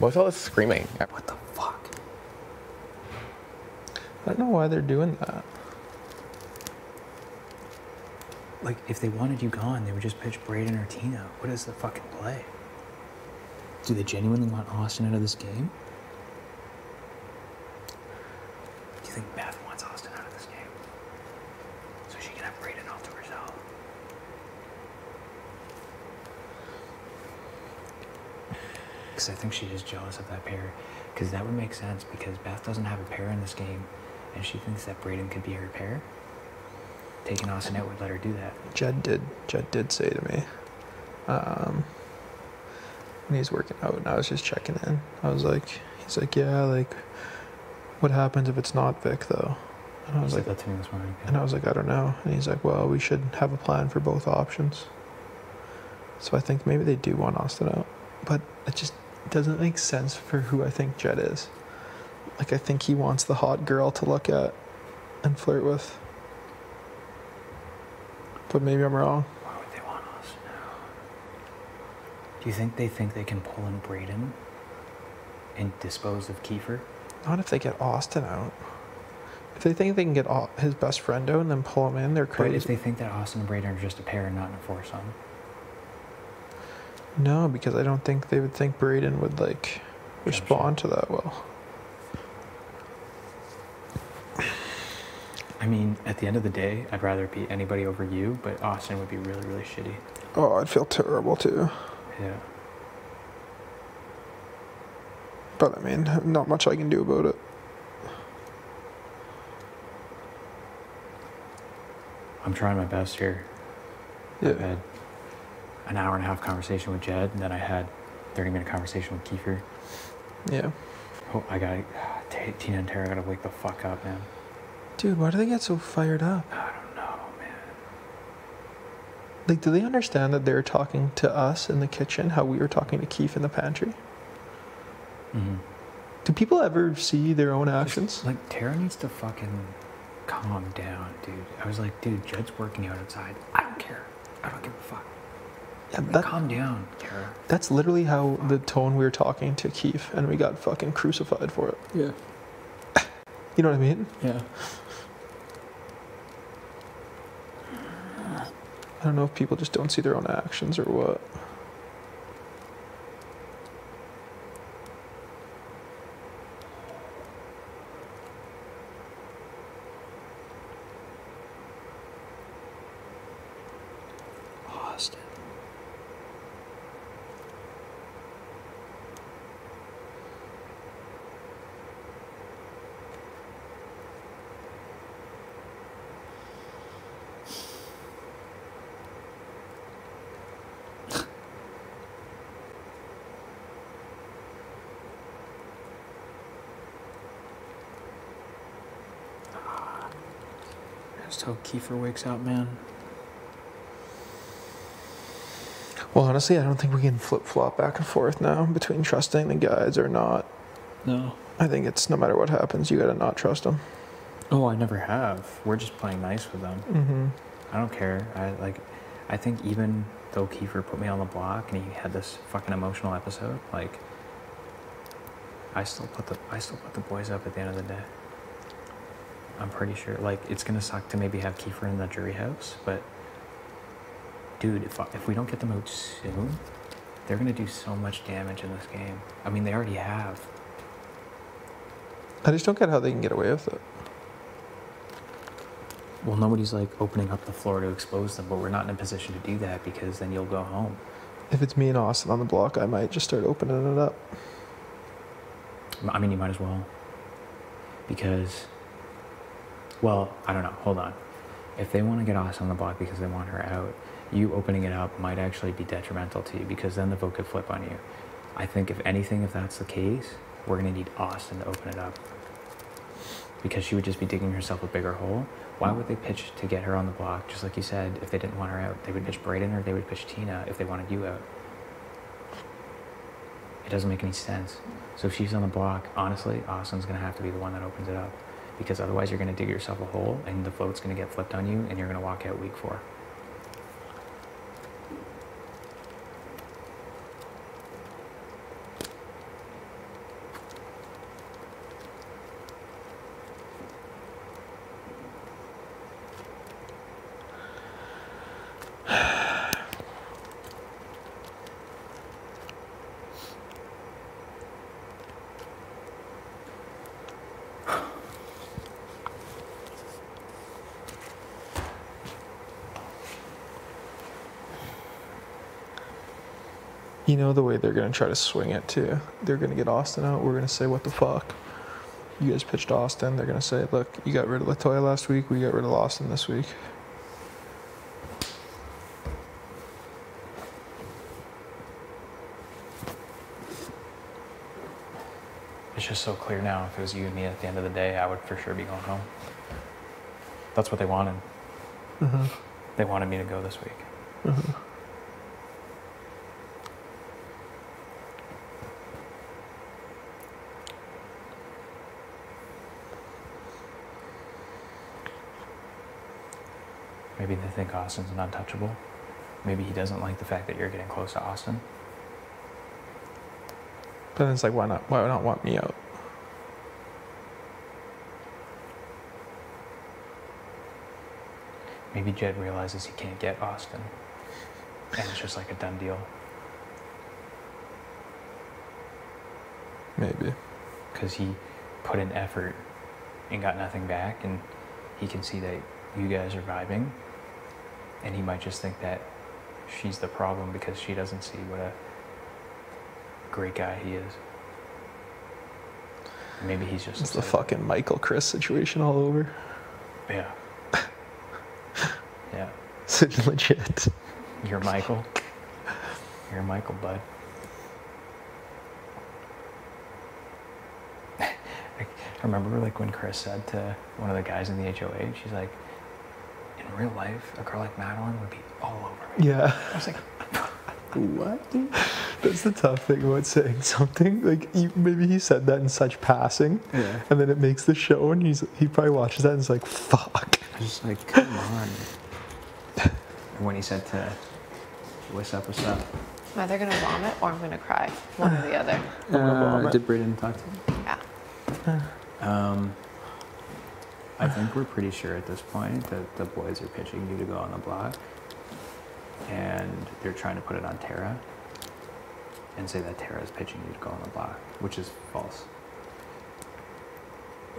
What's all this screaming? What the fuck? I don't know why they're doing that. Like, if they wanted you gone, they would just pitch Braden or Tina. What is the fucking play? Do they genuinely want Austin out of this game? Do you think Beth wants Austin out of this game? So she can have Braden all to herself? Because I think she's just jealous of that pair. Because that would make sense, because Beth doesn't have a pair in this game, and she thinks that Braden could be her pair. Taking Austin out would let her do that. Jed did say to me, when he's working out, and I was just checking in. he's like, yeah, like, what happens if it's not Vic though? And I was like, that to me this morning. and I was like, I don't know. And he's like, well, we should have a plan for both options. So I think maybe they do want Austin out, but it just doesn't make sense for who I think Jed is. Like, I think he wants the hot girl to look at and flirt with. But maybe I'm wrong. Why would they want Austin out? Do you think they can pull in Braden and dispose of Kiefer? Not if they get Austin out. If they think they can get his best friend out and then pull him in, they're crazy. But if they think that Austin and Braden are just a pair and not in a foursome? No, because I don't think they would think Braden would, like, respond to that well. I mean, at the end of the day, I'd rather it be anybody over you, but Austin would be really, really shitty. Oh, I'd feel terrible too. Yeah. But I mean, not much I can do about it. I'm trying my best here. Yeah. I've had an hour and a half conversation with Jed, and then I had 30-minute conversation with Kiefer. Yeah. Oh, Tina and Tara gotta wake the fuck up, man. Dude, why do they get so fired up? I don't know, man. Like, do they understand that they're talking to us in the kitchen, how we were talking to Keith in the pantry? Mm-hmm. Do people ever see their own actions? Like, Tara needs to fucking calm down, dude. I was like, dude, Jed's working out outside. I don't care. I don't give a fuck. Yeah, Like, calm down, Tara. That's literally how the tone we were talking to Keith, and we got fucking crucified for it. Yeah. You know what I mean? Yeah. I don't know if people just don't see their own actions or what. Austin. Just hope Kiefer wakes up, man. Well, honestly, I don't think we can flip-flop back and forth now between trusting the guys or not. No. I think it's no matter what happens, you gotta not trust them. Oh, I never have. We're just playing nice with them. Mm-hmm. I don't care. I think even though Kiefer put me on the block and he had this fucking emotional episode, like, I still put the boys up at the end of the day. I'm pretty sure. Like, it's gonna suck to maybe have Kiefer in the jury house, but dude, if we don't get them out soon, they're gonna do so much damage in this game. I mean, they already have. I just don't get how they can get away with it. Well, nobody's like opening up the floor to expose them, but we're not in a position to do that because then you'll go home. If it's me and Austin on the block, I might just start opening it up. I mean, you might as well. Because, well, I don't know. Hold on. If they want to get Austin on the block because they want her out, you opening it up might actually be detrimental to you because then the vote could flip on you. I think if anything, if that's the case, we're going to need Austin to open it up. Because she would just be digging herself a bigger hole. Why would they pitch to get her on the block? Just like you said, if they didn't want her out, they would pitch Braden or they would pitch Tina if they wanted you out. It doesn't make any sense. So if she's on the block, honestly, Austin's going to have to be the one that opens it up. Because otherwise you're going to dig yourself a hole and the vote's going to get flipped on you and you're going to walk out week 4. You know the way they're going to try to swing it, too. They're going to get Austin out. We're going to say, what the fuck? You guys pitched Austin. They're going to say, look, you got rid of Latoya last week. We got rid of Austin this week. It's just so clear now. If it was you and me at the end of the day, I would for sure be going home. That's what they wanted. Mm-hmm. They wanted me to go this week. Mm-hmm. Maybe they think Austin's an untouchable. Maybe he doesn't like the fact that you're getting close to Austin. But then it's like, why not want me out? Maybe Jed realizes he can't get Austin. And it's just like a done deal. Maybe. Because he put in effort and got nothing back, and he can see that you guys are vibing, and he might just think that she's the problem because she doesn't see what a great guy he is. Maybe he's just It's the fucking Michael Chris situation all over. Yeah. Yeah. It's legit. You're Michael. You're Michael, bud. I remember like when Chris said to one of the guys in the HOA, she's like, in real life, a girl like Madeline would be all over me. Yeah. I was like, what, dude? That's the tough thing about saying something. Like, maybe he said that in such passing, Yeah. and then it makes the show, and he probably watches that and is like, fuck. I was just like, come on. And when he said to, what's up? I'm either gonna vomit or I'm gonna cry. One or the other. Did Braden talk to you? Yeah. I think we're pretty sure at this point that the boys are pitching you to go on the block, and they're trying to put it on Tara and say that Tara is pitching you to go on the block, which is false.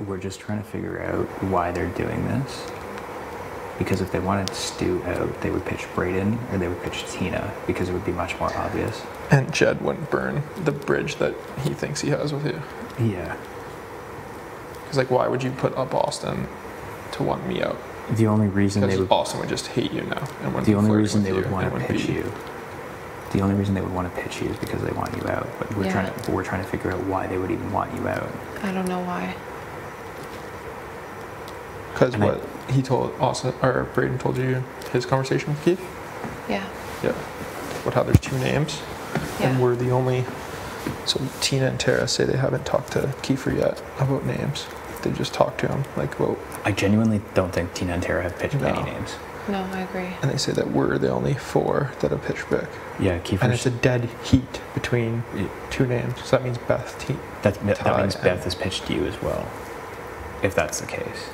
We're just trying to figure out why they're doing this, because if they wanted Stu out, they would pitch Braden or they would pitch Tina, because it would be much more obvious. And Jed wouldn't burn the bridge that he thinks he has with you. Yeah. Because, like, why would you put up Austin to want me out? The only reason they Because would Austin would just hate you now. And wouldn't The be only flirting reason with they would you want and to wouldn't pitch be- you. The only reason they would want to pitch you is because they want you out. But we're Yeah. trying to figure out why they would even want you out. I don't know why. Because And I- what he told Austin, or Braden told you his conversation with Keith? Yeah. Yeah. What, how there's two names? Yeah. And we're the only... So Tina and Tara say they haven't talked to Kiefer yet about names. They just talked to him, like, well... I genuinely don't think Tina and Tara have pitched No. any names. No, I agree. And they say that we're the only four that have pitched Vic. Yeah, And it's Kiefer's... a dead heat between two names. So that means Beth That means Ty Beth has pitched you as well, if that's the case.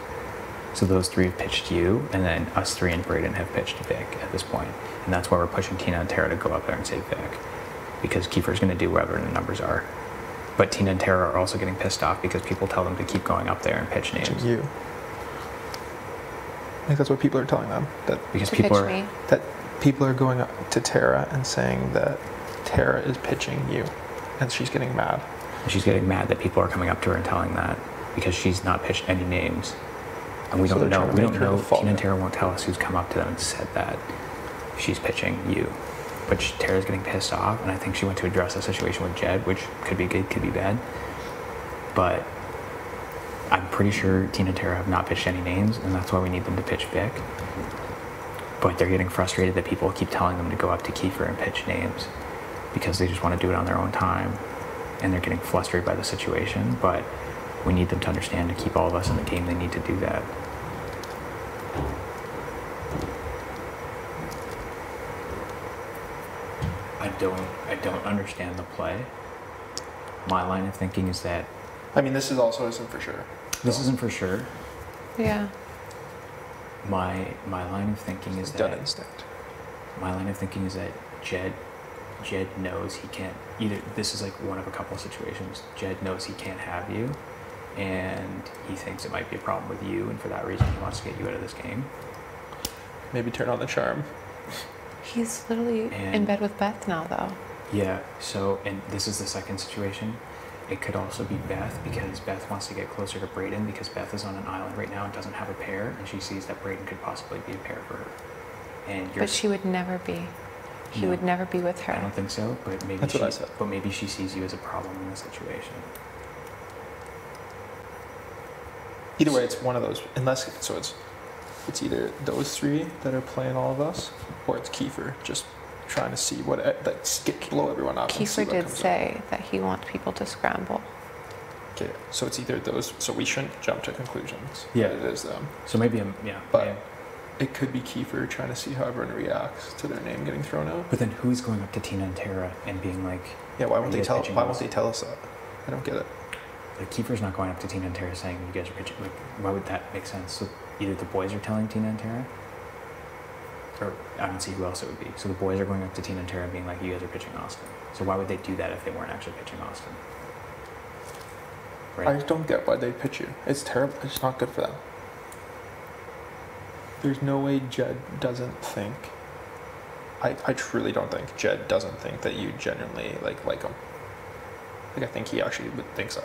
So those three have pitched you, and then us three and Braden have pitched Vic at this point. And that's why we're pushing Tina and Tara to go up there and say Vic, because Kiefer's going to do whatever the numbers are. But Tina and Tara are also getting pissed off because people tell them to keep going up there and pitch names. pitching you. I think that's what people are telling them. Because To people pitch are... me. That people are going up to Tara and saying that Tara is pitching you. And she's getting mad. And she's getting mad that people are coming up to her and telling that because she's not pitched any names. And we So don't they're know. trying to We make don't her know. default. Tina and Tara won't tell us who's come up to them and said that she's pitching you. But Tara's getting pissed off, and I think she went to address the situation with Jed, which could be good, could be bad. But I'm pretty sure Tina and Tara have not pitched any names, and that's why we need them to pitch Vic. But they're getting frustrated that people keep telling them to go up to Kiefer and pitch names because they just want to do it on their own time, and they're getting flustered by the situation. But we need them to understand, to keep all of us in the game, they need to do that. I don't understand the play. My line of thinking is that I mean, this is also isn't for sure. this isn't for sure. Yeah. My line of thinking is Gut that instinct. my line of thinking is that Jed knows he can't, either this is like one of a couple of situations. Jed knows he can't have you, and he thinks it might be a problem with you, and for that reason he wants to get you out of this game. Maybe turn on the charm. He's literally in And- bed with Beth now, though. Yeah, so, and this is the second situation. It could also be Beth, because Beth wants to get closer to Brayden, because Beth is on an island right now and doesn't have a pair, and she sees that Brayden could possibly be a pair for her. And you're, But she would never be. He No. would never be with I don't her. think so, but maybe That's she, what I said. but maybe she sees you as a problem in the situation. Either way, it's one of those. Unless so, it's either those three that are playing all of us, or it's Kiefer just trying to see what blow everyone up. And see Kiefer what did comes say that he wants people to scramble. up. Okay, so it's either those. So we shouldn't jump to conclusions. Yeah. that it is them. So maybe I'm, yeah. But yeah. it could be Kiefer trying to see how everyone reacts to their name getting thrown out. But then who's going up to Tina and Tara and being like, Yeah, why Are won't you they guys tell? pitching Why us? won't they tell us that? I don't get it. like Kiefer's not going up to Tina and Tara saying you guys are pitching, like, why would that make sense? So either the boys are telling Tina and Tara, or I don't see who else it would be. So the boys are going up to Tina and Tara and being like, you guys are pitching Austin. So why would they do that if they weren't actually pitching Austin? I Right? just don't get why they pitch you. It's terrible. It's not good for them. There's no way Jed doesn't think. I truly don't think Jed doesn't think that you genuinely like him. Like I think he actually would think so.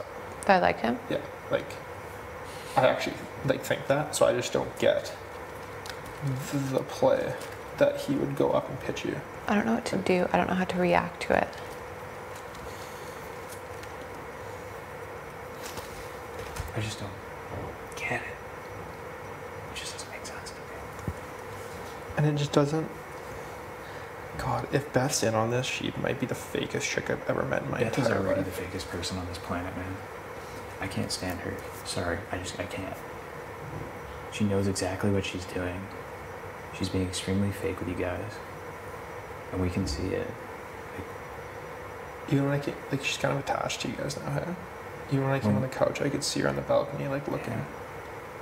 Do I like him? Yeah. Like I actually think that. So I just don't get the play that he would go up and pitch you. I don't know what to do. I don't know how to react to it. I just don't get it. It just doesn't make sense to me. And it just doesn't. God, if Beth's in on this, she might be the fakest chick I've ever met in my Beth is entire already life. the fakest person on this planet, man. I can't stand her. Sorry, I can't. She knows exactly what she's doing. She's being extremely fake with you guys. And we can see it. Even when I came, like she's kind of attached to you guys now, hey? Even when I came on the couch, I could see her on the balcony, like looking. Yeah.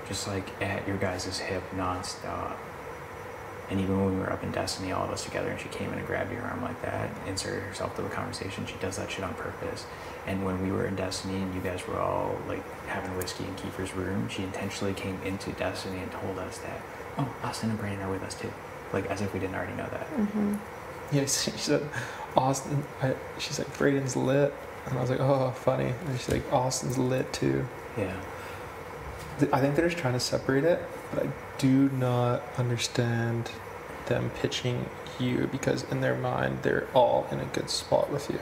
Just like at your guys' hip nonstop. And even when we were up in Destiny, all of us together, and she came in and grabbed your arm like that, inserted herself to the conversation, she does that shit on purpose. And when we were in Destiny and you guys were all like having whiskey in Kiefer's room, she intentionally came into Destiny and told us that, oh, Austin and Brandon are with us too. Like as if we didn't already know that. Mm-hmm. Yeah, she said, Austin, she's like, Braden's lit. And I was like, oh, funny. And she's like, Austin's lit too. Yeah. I think they're just trying to separate it, but I do not understand them pitching you because in their mind, they're all in a good spot with you.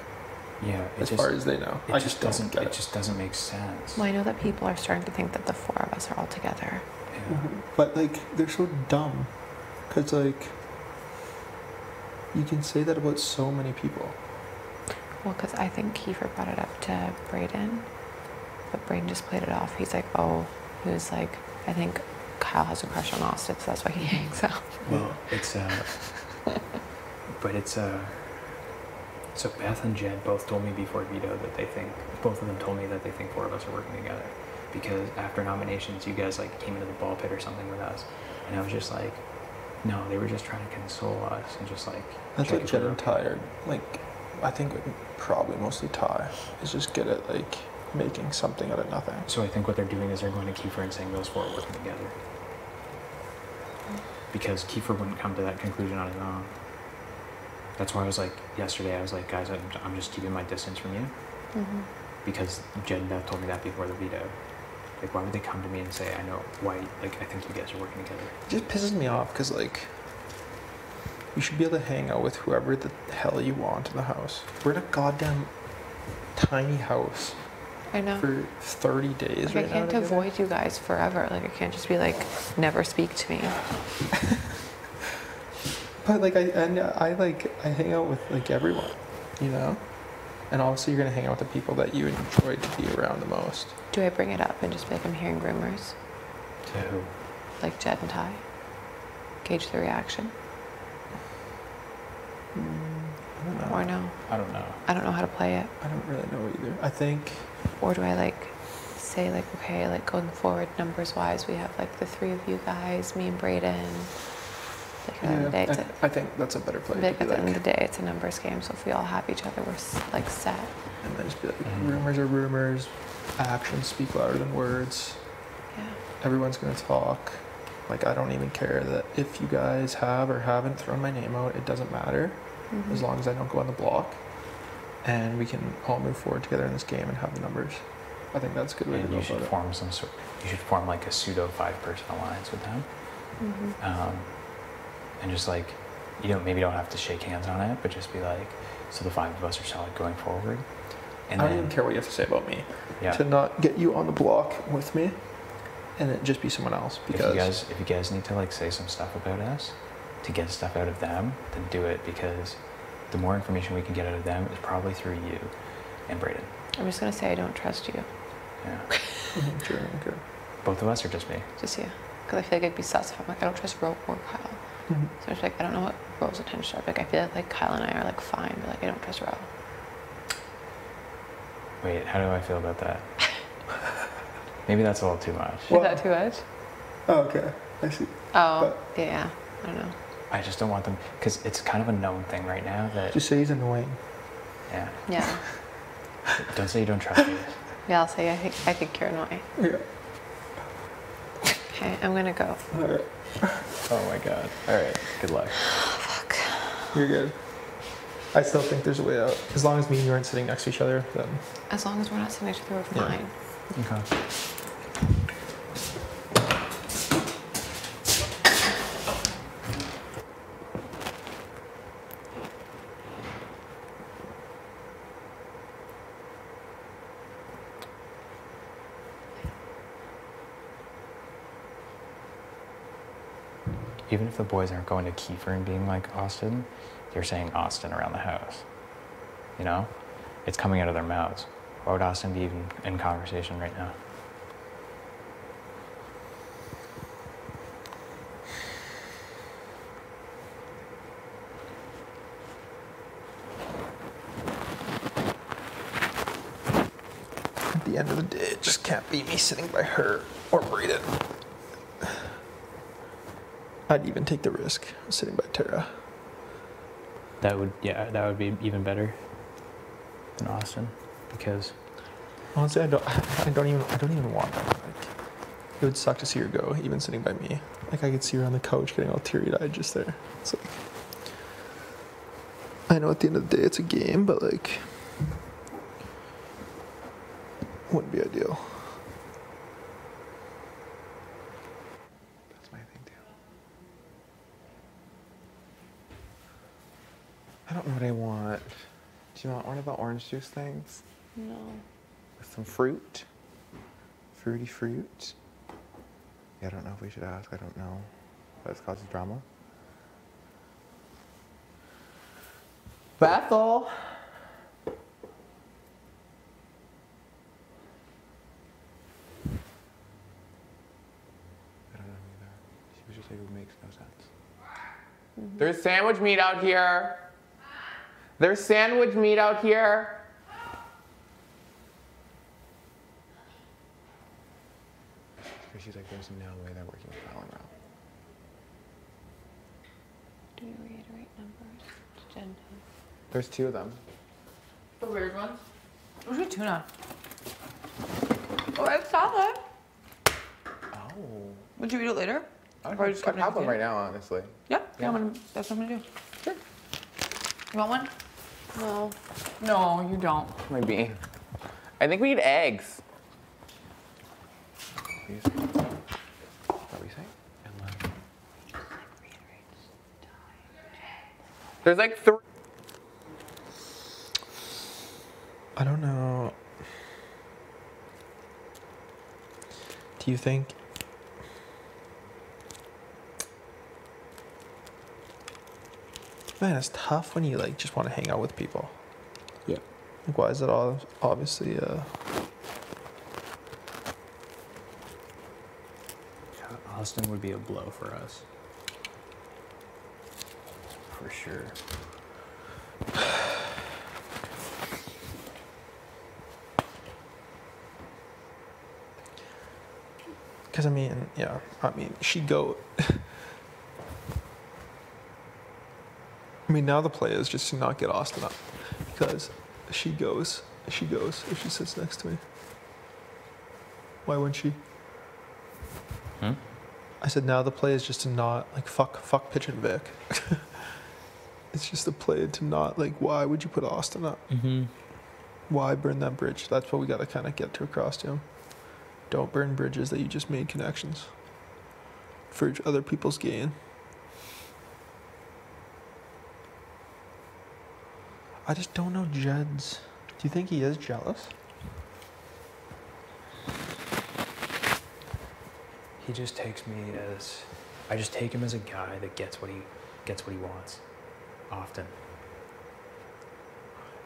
Yeah. As far as they know. It I just just don't doesn't. get It it. just doesn't make sense. Well, I know that people are starting to think that the four of us are all together. Yeah. But like, they're so dumb. Because like, you can say that about so many people. Well, because I think Kiefer brought it up to Brayden, but Brayden just played it off. He's like, oh, he was like, I think Kyle has a crush on Austin, so that's why he hangs out. Well, it's but it's So Beth and Jed both told me before veto that they think, both of them told me that they think four of us are working together, because after nominations, you guys like came into the ball pit or something with us, and I was just like, no, they were just trying to console us and just like. That's check what if Jed we're and okay. Ty are, like, I think probably mostly Ty, is just good at, like, making something out of nothing. So I think what they're doing is they're going to Kiefer and saying those four are working together. Because Kiefer wouldn't come to that conclusion on his own. That's why I was like, yesterday, I was like, guys, I'm just keeping my distance from you. Mm-hmm. Because Jed and Beth told me that before the veto. Like, why would they come to me and say, I know why, like, I think you guys are working together? It just pisses me off, because, like, you should be able to hang out with whoever the hell you want in the house. We're in a goddamn tiny house I know. for 30 days Like, right I now. can't together. avoid you guys forever. Like, I can't just be like, never speak to me. But like I hang out with like everyone, you know, and obviously you're gonna hang out with the people that you enjoy to be around the most. Do I bring it up and just be like, I'm hearing rumors? To who? Like Jed and Ty? Gauge the reaction? I don't know. Or no? I don't know. I don't know how to play it. I don't really know either. I think Or do I like say like, okay, like going forward numbers wise, we have like the three of you guys, me and Brayden. Like at the end of the day, it's I think that's a better play. like To at be the end of like, the day, it's a numbers game. So if we all have each other, we're like set. and then just be like, Mhm. rumors are rumors, actions speak louder than words. Yeah. Everyone's gonna talk. Like I don't even care that if you guys have or haven't thrown my name out. It doesn't matter Mhm. as long as I don't go on the block. and we can all move forward together in this game and have the numbers. I think that's a good way to And go you should about it. form some sort. You should form like a pseudo 5-person alliance with them, and just like, you know, maybe don't have to shake hands on it, but just be like, so the 5 of us are solid going forward. And I don't even care what you have to say about me. Yeah. To not get you on the block with me, and it just be someone else. Because if you guys need to like say some stuff about us to get stuff out of them, then do it, because the more information we can get out of them is probably through you and Brayden. I'm just gonna say I don't trust you. Yeah. Sure, okay. Both of us or just me? Just you. Because I feel like I'd be sus if I'm like, I don't trust Ro or Kyle. Mm-hmm. So it's like, I don't know what Ro's intentions are. Like, I feel like Kyle and I are like fine, but like, I don't trust Ro. Wait, how do I feel about that? Maybe that's a little too much. Well- Is that too much? Oh, okay. I see. Oh, yeah. I don't know. I just don't want them, because it's kind of a known thing right now that, Just say he's annoying. yeah. Yeah. Don't say you don't trust me. Yeah, I'll say I think you're annoying. Yeah. Okay, I'm gonna go. All right. Oh my god. All right. Good luck. Fuck. You're good. I still think there's a way out. As long as me and you aren't sitting next to each other, then As long as we're not sitting next to each other, we're Yeah. fine. Okay. Even if the boys aren't going to Kiefer and being like Austin, they're saying Austin around the house. You know? It's coming out of their mouths. Why would Austin be even in conversation right now? at the end of the day, it just can't be me sitting by her or Brayden. I'd even take the risk of sitting by Tara. That would be even better than Austin, because Honestly, I don't even want that. Like, it would suck to see her go, even sitting by me. Like, I could see her on the couch getting all teary-eyed just there. It's like, I know at the end of the day it's a game, but like, wouldn't be ideal. That's my thing too. I don't know what I want. Do you want one of the orange juice things? No. With some fruit? Fruity fruit? Yeah, I don't know if we should ask. I don't know. That causes drama. Bethel! I don't know either. She was just like, it makes no sense. There's sandwich meat out here. There's sandwich meat out here. Because she's like, there's no way they're working with Fallon Row. Do you reiterate numbers to Jen? There's two of them. The weird ones? Where's your tuna? Oh, it's salad. Oh. Would you eat it later? I'd Or just keep it have one in the right now, honestly. Yeah, Yeah. that's what I'm gonna do. Sure. You want one? No. No, you don't. My bean. I think we need eggs. What are we saying? There's like 3. I don't know. Do you think? Man, it's tough when you like just want to hang out with people. Yeah. Like, why is it all obviously? Austin would be a blow for us. For sure. Because I mean, yeah. I mean, she go. I mean, now the play is just to not get Austin up, because she goes if she sits next to me. Why wouldn't she? I said now the play is just to not like fuck Pitch and Vic. It's just a play to not, like, why would you put Austin up? Mm-hmm. Why burn that bridge? That's what we got to kind of get to across to him. Don't burn bridges that you just made connections for other people's gain. I just don't know Jed's. Do you think he is jealous? He just takes me as, I just take him as a guy that gets what he wants, often.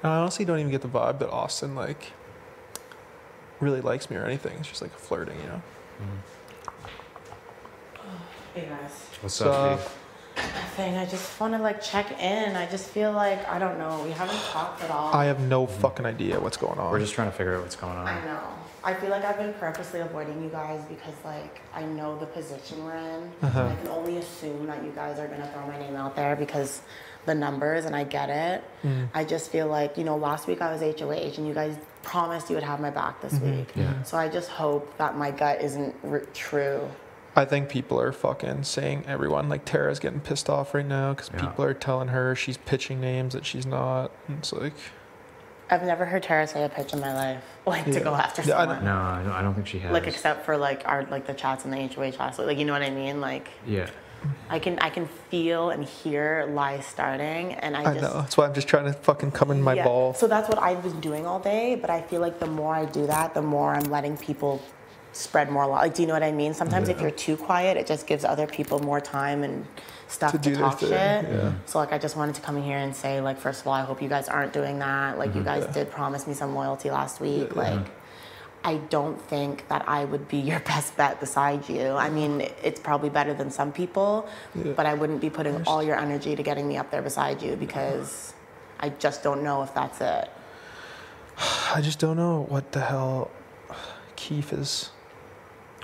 And I honestly don't even get the vibe that Austin, like, really likes me or anything. It's just like flirting, you know? Hey guys. What's So- up, Steve? Nothing. I just want to like check in. I just feel like I don't know. We haven't talked at all. I have no fucking idea what's going on. We're just trying to figure out what's going on. I know. I feel like I've been purposely avoiding you guys because like I know the position we're in. Uh-huh. I can only assume that you guys are gonna throw my name out there because the numbers, and I get it. I just feel like, you know, last week I was HOH and you guys promised you would have my back this week. Yeah. So I just hope that my gut isn't true. I think people are fucking saying everyone, like Tara's getting pissed off right now because Yeah. people are telling her she's pitching names that she's not. And it's like, I've never heard Tara say a pitch in my life, like to Yeah. go after Yeah, I someone. No, I don't think she has. Like except for like our like the chats in the HOH last week. Like you know what I mean? Like Yeah. I can feel and hear lies starting, and I I just know. That's why I'm just trying to fucking come in my yeah. ball. So that's what I've been doing all day. But I feel like the more I do that, the more I'm letting people spread more lies. Like, do you know what I mean? Sometimes if you're too quiet, it just gives other people more time and stuff To to, do their talk thing, shit. yeah. So like I just wanted to come in here and say like, first of all, I hope you guys aren't doing that. Like you guys Yeah. did promise me some loyalty last week. Yeah. Like I don't think that I would be your best bet beside you. I mean, it's probably better than some people, Yeah. but I wouldn't be putting all your energy to getting me up there beside you because I just don't know if that's it. I just don't know what the hell Keith is.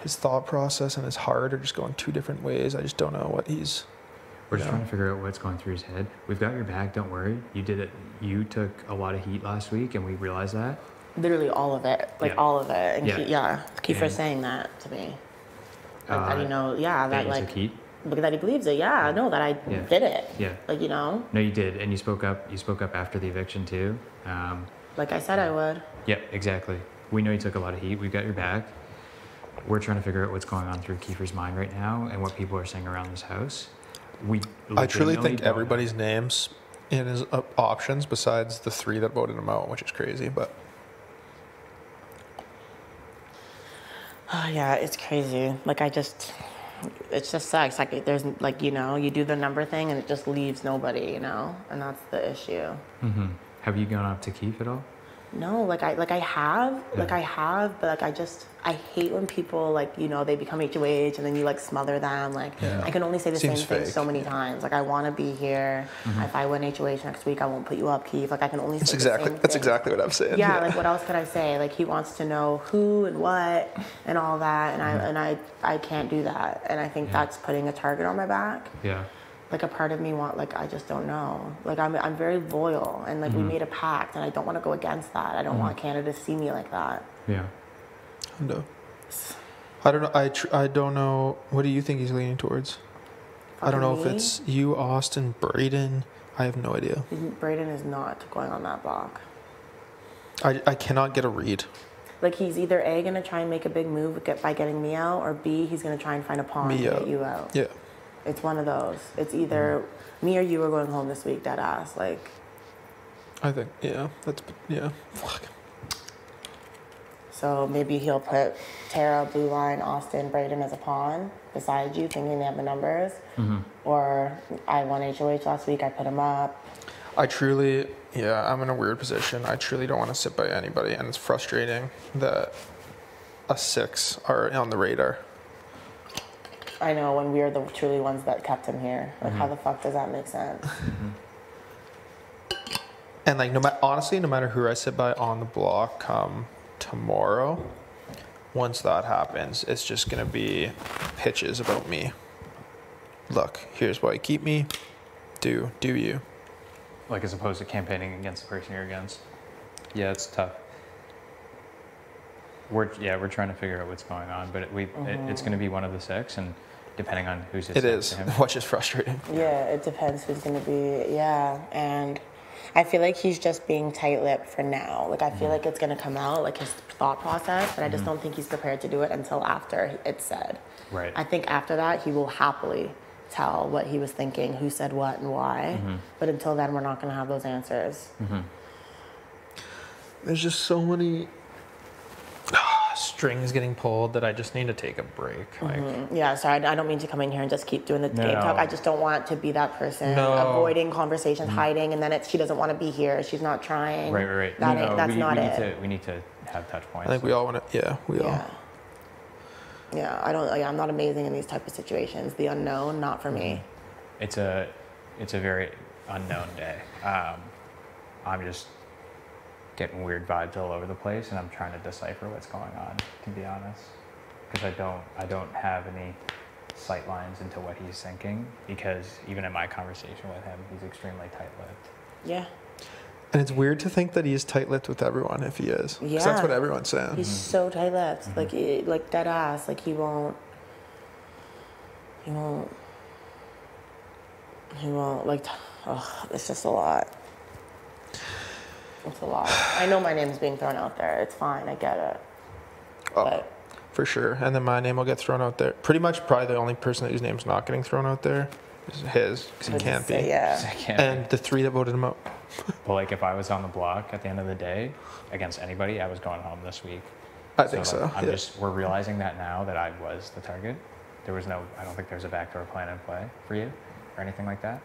His thought process and his heart are just going two different ways. I just don't know what he's. We're just Yeah. trying to figure out what's going through his head. We've got your back, don't worry. You did it. You took a lot of heat last week, and we realized that. Literally all of it, like Yeah. all of it. And Yeah. Kiefer's And- saying that to me. Like, that, you know, that that you like took heat. that he believes it. Yeah, no, that I Yeah. did it. Yeah. Like, you know, No, you did, and you spoke up. You spoke up after the eviction too. like I said I would. Yeah, exactly. We know you took a lot of heat. We've got your back. We're trying to figure out what's going on through Kiefer's mind right now and what people are saying around this house. We I truly legitimately think don't know. everybody's names in his options besides the three that voted him out, which is crazy. But Oh, yeah, it's crazy. Like it just sucks. Like there's like, you know, you do the number thing and it just leaves nobody, you know, and that's the issue. Mm-hmm. Have you gone up to Keith at all? No, like I have, Yeah. but like I hate when people like, you know, they become HOH and then you like smother them. Like Yeah. I can only say the Seems same thing fake. so many times. Like I want to be here. If I win HOH next week, I won't put you up, Keith. Like I can only say the same that's thing. exactly what I'm saying. Yeah, like what else could I say? Like he wants to know who and what and all that, and I can't do that. And I think Yeah. that's putting a target on my back. Yeah. Like a part of me I just don't know. Like I'm very loyal, and like we made a pact, and I don't want to go against that. I don't want Canada to see me like that. Yeah. No. I don't know. I don't know. What do you think he's leaning towards? I don't know if Fucking me? it's you, Austin, Braden. I have no idea. Braden is not going on that block. I cannot get a read. Like he's either A, gonna try and make a big move by getting me out, or B, he's gonna try and find a pawn Me to out. get you out. Yeah. It's one of those. It's either me or you are going home this week, dead ass. Like I think, yeah. Fuck. so maybe he'll put Tara, Blue Line, Austin, Braden as a pawn beside you, thinking they have the numbers. Or I won HOH last week, I put him up. I truly, I'm in a weird position. I truly don't want to sit by anybody, and it's frustrating that a 6 are on the radar. I know, when we are the truly ones that kept him here. Like how the fuck does that make sense? And like, honestly, no matter who I sit by on the block come tomorrow, once that happens, it's just gonna be pitches about me. Look, here's why you keep me. Do you? Like as opposed to campaigning against the person you're against. Yeah, it's tough. We're trying to figure out what's going on, but it's going to be one of the 6, and depending on who sits It next is, to him. which is frustrating. Yeah, it depends who's gonna be. Yeah, and I feel like he's just being tight-lipped for now. Like I feel like it's gonna come out, like his thought process, but I just don't think he's prepared to do it until after it's said. Right. I think after that he will happily tell what he was thinking, who said what, and why. But until then, we're not gonna have those answers. There's just so many strings getting pulled that I just need to take a break. Like, Yeah, sorry, I don't mean to come in here and just keep doing the game talk. No. I just don't want to be that person No. avoiding conversations, hiding, and then she doesn't want to be here. She's not trying. Right. That's not it. We need to have touch points. I think we all want to. Yeah, we all. Yeah. Yeah, I don't. Like, I'm not amazing in these type of situations. The unknown, not for me. It's a very unknown day. I'm just getting weird vibes all over the place, and I'm trying to decipher what's going on, to be honest, because I don't have any sight lines into what he's thinking, because even in my conversation with him, he's extremely tight-lipped. Yeah. And it's weird to think that he's tight-lipped with everyone if he is. 'Cause that's what everyone's saying. He's so tight-lipped, like dead ass. Like he won't. Like, oh, it's just a lot. It's a lot. I know my name's being thrown out there. It's fine. I get it. Oh, But for sure. And then my name will get thrown out there. Pretty much probably the only person whose name's not getting thrown out there is his, because he I'd can't say, be. Yeah. I can't. And the 3 that voted him out. But like, if I was on the block at the end of the day against anybody, I was going home this week. I think so. Like, Yeah. we're realizing that now that I was the target. I don't think there's a backdoor plan in play for you or anything like that.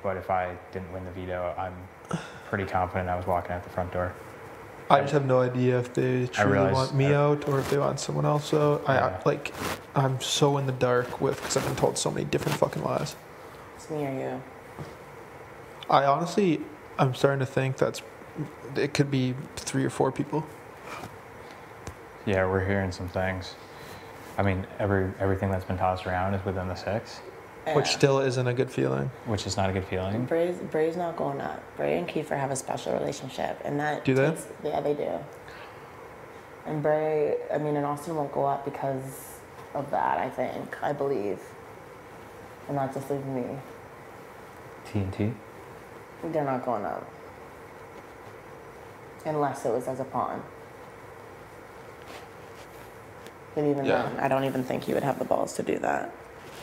But if I didn't win the veto, I'm pretty confident I was walking out the front door. I just have no idea if they truly realize- want me out or if they want someone else out. Yeah. I'm so in the dark because I've been told so many different fucking lies. It's me or you. I'm starting to think it could be 3 or 4 people. Yeah, we're hearing some things. I mean, everything that's been tossed around is within the 6, Which still isn't a good feeling. which is not a good feeling. Bray's not going up. Bray and Kiefer have a special relationship, and that Do they? Yeah, they do. And Bray, and Austin won't go up because of that. I believe, and that just leaves me. TNT? They're not going up unless it was as a pawn. But even Yeah. then, I don't even think he would have the balls to do that.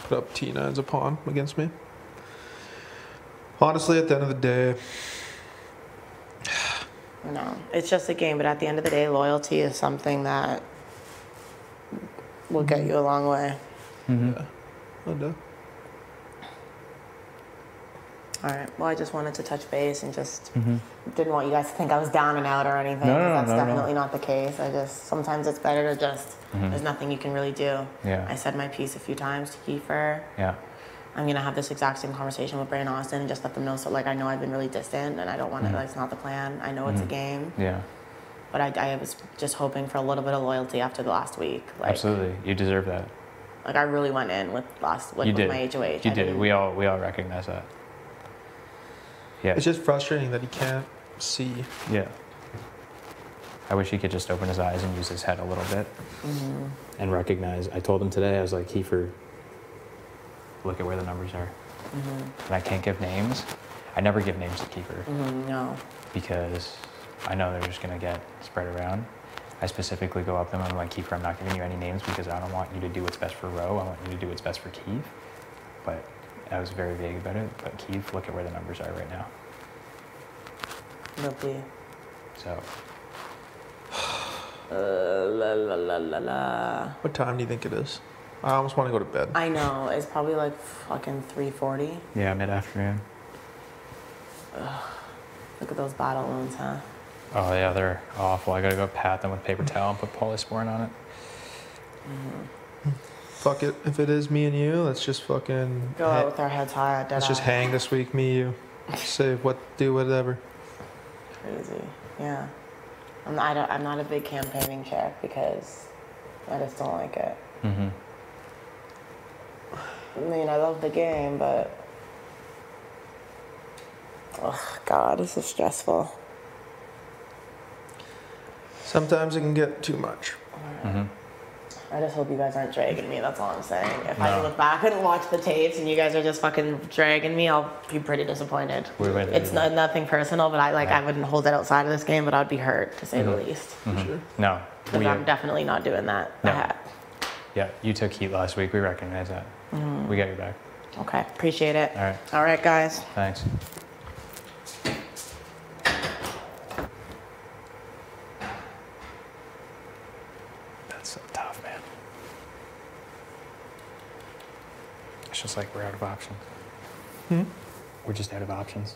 Put up Tina as a pawn against me. Honestly, at the end of the day, No, it's just a game. But at the end of the day, loyalty is something that will get you a long way. yeah. I'll do. All right. Well, I just wanted to touch base and just didn't want you guys to think I was down and out or anything. No, 'Cause that's no. definitely not the case. Sometimes it's better to just, there's nothing you can really do. Yeah. I said my piece a few times to Kiefer. Yeah. I'm going to have this exact same conversation with Bray and Austin and just let them know. So, I know I've been really distant and I don't want to, it's not the plan. I know it's a game. Yeah. But I was just hoping for a little bit of loyalty after the last week. Absolutely. You deserve that. I really went in with You with did. my HOH. You did. We all recognize that. Yeah. It's just frustrating that he can't see. Yeah. I wish he could just open his eyes and use his head a little bit and recognize. I told him today, I was like, Kiefer, look at where the numbers are. And I can't give names. I never give names to Kiefer No. because I know they're just going to get spread around. I specifically go up to them and I'm like, Kiefer, I'm not giving you any names because I don't want you to do what's best for Roe. I want you to do what's best for Keith. But I was very vague about it. But Keith, look at where the numbers are right now. Lovely. So, La. What time do you think it is? I almost want to go to bed. I know. It's probably like fucking 3:40. yeah, mid-afternoon. Look at those battle wounds, huh? Oh, yeah, they're awful. I got to go pat them with paper towel and put polysporin on it. Fuck it. If it is me and you, let's just fucking. Go out with our heads high. Dead Let's just eye. hang this week, me, you. Say do whatever. Crazy. Yeah. I'm not a big campaigning chick because I just don't like it. Mm-hmm. I love the game, but oh God, this is stressful. Sometimes it can get too much. Mm-hmm. I just hope you guys aren't dragging me. That's all I'm saying. If I look back and watch the tapes and you guys are just fucking dragging me, I'll be pretty disappointed. It's nothing personal, but I wouldn't hold it outside of this game, but I'd be hurt to say the least. Sure. No. Because I'm definitely not doing that. No. Yeah, you took heat last week. We recognize that. We got your back. Okay, appreciate it. All right. All right, guys. Thanks. That's so tough, man. It's just like we're out of options. We're just out of options.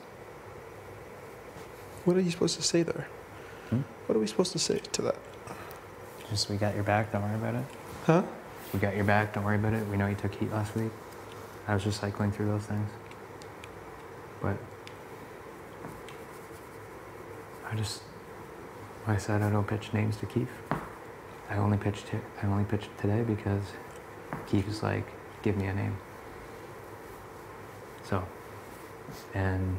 What are you supposed to say there? What are we supposed to say to that? Just, we got your back. Don't worry about it. Huh? We got your back. Don't worry about it. We know you took heat last week. I was just cycling through those things. But I said I don't pitch names to Keith. I only pitched today because Keith is like, give me a name. So, and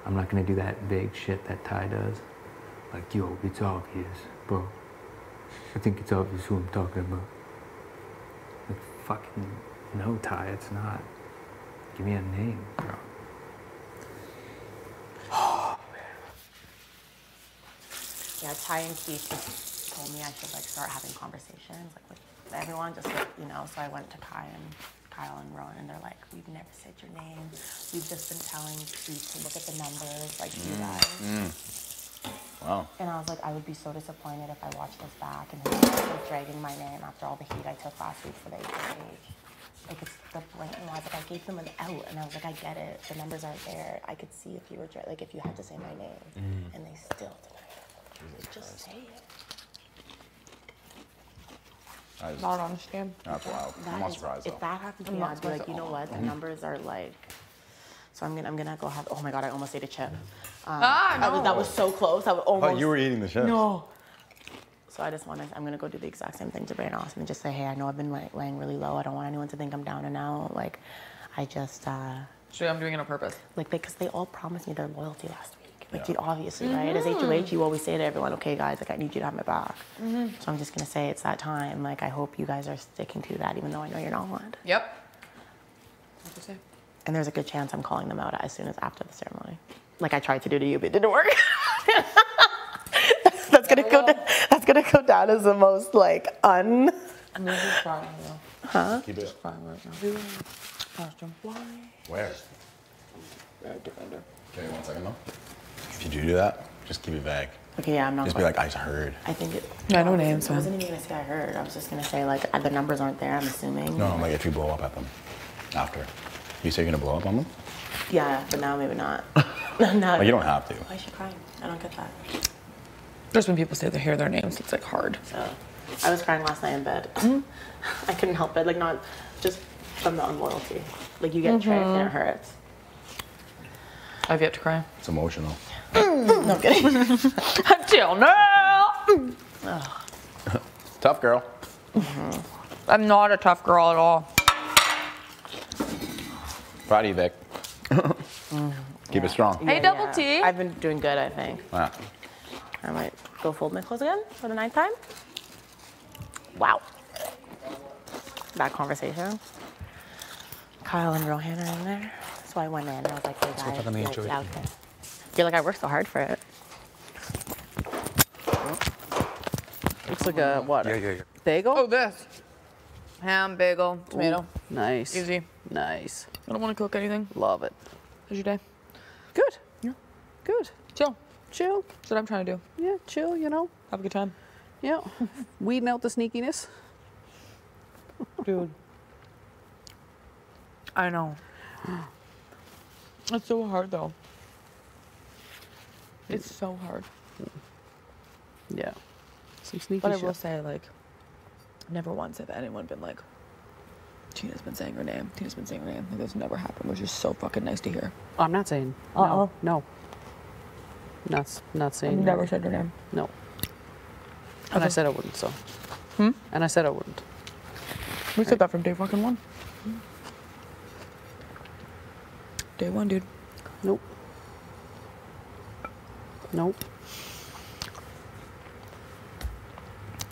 I'm not gonna do that big shit that Ty does. Like, yo, it's obvious, bro. I think it's obvious who I'm talking about. Like, fucking no, Ty, it's not. Give me a name, bro. Yeah, Ty and Keith just told me I should like start having conversations like with everyone, just like, you know. So I went to Kyle and Rowan, and they're like, we've never said your name. We've just been telling Keith to look at the numbers, like you guys. Wow. And I was like, I would be so disappointed if I watched this back and he was still dragging my name after all the heat I took last week for the HH. Like, it's the blatant lies. Like, I gave them an out, and I was like, I get it. The numbers aren't there. I could see if you were like if you had to say my name, and they still denied it. Just say it. Not understand. That's wild. I'm not surprised though. If that happened to me, I'd be like, you know what? The numbers are like. So I'm gonna go have. Oh my god! I almost ate a chip. No. That was so close. I was almost. Oh, you were eating the chips. No. So I just want to. I'm gonna go do the exact same thing to Brain Austin and just say, hey, I know I've been laying really low. I don't want anyone to think I'm down and out. Like, I just. Sure, I'm doing it on purpose. Like, because they all promised me their loyalty last week. Like, dude, obviously, right? As HOH, you always say to everyone, okay, guys, like, I need you to have my back. So I'm just gonna say it's that time. Like, I hope you guys are sticking to that, even though I know you're not. Yep. What'd you say? And there's a good chance I'm calling them out as soon as after the ceremony. Like I tried to do to you, but it didn't work. That's gonna go down as the most like I'm just crying now. Huh? Keep it. Crying right now. Question. Why? Where? Defender. Okay, 1 second though. If you do that, just keep it vague. Okay, yeah, I'm not. Just be like, I heard. I think it. I know names, I man. wasn't even gonna say I heard. I was just gonna say like the numbers aren't there. I'm assuming. No, like if you blow up at them after. You say you're gonna blow up on them? Yeah, but now maybe not. No. Like you don't have to. Why is she crying? I don't get that. Just when people say they hear their names, it's like hard. So, I was crying last night in bed. I couldn't help it. Like not just from the unloyalty. Like you get tricked and it hurts. I've yet to cry. It's emotional. No, I'm kidding. Until now. Tough girl. I'm not a tough girl at all. Proud of you, Vic. Keep it strong. Hey, Double T. I've been doing good, I think. Yeah. I might go fold my clothes again for the 9th time. Wow. That conversation. Kyle and Rohan are in there. So I went in and I was like, hey guys, it's out there. You're like, I worked so hard for it. Looks like a what? Yeah. Bagel? Oh, this. Ham, bagel, tomato. Nice. Easy. Nice. I don't want to cook anything. Love it. How's your day? Good. Yeah. Good. Chill. Chill. That's what I'm trying to do. Yeah, chill, you know. Have a good time. Yeah. Weeding out the sneakiness. Dude. I know. It's so hard though. It's so hard. Yeah. Some sneaky But I shit. will say, like, never once have anyone been like, Tina's been saying her name. Tina's been saying her name. Like, that's never happened, which is so fucking nice to hear. I'm not saying. Uh-oh. No. Not saying. I've never said her name. No. And I said I wouldn't, so. And I said I wouldn't. We said that from day fucking one. Day one, dude. Nope. Nope.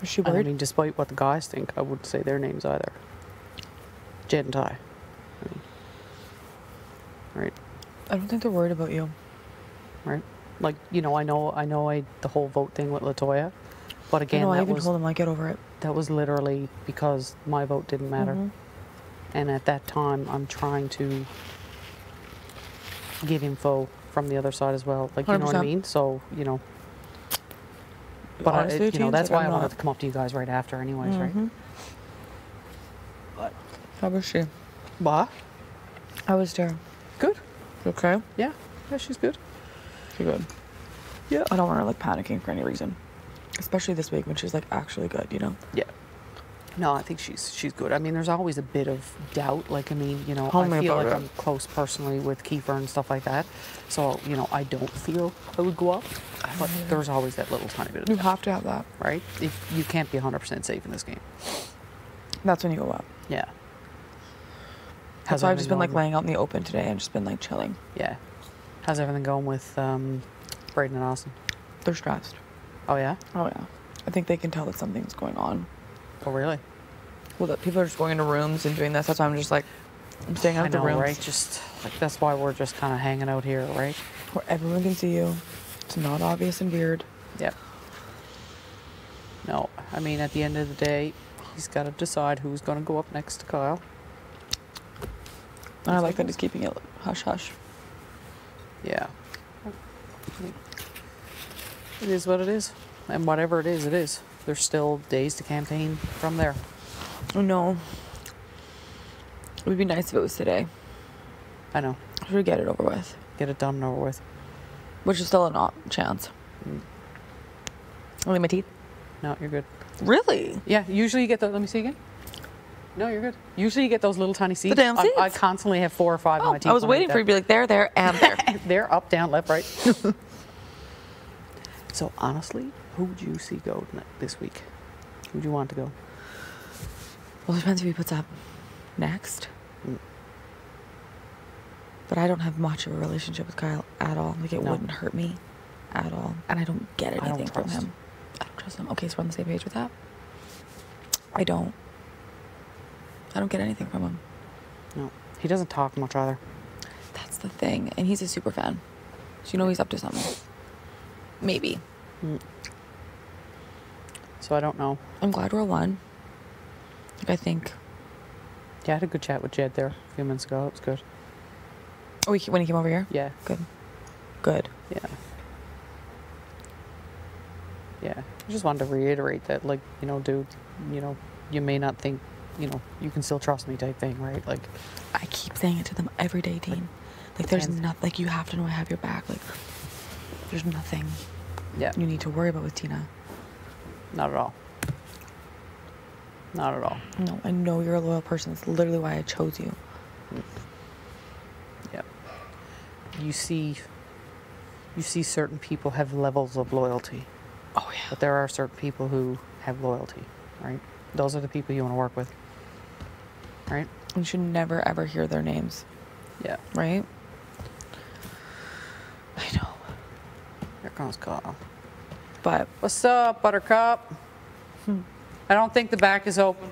Is she And I worried? mean, despite what the guys think, I wouldn't say their names either. Jed and Ty. I mean, right, I don't think they're worried about you. right. Like, you know, I know the whole vote thing with Latoya, but again, I that even was told them, like, get over it. that was literally because my vote didn't matter. Mhm. And at that time, I'm trying to get info from the other side as well. Like, you know what I 100%. mean? So, you know. But Honestly, you know, teens, that's like, why I I'm wanted not- to come up to you guys right after, anyways, right? Mhm. But How was she? what? How was Tara? Good. Okay. Yeah. Yeah, she's good. She good. Yeah. I don't want her like panicking for any reason, especially this week when she's like actually good. You know. Yeah. No, I think she's good. I mean, there's always a bit of doubt. Like, I mean, you know, Tell I me feel about like it. I'm close personally with Kiefer and stuff like that. So, you know, I don't feel I would go up. But there's always that little tiny bit of You doubt, have to have that. right? If you can't be 100% safe in this game. That's when you go up. Yeah. That's why I've just been like going- laying out in the open today and just been like chilling. Yeah. How's everything going with Braden and Austin? They're stressed. Oh, yeah? Oh yeah. I think they can tell that something's going on. Oh, really? Well, that people are just going into rooms and doing this. That's why I'm just like, I'm staying out I of the know, rooms right? Just, like, that's why we're just kind of hanging out here, right? where everyone can see you. It's not obvious and weird. Yep. No, I mean, at the end of the day, he's got to decide who's going to go up next to Kyle. And I like that he's keeping it hush hush. Yeah. It is what it is. And whatever it is, it is. There's still days to campaign from there. Oh no. It would be nice if it was today. I know. Should we get it over with? Get it done and over with. Which is still a not chance. Only my teeth. No, you're good. Really? Yeah, usually you get those. Let me see again. No, you're good. Usually you get those little tiny seeds. damn seeds. I constantly have 4 or 5 in Oh, my teeth. I was when waiting eat for you to be like there, and there. that. They're up, down, left, right. So honestly, who would you see go this week? Who would you want to go? Well, it depends who he puts up next. Mm. But I don't have much of a relationship with Kyle at all. Like, it No. wouldn't hurt me at all. And I don't get don't anything from trust. him. I don't trust him. Okay, so we're on the same page with that? I don't get anything from him. No, he doesn't talk much either. That's the thing. And he's a super fan. So you know he's up to something. Maybe. So I don't know. I'm glad we're one. Like, I think... Yeah, I had a good chat with Jed there a few minutes ago. It was good. Oh, when he came over here? Yeah. Good. Good. Yeah. Yeah. I just wanted to reiterate that, like, you know, dude, you know, you may not think, you know, you can still trust me type thing, right? Like, I keep saying it to them every day, Dean. Like, there's and- nothing... Like, you have to know I have your back. Like, there's nothing yeah, you need to worry about with Tina. not at all. Not at all. No, I know you're a loyal person. That's literally why I chose you. Yep. You see certain people have levels of loyalty, Oh, yeah. but there are certain people who have loyalty, right? Those are the people you want to work with, right? You should never, ever hear their names, Yeah. right? I know. Here comes Kyle. But What's up, Buttercup? I don't think the back is open.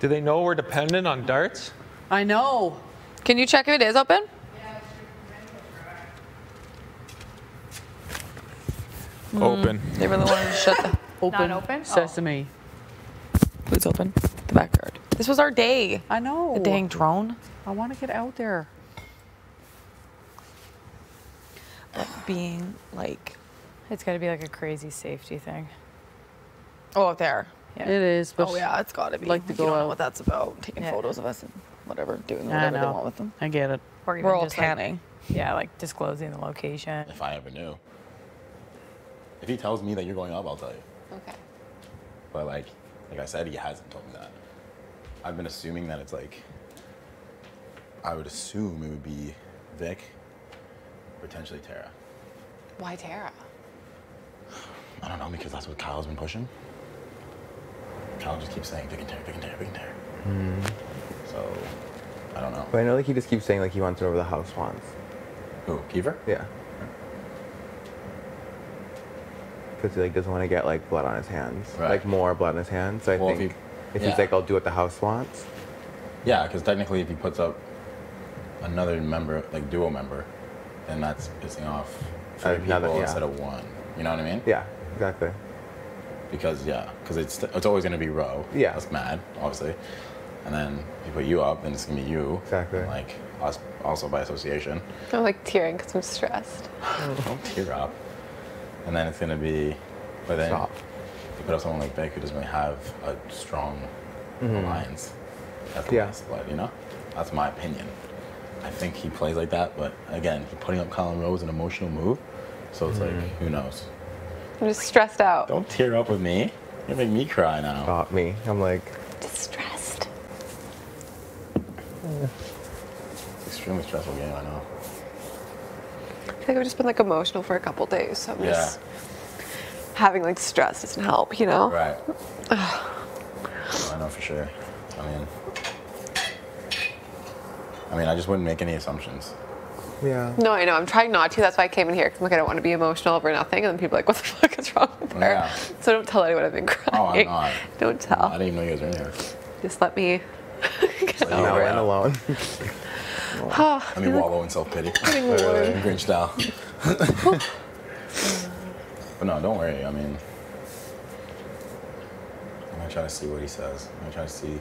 Do they know we're dependent on darts? I know. can you check if it is open? Open. They really wanted to shut the... Open. open? Sesame. Please open the backyard. This was our day. I know. The dang drone. I want to get out there. But being like... It's got to be like a crazy safety thing. Oh, up there. Yeah. It is, but Oh, yeah, it's got to be. like to You go don't know out. what that's about. Taking Yeah. photos of us and whatever, doing I whatever they know. want with them. I get it. Or even We're all just, like, tanning. yeah, like disclosing the location. If I ever knew. If he tells me that you're going up, I'll tell you. Okay. But like I said, he hasn't told me that. I've been assuming that it's like, I would assume it would be Vic, potentially Tara. Why Tara? I don't know, because that's what Kyle's been pushing. Kyle just keeps saying Vic and Tara, Vic and Tara, Vic and Tara. So, I don't know. But I know like he just keeps saying like he wants it over the house once. Who, Kiefer? Yeah. because he like doesn't want to get like blood on his hands, Right. like more blood on his hands. So I Well, if think he- if yeah. he's like, I'll do what the house wants. Yeah, because technically, if he puts up another member, like duo member, then that's pissing off 3 Another- people yeah. instead of 1. You know what I mean? Yeah, exactly. Because it's always gonna be Roe. Yeah. That's mad, obviously. And then if you put you up, then it's gonna be you. Exactly. And like us, also by association. I'm like tearing because I'm stressed. Don't tear up. And then it's gonna be, but then Stop. if you put up someone like Vic who doesn't really have a strong alliance, that's the Yeah. last blood. You know, that's my opinion. I think he plays like that, but again, he's putting up Colin Rowe is an emotional move, so it's like, who knows? I'm just stressed out. Don't tear up with me. You're gonna make me cry now. Stop me. I'm like, Distressed. It's extremely stressful game, I know. I feel like I've just been like emotional for a couple days, so I'm Yeah. just having like stress doesn't help, you know? Right. I know for sure. I mean, I just wouldn't make any assumptions. yeah. No, I know. I'm trying not to. That's why I came in here. 'Cause I'm like, I don't want to be emotional over nothing. And then people are like, what the fuck is wrong with her? Yeah. So don't tell anyone I've been crying. Oh, I'm not. Don't tell. I didn't even know you guys were in here. Just let me get Let you over know. it. And alone. Let me wallow in self-pity. Grinch style. But no, don't worry. I mean, I'm gonna try to see what he says. I'm gonna try to see.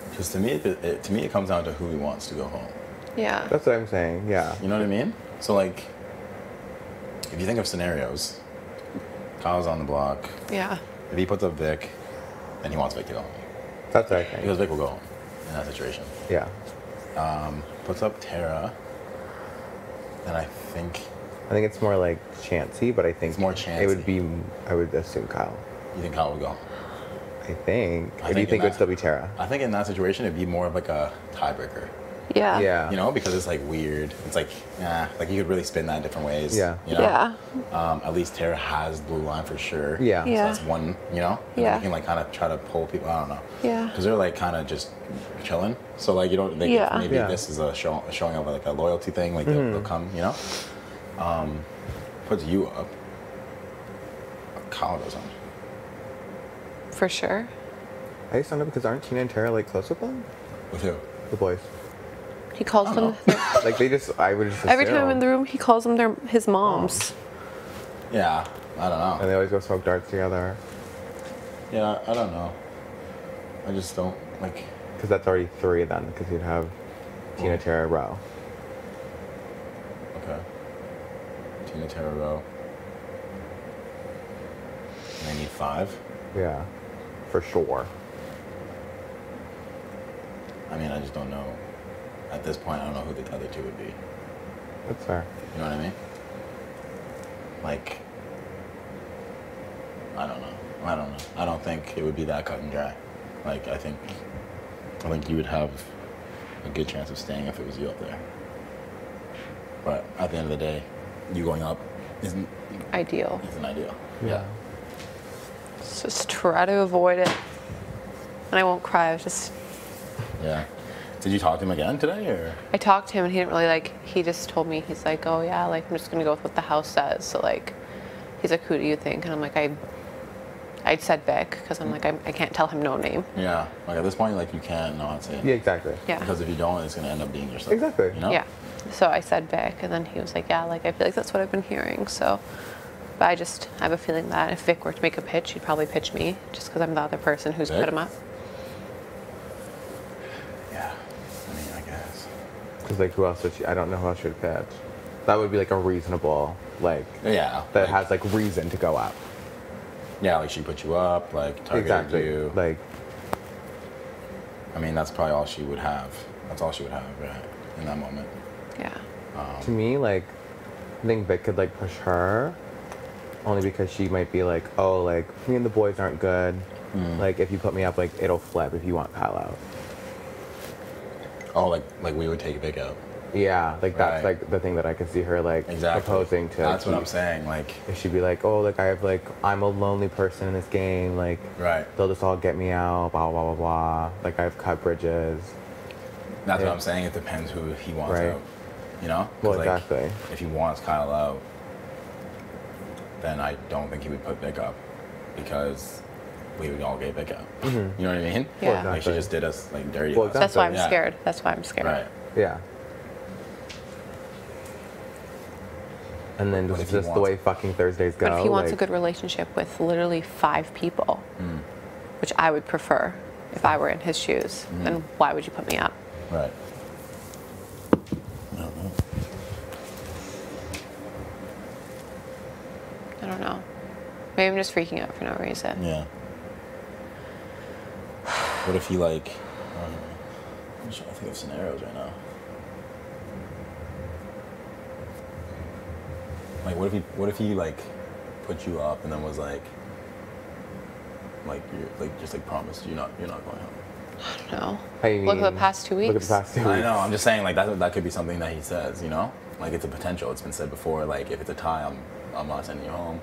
Because to me, it comes down to who he wants to go home. Yeah. That's what I'm saying. Yeah. You know what I mean? So like, if you think of scenarios, Kyle's on the block. Yeah. If he puts up Vic, then he wants Vic to go home. That's what I think. Because Vic will go home in that situation. Yeah. Puts up Tara, then I think I think it's more like chancy, but I think It's more it would be. I would assume Kyle. you think Kyle would go home. I think. I Or do you think think in it would that- still be Tara? I think in that situation it'd be more of like a tiebreaker. Yeah. Yeah. You know, because it's like weird. It's like, like you could really spin that different ways. Yeah. You know? Yeah. At least Tara has blue line for sure. Yeah. So Yeah. that's one, you know? And Yeah. you can like kind of try to pull people, I don't know. Yeah. Because they're like kind of just chilling. So like, you don't, they, Yeah. maybe Yeah. this is a showing of like a loyalty thing. Like they'll come, you know? Puts you up. Kyle goes on. For sure. I just don't know because aren't Tina and Tara like close with them? With who? The boys. He calls I them don't Like they just. I would just. every time I'm assume. in the room. He calls them his moms. Yeah. I don't know. And they always go smoke darts together. Yeah, I don't know. I just don't like. Because that's already 3 then. Because you'd have Tina, Tara, Row. Okay. Tina, Tara, Rowe. And they need 5. Yeah. For sure. I mean, I just don't know. At this point, I don't know who the other 2 would be. That's fair. You know what I mean? Like, I don't know. I don't think it would be that cut and dry. Like, I think you would have a good chance of staying if it was you up there. But at the end of the day, you going up isn't Ideal. ideal. Yeah. Just try to avoid it. And I won't cry. I was just. Yeah. Did you talk to him again today, or? I talked to him and he didn't really like. He just told me he's like, oh yeah, like I'm just gonna go with what the house says. So like, he's like, who do you think? And I'm like, I said Vic because I'm like, I can't tell him no name. Yeah. Like at this point, like you can't not say it. Yeah, exactly. Yeah. Because if you don't, it's gonna end up being yourself. Exactly. You know? Yeah. So I said Vic, and then he was like, yeah, like I feel like that's what I've been hearing. So, but I have a feeling that if Vic were to make a pitch, he'd probably pitch me, just because I'm the other person who's Vic? put him up. Yeah. I mean, I guess. Because like who else would she? I don't know who else she would pitch. That would be like a reasonable like. Yeah. That has like reason to go up. Yeah, like she put you up, like targeted Exactly. you. Like. I mean, that's probably all she would have. That's all she would have, right? In that moment. Yeah. To me, like, I think Vic could like push her, only because she might be like, oh, like me and the boys aren't good. Like if you put me up, like it'll flip if you want Kyle out. Oh, like we would take Vic out. Yeah, like that's Right. like the thing that I could see her like Exactly. proposing to. That's what I'm keep. saying. Like, If she'd be like, oh, like I'm a lonely person in this game. Like right. they'll just all get me out. Blah blah blah blah. Like I've cut bridges. That's Yeah. what I'm saying. It depends who he wants Right. out. You know? 'Cause, Well, like, exactly. if he wants Kyle out, then I don't think he would put Vic up because we would all get Vic out. You know what I mean? Yeah. Like she just did us like dirty. Well, to us. That's why I'm Yeah. scared. That's why I'm scared. Right. Yeah. And then What just, if he just the way wants- fucking Thursdays go. But if he wants a like, good relationship with literally 5 people, which I would prefer if I were in his shoes, then why would you put me up? Right. I don't know. I don't know. Maybe I'm just freaking out for no reason. Yeah. What if he like? I don't know. I'm just trying to think of scenarios right now. Like, what if he like put you up and then was like you're like just like promised you're not going home. I don't know. I mean, Look at the past 2 weeks. Look at the past 2 weeks. I know. I'm just saying like that could be something that he says. You know, like it's a potential. It's been said before. Like if it's a tie, I'm not sending you home.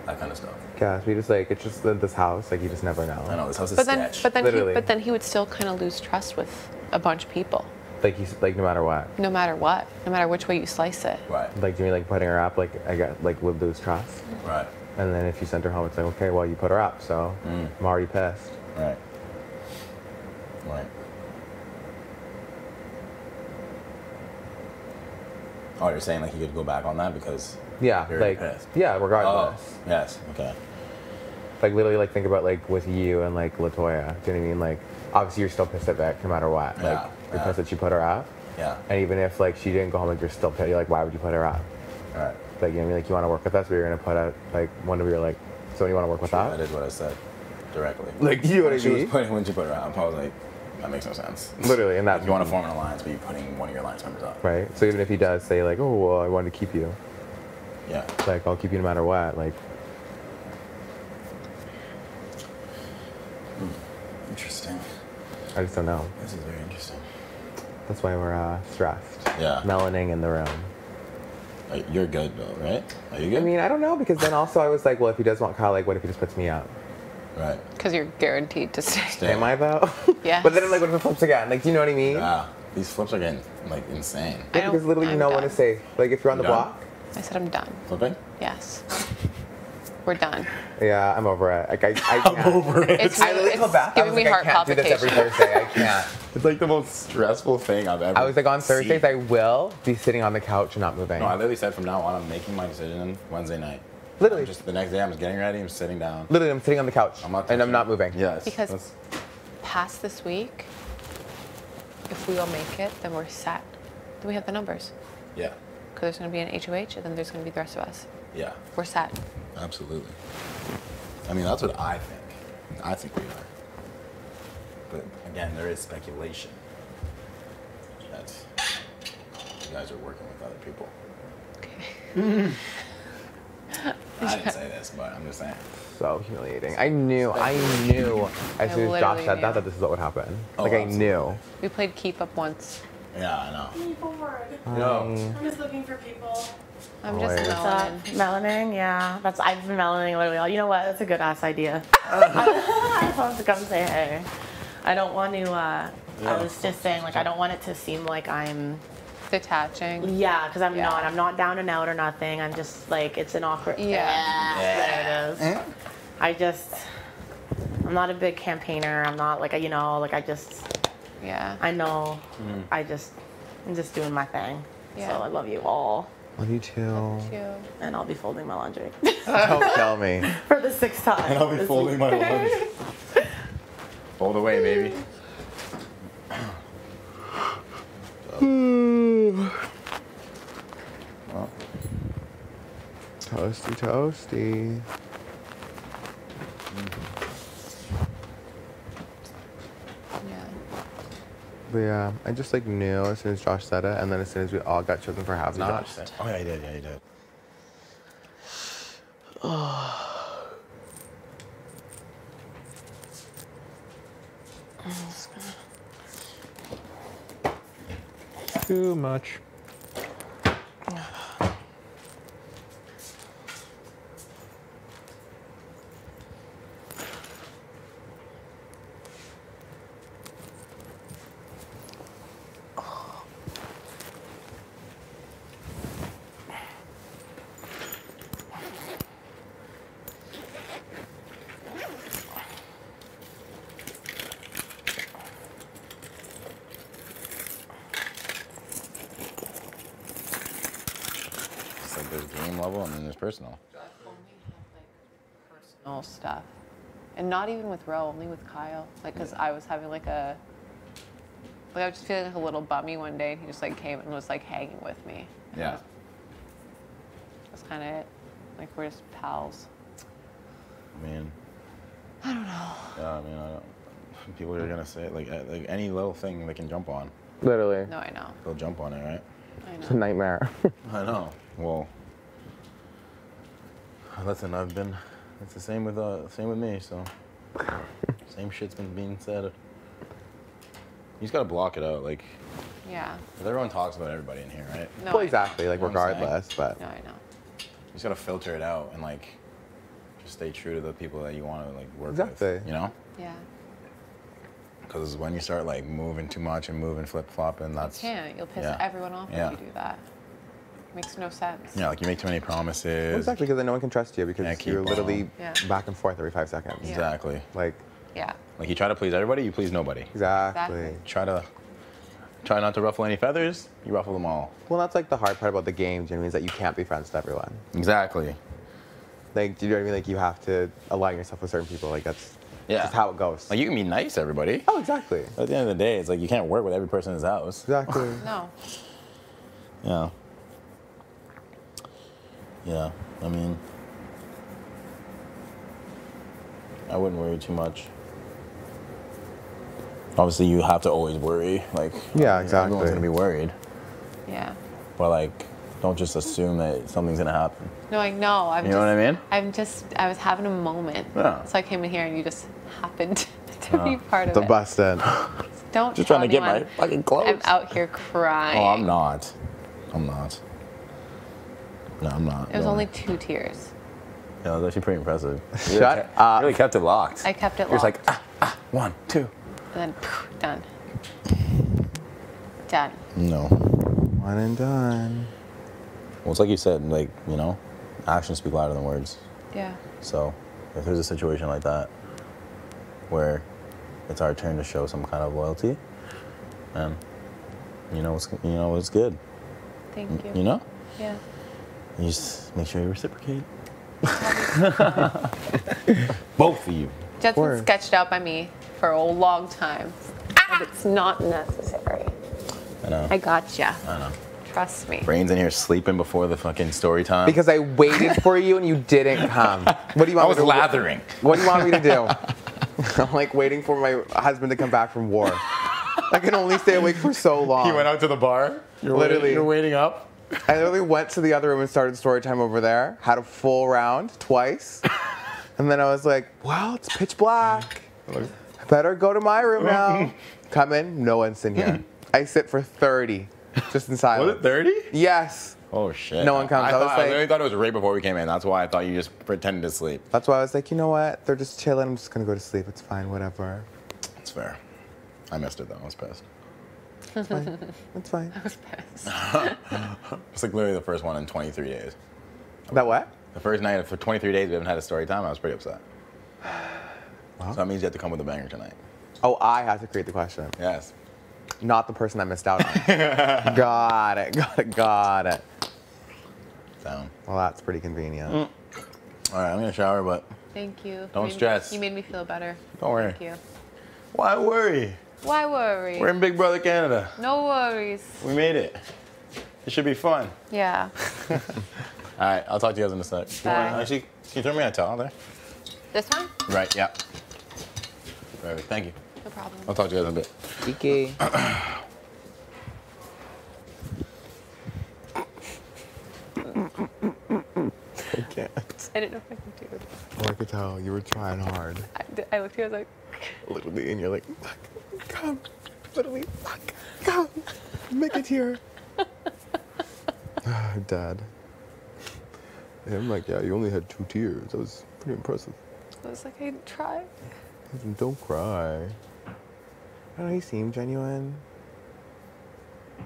That kind of stuff. Gosh, we just like, it's just this house, like you just never know. I know this house is But then, sketch. Literally. but then he would still kind of lose trust with a bunch of people, Like he's like, no matter what. no matter what, no matter which way you slice it. Right. Like, do you mean like putting her up, like I got, like would lose trust? Right. And then if you send her home, it's like, okay, well you put her up, so I'm already pissed. Right. Right. Oh, you're saying like he could go back on that because Yeah, you're like, pissed. yeah, Oh, regardless. yes. Okay. Like literally, like think about like with you and like Latoya. Do you know what I mean? Like, obviously you're still pissed at Vic no matter what. Like, Yeah, you're yeah. pissed that she put her up. Yeah. And even if like she didn't go home, like you're still pissed. You're like, why would you put her up? All right. Like, you know what I mean? Like, you want to work with us, but you're gonna put out like one of your like, so you want to work with That us? is what I said directly. Like, you know what I When mean? she put her out, I was like, that makes no sense. Literally, and that's If you want to form an alliance, but you're putting one of your alliance members up. right. So even if he does say like, oh well, I wanted to keep you, Yeah. like I'll keep you no matter what. Like, Interesting. I just don't know. This is very interesting. That's why we're stressed. Yeah. Melaning in the room. You're good though, right? Are you good? I mean, I don't know, because then also I was like, well, if he does want Kyle, like, what if he just puts me up? right. Because you're guaranteed to stay. Am I though? Yes. But then I'm like, what if it flips again? Like, do you know what I mean? Yeah. These flips are getting like insane. I Yeah, because literally you I'm know when done. to say. Like, if you're on the Done? block, I said I'm done. Flipping? Yes. We're done. yeah, I'm over it. Like, I can't. Over it. It's, I really, literally it's come back. I giving was me like, heart I can't do this every palpitations. Thursday. I can't. It's like the most stressful thing I've ever I was like, on Thursdays, seen. I will be sitting on the couch and not moving. No, I literally said from now on, I'm making my decision Wednesday night. Literally. I'm just the next day, I'm just getting ready. I'm sitting down. Literally, I'm sitting on the couch I'm not and I'm touching not it. moving. Yes. Because that's- past this week, if we all make it, then we're set. Then we have the numbers. yeah. Because there's going to be an HOH, and then there's going to be the rest of us. Yeah. We're set. Absolutely. I mean, that's what I think. I think we are. But again, there is speculation that you guys are working with other people. Okay. I didn't say this, but I'm just saying. So humiliating. I knew as soon as Josh literally said knew. that this is what would happen. Oh, Like, I absolutely. knew. We played keep up once. Yeah, I know. Bored. No. I'm just looking for people. I'm Oh, just yeah. melon. Melaning, yeah. I've been melaning literally all. You know what? That's a good ass idea. I'm supposed to come say hey. I don't want to. I was just saying, like, I don't want it to seem like I'm. Detaching. Yeah, because I'm Yeah. not. I'm not down and out or nothing. I'm just like it's an awkward. Yeah. There it is. I'm not a big campaigner. I'm not like Yeah. I know. I'm just doing my thing. Yeah. So I love you all, Love you too. Cute. and I'll be folding my laundry Don't tell me. for the 6th time. And I'll be this folding week. my laundry. Fold away, baby. Well, Toasty, toasty. Yeah. But yeah, I just like knew as soon as Josh said it, and then as soon as we all got chosen for half did Josh nots. say? Oh, yeah, he did. Yeah, he did. Too much. like there's game level and then there's personal. Personal stuff. And not even with Ro, only with Kyle. Like, because I was having like I was just feeling like a little bummy one day, and he just like came and was like hanging with me. And Yeah. That's kind of it. Like, we're just pals. I mean. I don't know. Yeah, I mean, I don't. People are gonna say like any little thing they can jump on. Literally. No, I know. They'll jump on it, right? I It's a know. nightmare. I know. Well, listen, it's the same with me. So, same shit's been being said. You just gotta block it out, like. Yeah. 'Cause everyone talks about everybody in here, right? No, Well, I exactly. Like You know what I'm saying? regardless, but know. No, I know. You just gotta filter it out and like, just stay true to the people that you want to like work Exactly. with. You know? Yeah. Because when you start like moving too much and moving flip flopping, that's. You can't. You'll piss yeah. everyone off Yeah. if you do that. Makes no sense. Yeah, like you make too many promises. exactly because then no one can trust you Yeah, because keep you're literally on. Yeah. back and forth every 5 seconds. Yeah. Exactly. Like Yeah. Like you try to please everybody, you please nobody. exactly. Exactly. Try not to ruffle any feathers, you ruffle them all. Well, that's like the hard part about the game, Jimmy, is that you can't be friends with everyone. Exactly. Like, do you know what I mean? Like, you have to align yourself with certain people. Like, that's Yeah. just how it goes. Like you can be nice to everybody. Oh, exactly. At the end of the day, it's like you can't work with every person in his house. Exactly. No. Yeah. Yeah. I mean, I wouldn't worry too much. Obviously, you have to always worry. Like, Yeah, exactly. Everyone's gonna be worried, Yeah. but like, don't just assume that something's gonna happen. No, I know. You know what I mean? I was having a moment. Yeah. So I came in here and you just happened to be part of The it. busted. Don't Just tell trying to get my anyone. fucking clothes. I'm out here crying. Oh, I'm not. I'm not. No, I'm not. It was Don't only worry. 2 tears. Yeah, it was actually pretty impressive. You Shut really up. really kept it locked. I kept it You're just locked. like, 1, 2. And then done. Done. No. One and done. Well, it's like you said, like, you know, actions speak louder than words. Yeah. So, if there's a situation like that where it's our turn to show some kind of loyalty, and you know it's good. Thank you. You know, Yeah. you just make sure you reciprocate. Both of you. That's been Word. sketched out by me for a long time. But it's not necessary. I know. I gotcha. I know. Trust me. Brain's in here sleeping before the fucking story time. Because I waited for you and you didn't come. What do you want I was me to lathering. What do you want me to do? I'm like waiting for my husband to come back from war. I can only stay awake for so long. He went out to the bar. Literally. You're waiting up. I literally went to the other room and started story time over there. Had a full round twice. And then I was like, well, it's pitch black. I better go to my room now. Come in, no one's in here. I sit for 30, just in silence. Was it 30? Yes. Oh shit. No one comes. I was I like- literally thought it was right before we came in. That's why I thought you just pretended to sleep. That's why I was like, you know what? They're just chilling. I'm just gonna go to sleep. It's fine, whatever. That's fair. I missed it though. I was pissed. It's fine. It's fine. I was pissed. It's like literally the first one in 23 days. About what? The first night for 23 days we haven't had a story time. I was pretty upset. Wow. So that means you have to come with a banger tonight. Oh, I have to create the question, Yes. not the person that missed out on. Got it. Down. Well, that's pretty convenient. All right, I'm gonna shower, but Thank you. Don't You made me- stress. You made me feel better. Don't worry. Thank you. Why worry? Why worry? We're in Big Brother Canada. No worries. We made it. It should be fun. Yeah. All right, I'll talk to you guys in a sec. Bye. Actually, can you throw me a towel there? This one? Right, yeah. Perfect, thank you. No problem. I'll talk to you guys in a bit. Kiki. I can't. I didn't know if I could do it. Oh, I could tell you were trying hard. I looked at you, I was like, Literally, and you're like, fuck, come. Literally, fuck, come. Make it here. Dad. And I'm like, yeah, you only had 2 tears. That was pretty impressive. I was like, I tried. Don't cry. I don't know, he seemed genuine.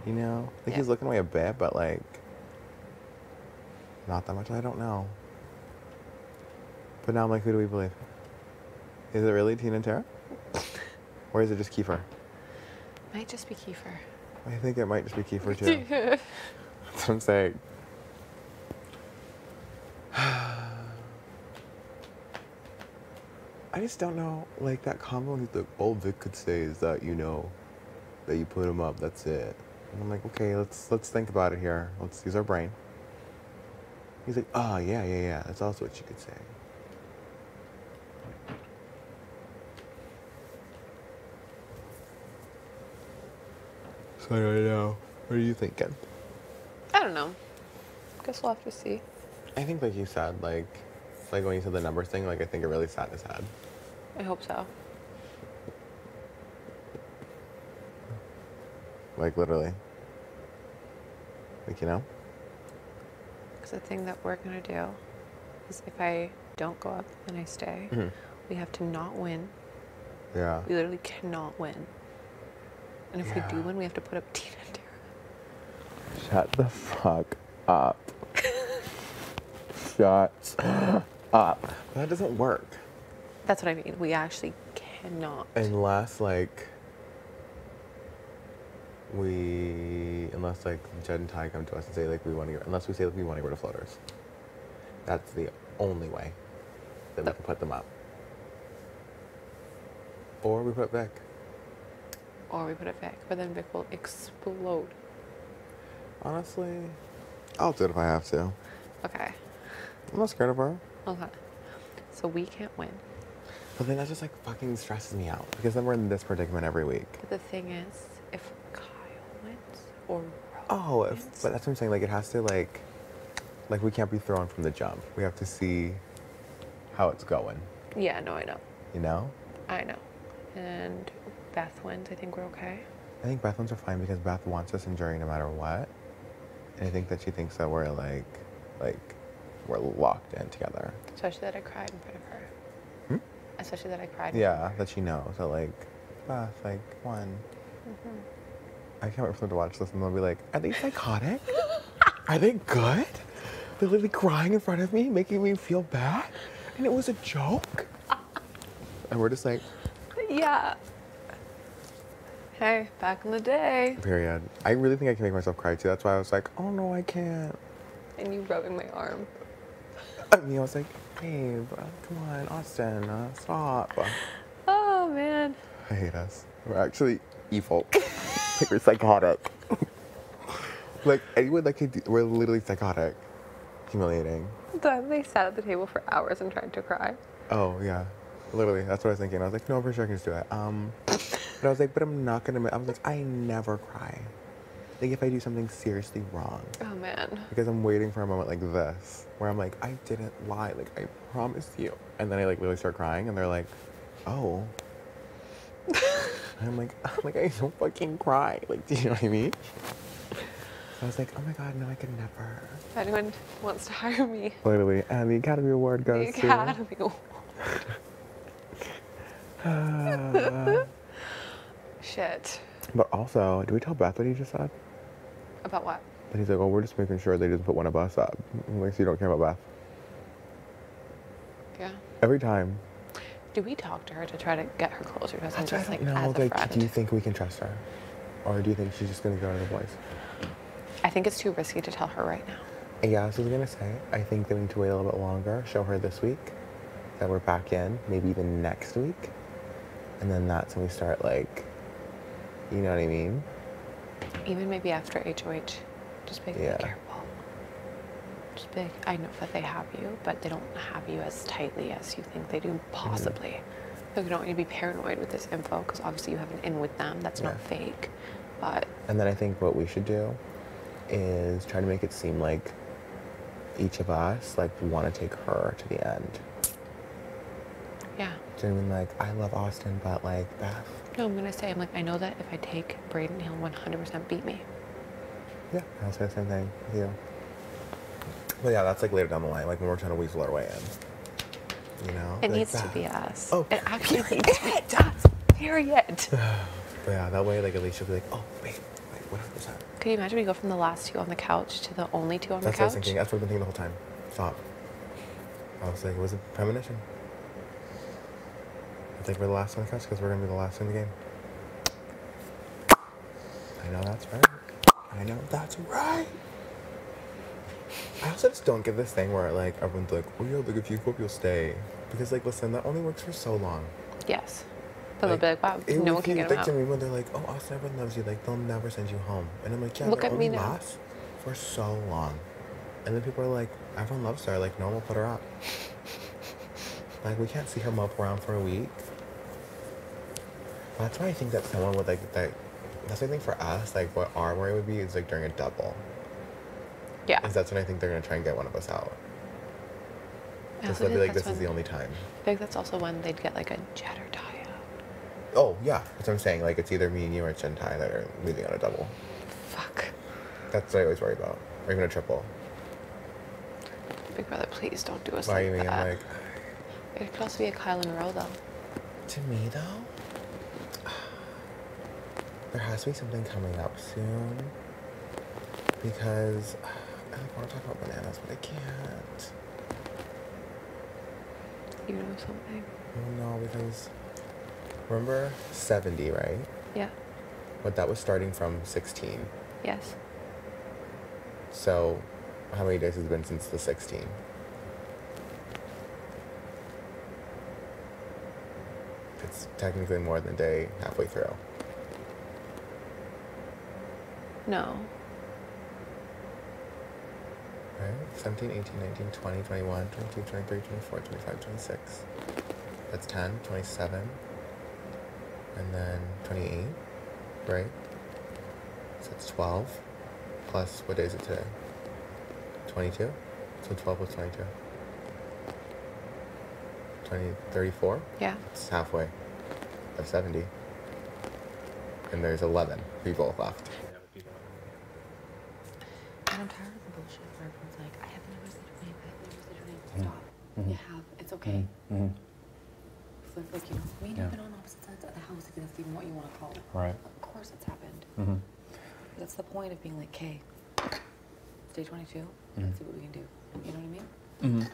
You know? Like, he's looking away a bit, but like, not that much. I don't know. But now I'm like, who do we believe? Is it really Tina and Tara? Or is it just Kiefer? Might just be Kiefer. I think it might just be Kiefer too. That's what I'm saying. I just don't know, like that combo he's like, all Vic could say is that, you know, that you put him up, that's it. And I'm like, okay, let's think about it here. Let's use our brain. He's like, oh, yeah. That's also what you could say. So I don't know. What are you thinking? I don't know. Guess we'll have to see. I think like you said, like when you said the numbers thing, like I think it really sat in his head. I hope so. Like literally. Like, you know? Because the thing that we're going to do is if I don't go up and I stay, we have to not win. Yeah. We literally cannot win. And if we do win, we have to put up Tina and Tara. Shut the fuck up. Shut up. That doesn't work. That's what I mean. We actually cannot. Unless like Jed and Ty come to us and say like we want to get, unless we say like we want to get rid of floaters. That's the only way that we can put them up. Or we put Vic. Or we put it Vic, but then Vic will explode. Honestly, I'll do it if I have to. Okay. I'm not scared of her. Okay. So we can't win. But then that just like fucking stresses me out because then we're in this predicament every week. But the thing is, if Kyle wins or Rose wins, but that's what I'm saying. Like it has to like we can't be thrown from the jump. We have to see how it's going. Yeah, no, I know. You know? I know. And Beth wins. I think we're okay. I think Beth wins are fine because Beth wants us in jury no matter what. And I think that she thinks that we're like we're locked in together. Especially that I cried in front of her. Especially that I cried. Yeah, that she knows that like Beth, like one. I can't wait for them to watch this and they'll be like, are they psychotic? Are they good? They're literally crying in front of me, making me feel bad, and it was a joke. And we're just like, yeah. Hey, back in the day. period. I really think I can make myself cry too. That's why I was like, oh no, I can't. And you rubbing my arm. I mean, I was like, babe, come on, Austin, stop. Oh man. I hate us. We're actually evil. Like we're psychotic. Like anyone that could do, we're literally psychotic. Humiliating. They sat at the table for hours and tried to cry. Oh yeah, literally. That's what I was thinking. I was like, no, I'm pretty sure I can just do it. But I was like, but I'm not gonna. I was like, I never cry. Like if I do something seriously wrong. Oh man. Because I'm waiting for a moment like this, where I'm like, I didn't lie. Like I promised you. And then I like literally start crying, and they're like, oh. And I'm like, I don't fucking cry. Like, do you know what I mean? I was like, oh my God, no, I could never. If anyone wants to hire me. Literally, and the Academy Award goes The Academy Award. Shit. But also, did we tell Beth what he just said? About what? And he's like, oh, we're just making sure they just put one of us up. I'm like, so you don't care about Beth? Yeah. Every time. Do we talk to her to try to get her closer to us? That's Just what I like don't know. as a Like, friend? do you think we can trust her? Or do you think she's just going to go to the boys? I think it's too risky to tell her right now. Yeah, that's what I was going to say. I think that we need to wait a little bit longer, show her this week that we're back in, maybe even next week. And then that's when we start, like, you know what I mean? Even maybe after HOH, just be careful. Just be, I know that they have you, but they don't have you as tightly as you think they do, possibly. Like, you don't need to be paranoid with this info, because obviously you have an in with them. That's not fake, but... And then I think what we should do is try to make it seem like each of us, like, want to take her to the end. Yeah. Do you know what I mean? Like, I love Austin, but, like, Beth. No, I'm going to say, I'm like, I know that if I take Brayden, he'll 100% beat me. Yeah, I'll say the same thing with you. But yeah, that's like later down the line, like when we're trying to weasel our way in. You know? It like needs that. to be us. Oh, it actually needs to be us. Period. But yeah, that way, like, at least she'll be like, oh, wait, what was that? Could you imagine we go from the last two on the couch to the only two on That's the what I couch? was thinking. That's what I've been thinking the whole time. Stop. I was like, it was a premonition. I think we're the last on the couch because we're going to be the last in the game. I know that's right. I know that's right. I also also just don't get this thing where like everyone's like, oh yeah, like if you go up, you'll stay. Because like, listen, that only works for so long. Yes. But they'll be like, wow, no one can get them out. To me, when they're like, oh, Austin, everyone loves you, like they'll never send you home. And I'm like, yeah, Look it at me only now. lasts for so long. And then people are like, everyone loves her, like no one will put her up. Like we can't see her mope around for a week. That's why I think that someone would like that. That's what I think for us, like what our worry would be is like during a double. Yeah. Because that's when I think they're gonna try and get one of us out. Because they'll be like, this is the only time. I think that's also when they'd get like a jet or tie out. Oh yeah, that's what I'm saying. Like it's either me and you or Chen and Tai that are leaving on a double. Fuck. That's what I always worry about, or even a triple. Big brother, please don't do us Why like you mean? that. I'm like, It could also be a Kyle in a row though. to me though, there has to be something coming up soon. Because I want to talk about bananas, but I can't. You know something? Oh no, because remember 70, right? Yeah. But that was starting from 16. Yes. So, how many days has it been since the 16? It's technically more than a day halfway through. No. Right? 17, 18, 19, 20, 21, 22, 23, 24, 25, 26. That's 10, 27. And then 28, right? So it's 12. Plus, what day is it today? 22? So 12 plus 22. 34? Yeah. It's halfway of 70. And there's 11 people left. And I'm tired of the bullshit where everyone's like, I have never said your name, I have never said your name. Stop. You have. It's okay. So, like, you know, me and you've been on opposite sides of the house, if that's even what you want to call it. Right. Of course it's happened. That's the point of being like, okay, it's day 22, let's see what we can do. You know what I mean?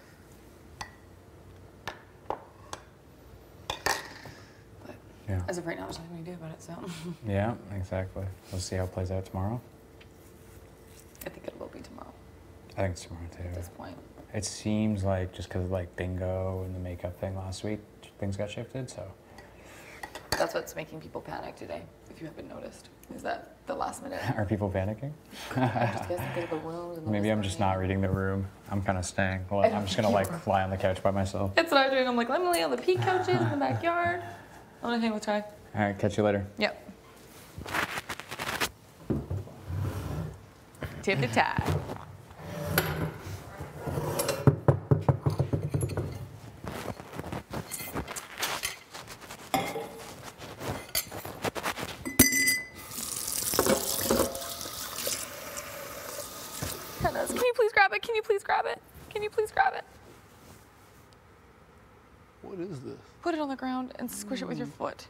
But Yeah. as of right now, there's nothing we can do about it, so. Yeah, exactly. We'll see how it plays out tomorrow. I think it will be tomorrow I think it's tomorrow too. at this point. It seems like just because of like bingo and the makeup thing last week, things got shifted, so. That's what's making people panic today, if you haven't noticed, is that the last minute. Are people panicking? I'm just guessing because of the rooms and the Maybe I'm just not reading the room. I'm kind of staying. Well, I'm just gonna like lie on the couch by myself. That's what I'm doing. I'm like, let me lay on the peak couches in the backyard. I'm gonna hang with Ty. All right, catch you later. Yep. Tip to Ty. Can you please grab it? Can you please grab it? Can you please grab it? What is this? Put it on the ground and squish it with your foot.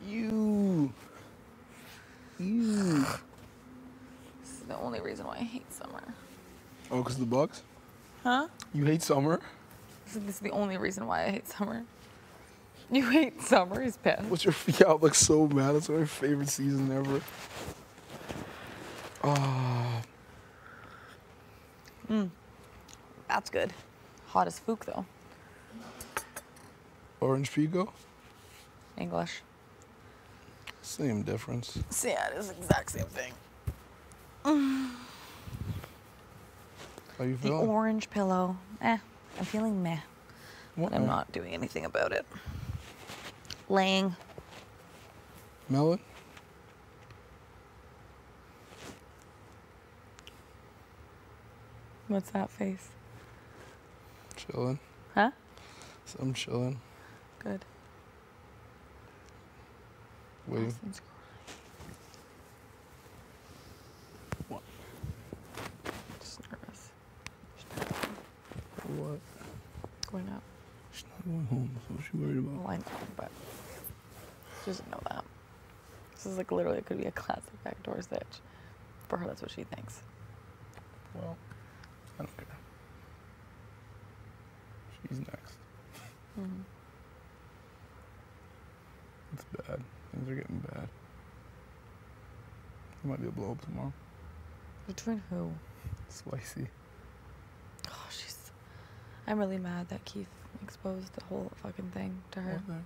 You. This is the only reason why I hate summer. Oh, because the Bucks? Huh? You hate summer? This is the only reason why I hate summer. You hate summer? He's pissed. What's your y'all look so mad? It's my favorite season ever. Ah. That's good. Hot as fook though. Orange Pico? English. Same difference. So yeah, it is the exact same thing. How you The feeling? orange pillow. I'm feeling meh. What? But I'm not doing anything about it. Laying. Melon? What's that face? Chilling. Huh? So I'm chilling. Good. Waiting. Austin's What? just nervous. What? Going up. She's not going home. That's what she worried about. Well, I know, but she doesn't know that. This is like literally, it could be a classic backdoor stitch. For her, that's what she thinks. Well, I don't care. She's next. It's bad. Things are getting bad. There might be a blow up tomorrow. Between who? Spicy. I'm really mad that Keith exposed the whole fucking thing to her. What thing?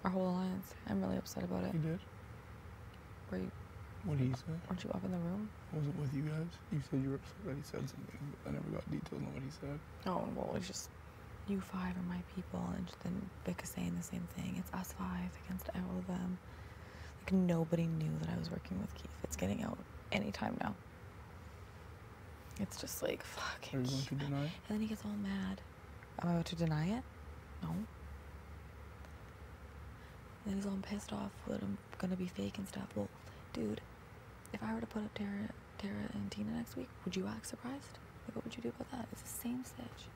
Our whole alliance. I'm really upset about it. He did? Were you, What did he say? weren't you up in the room? I wasn't with you guys. You said you were upset that he said something, but I never got details on what he said. Oh, well, it's just you five are my people, and then Vic is saying the same thing. It's us five against all of them. Like, nobody knew that I was working with Keith. It's getting out anytime now. It's just like, fucking. Are you going to deny it? And then he gets all mad. Am I about to deny it? No. And then he's all pissed off that I'm gonna be fake and stuff. Well, dude, if I were to put up Tara and Tina next week, would you act surprised? Like, what would you do about that? It's the same stitch.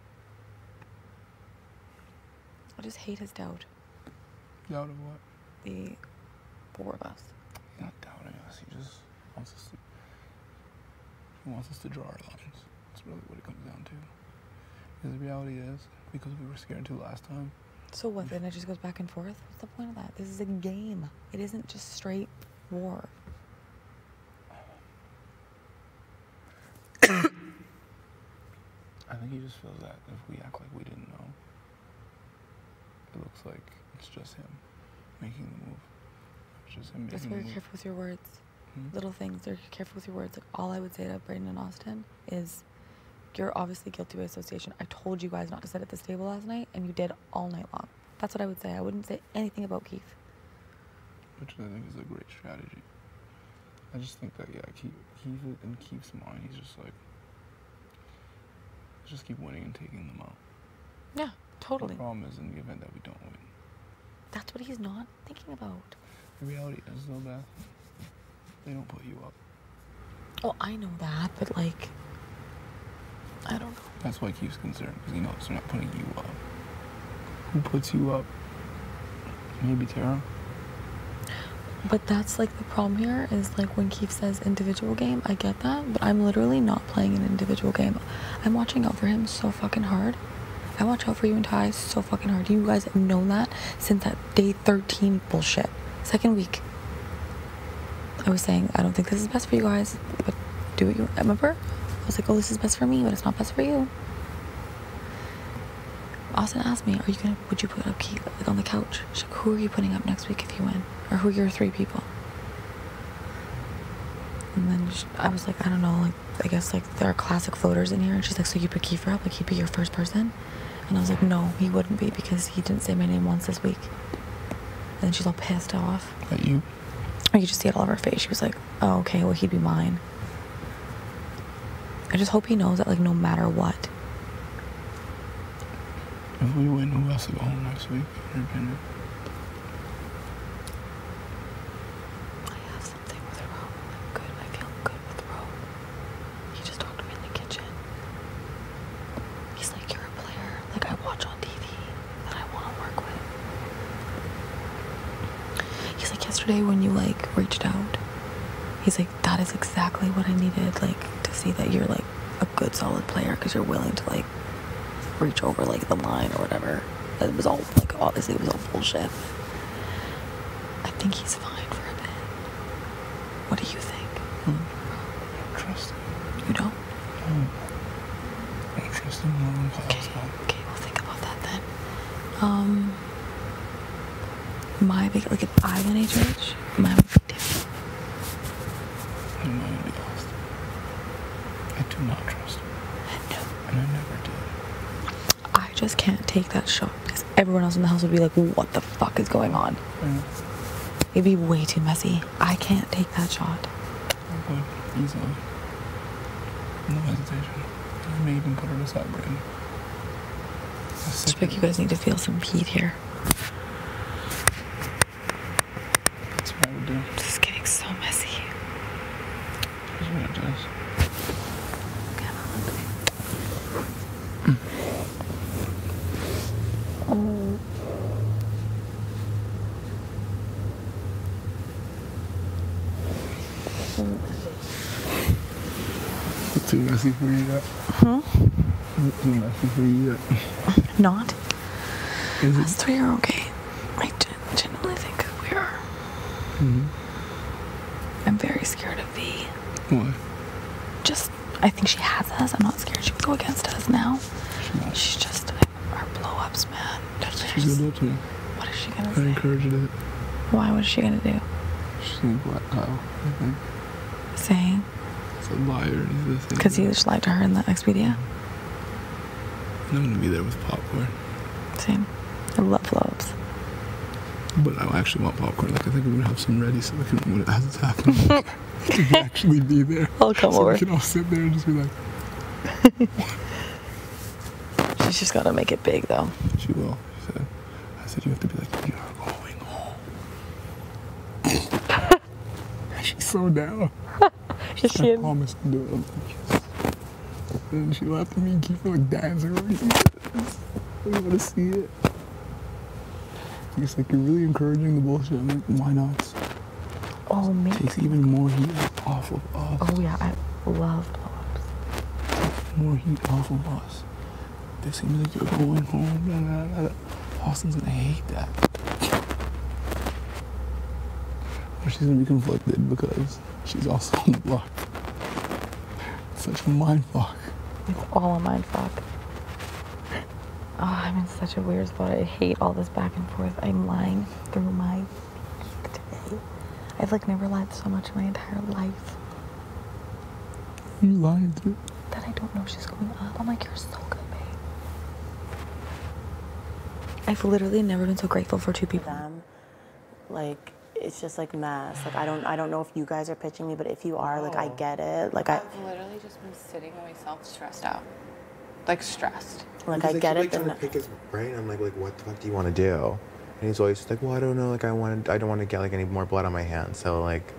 I just hate his doubt. Doubt of what? The four of us. He's not doubting us. He just wants us to. He wants us to draw our lines. That's really what it comes down to. Because the reality is, because we were scared to last time. So what, then it just goes back and forth? What's the point of that? This is a game. It isn't just straight war. I think he just feels that if we act like we didn't know, it looks like it's just him making the move. It's just him Just making very the move. careful with your words. Hmm? Little things, very careful with your words. Like, all I would say to Brayden and Austin is, you're obviously guilty by association. I told you guys not to sit at this table last night, and you did all night long. That's what I would say. I wouldn't say anything about Keith. Which I think is a great strategy. I just think that, yeah, Keith in Keith's mind, he's just like, let's just keep winning and taking them out. Yeah, totally. The problem is in the event that we don't win. That's what he's not thinking about. The reality is, though, Beth, they don't put you up. Oh, I know that, but like, I don't know. That's why Keith's concerned, because he knows they're not putting you up. Who puts you up? Maybe Tara. But that's like the problem here is like when Keith says individual game, I get that, but I'm literally not playing an individual game. I'm watching out for him so fucking hard. I watch out for you and Ty so fucking hard. You guys have known that since that day 13 bullshit. Second week. I was saying, I don't think this is best for you guys, but do what you remember? I was like, oh, this is best for me, but it's not best for you. Austin asked me, would you put up Keith like on the couch? She's like, who are you putting up next week if you win? Or who are your 3 people? And then I was like, I don't know, like, I guess like there are classic floaters in here. And she's like, so you put Kiefer up, like he'd be your first person? And I was like, no, he wouldn't be because he didn't say my name once this week. And then she's all pissed off. At you? You could just see it all over her face. She was like, oh, okay, well, he'd be mine. I just hope he knows that, like, no matter what. If we win, who else to go home next week, in your opinion? I have something with Ro. I'm good. I feel good with Ro. He just talked to me in the kitchen. He's like, you're a player, like I watch on TV, that I want to work with. He's like, yesterday when you, like, reached out, he's like, that is exactly what I needed, like, to see that you're, like, a good, solid player because you're willing to, like, reach over like the line or whatever. It was all like, obviously it was all bullshit. I think he's fine for a bit. What do you think? I don't trust him. You don't? No. I don't trust him more than Kyle's done. Okay, we'll think about that then. My big, like, if I win HOH, my would be different. And mine would be lost. I do not trust him. No. And I never did. I just can't take that shot because everyone else in the house would be like, what the fuck is going on? Yeah. It'd be way too messy. I can't take that shot. I would, easily. No hesitation. I may even put her to side, Brayden. Just like you guys need to feel some heat here. That's what I would do. This is getting so messy. That's what it is. It's too messy for you yet? It's too messy for you yet? Not. Is Us it? 3 are okay. I genuinely think we are. I'm very scared of V. Why? Just, I think she has us. I'm not scared she would go against us now. She's just our blow-ups, man. She's gonna blow up to me. What is she gonna I say? encouraged it. Why? What is she gonna do? She's gonna black Kyle, I think. Saying? It's a liar. Because he just lied to her in the Expedia? I'm gonna be there with popcorn. Same. I love blow-ups. But I actually want popcorn. Like, I think we're gonna have some ready so we can, when it, as it's happening, we can actually be there. I'll come so over. we can all sit there and just be like... She's just gotta make it big, though. She will. She said. I said, you have to be like, you are going home. She's so down. Is she I in? promised to do it. I'm like, yes. And she laughed at me and keep like dancing around. I want to see it. He's like, you're really encouraging the bullshit. I'm like, why not? Oh, me. Takes even more heat off of us. Oh, yeah. I love blow-ups. More heat off of us. They seem like you're going home. Blah, blah, blah. Austin's gonna hate that. Or she's gonna be conflicted because she's also on the block. It's such a mind fuck. It's all a mind fuck. Oh, I'm in such a weird spot. I hate all this back and forth. I'm lying through my week today. I've like never lied so much in my entire life. You lying to? That I don't know she's going up. I'm like, you're so good, babe. I've literally never been so grateful for two people. Them, like, it's just like mess. Like, I don't know if you guys are pitching me, but if you are, like, I get it. Like, I've literally just been sitting by myself, stressed out, like stressed. Like, Because I get keep, it. like, trying to pick his brain. I'm like, what the fuck do you want to do? And he's always like, well, I don't know. Like, I don't want to get like any more blood on my hands. So like,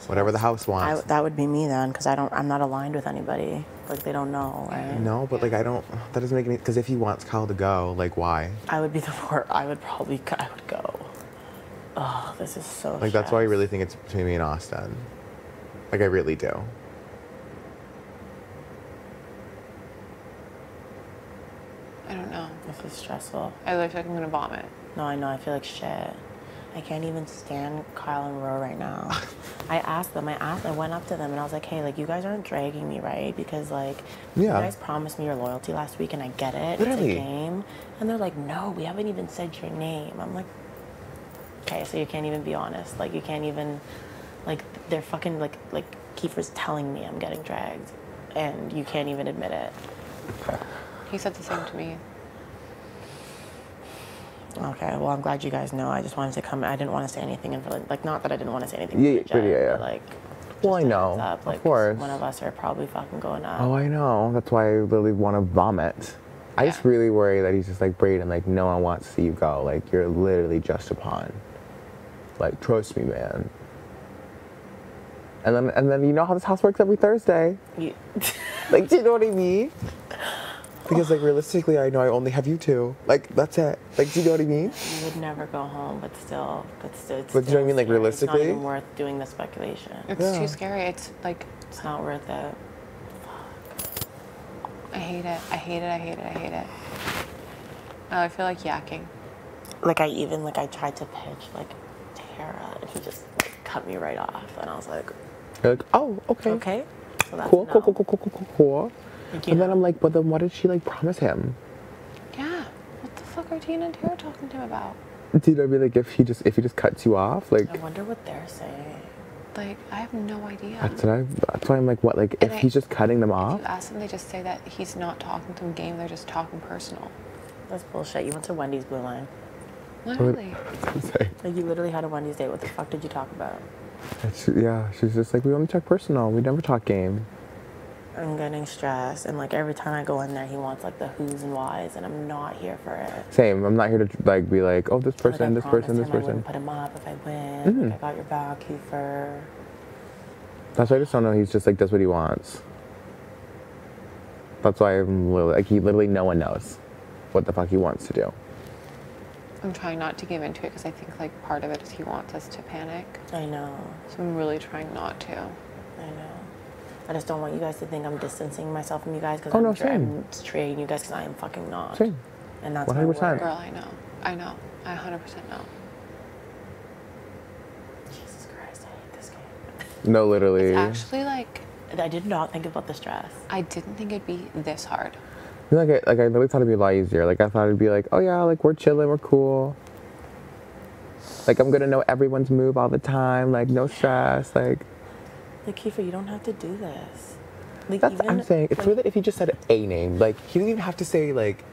whatever the house wants. That would be me then, because I'm not aligned with anybody. Like, they don't know, right? No, but like, I don't. That doesn't make any. Because if he wants Kyle to go, like, why? I would be the worst. I would go. Oh, this is so. Like, that's why I really think it's between me and Austin. Like, I really do. I don't know. This is stressful. I look like I'm gonna vomit. No, I know. I feel like shit. I can't even stand Kyle and Ro right now. I went up to them and I was like, hey, like, you guys aren't dragging me, right? Because, like, you guys promised me your loyalty last week and I get it. Literally. It's a game. And they're like, no, we haven't even said your name. I'm like, okay, so you can't even be honest. Like, you can't even, like, they're fucking, like Kiefer's telling me I'm getting dragged. And you can't even admit it. He said the same to me. Okay, well, I'm glad you guys know. I just wanted to come. I didn't want to say anything, and like, not that I didn't want to say anything. Yeah, but like, well, I know. Up, like, of course. One of us are probably fucking going up. Oh, I know. That's why I really want to vomit. I just really worry that he's just like, Brayden, like, no one wants to see you go. Like, you're literally just a pawn. Like, trust me, man. And then you know how this house works every Thursday. Like, do you know what I mean? Because, like, realistically, I know I only have you two. Like, that's it. Like, do you know what I mean? You would never go home, but still, it's But do you know what I mean? Like, scary. realistically? It's not even worth doing the speculation. It's too scary. It's like, it's not worth it. I hate it. I hate it. I hate it. I hate it. Oh, I feel like yakking. Like, I tried to pitch, like, Tara, and he just, like, cut me right off. And I was like, You're like, oh, okay. Okay. So that's Cool, no. cool. Like, And then I'm like, but then what did she, like, promise him? Yeah. What the fuck are Tina and Tara talking to him about? Do you know what I mean? Like, if he just cuts you off, like. I wonder what they're saying. Like, I have no idea. That's why I'm like, what? Like, if he's just cutting them off? If you ask them, they just say that he's not talking to them game. They're just talking personal. That's bullshit. You went to Wendy's Blue Line. Literally. Like, you literally had a Wendy's date. What the fuck did you talk about? She's just like, we only talk personal. We never talk game. I'm getting stressed, and like every time I go in there, he wants like the who's and whys, and I'm not here for it. Same. I'm not here to like be like, oh, this person, like, this person, this I person. wouldn't put him up if I win. Like, I got your back, Kiefer. That's why I just don't know. He's just like does what he wants. That's why I'm like, he literally no one knows what the fuck he wants to do. I'm trying not to give into it because I think like part of it is he wants us to panic. I know. So I'm really trying not to. I know. I just don't want you guys to think I'm distancing myself from you guys because no, I'm treating you guys because I am fucking not. Same. And that's 100%. my word. Girl, I know. I 100% know. Jesus Christ, I hate this game. No, literally. It's actually like... I did not think about the stress. I didn't think it'd be this hard. Like I really thought it'd be a lot easier. Like I thought it'd be like, oh yeah, like we're chilling, we're cool. Like I'm gonna know everyone's move all the time. Like no stress. Like Kiefer, you don't have to do this. Like, that's even, I'm saying. It's like, weird that if he just said a name, like he didn't even have to say like,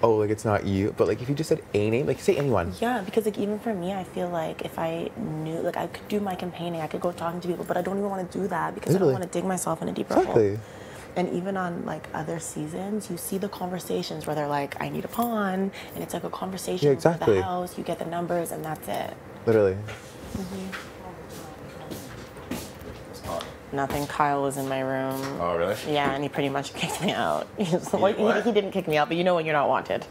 oh, like it's not you. But like if he just said a name, like say anyone. Yeah, because like even for me, I feel like if I knew, like I could do my campaigning, I could go talking to people, but I don't even want to do that because Literally. I don't want to dig myself in a deeper Exactly. hole. And even on like other seasons, you see the conversations where they're like, I need a pawn, and it's like a conversation Yeah, exactly. for the house, you get the numbers, and that's it. Literally. Nothing. Kyle was in my room. Oh, really? Yeah, and he pretty much kicked me out. He what? didn't kick me out, but you know when you're not wanted.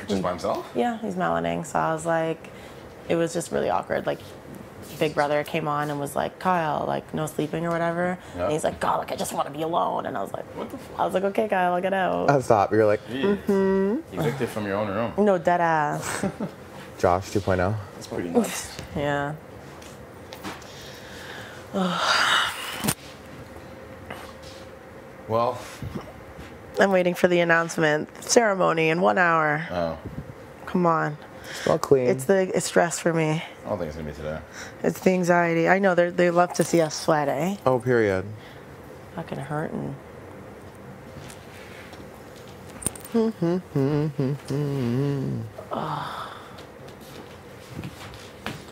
Just by himself? Yeah, he's melaning. So I was like, it was just really awkward. Like, Big Brother came on and was like, Kyle, like, no sleeping or whatever. Yeah. And he's like, God, like, I just want to be alone. And I was like, what the fuck? I was like, okay, Kyle, I'll get out. Stop. You're like, Evicted from your own room. No, dead ass. Josh 2.0. That's pretty nuts. Yeah. Well, I'm waiting for the announcement ceremony in 1 hour. oh, Come on. It's all clean. It's stress for me. I don't think it's gonna be today. It's the anxiety. I know they love to see us sweat, eh? oh, period. Fucking hurting.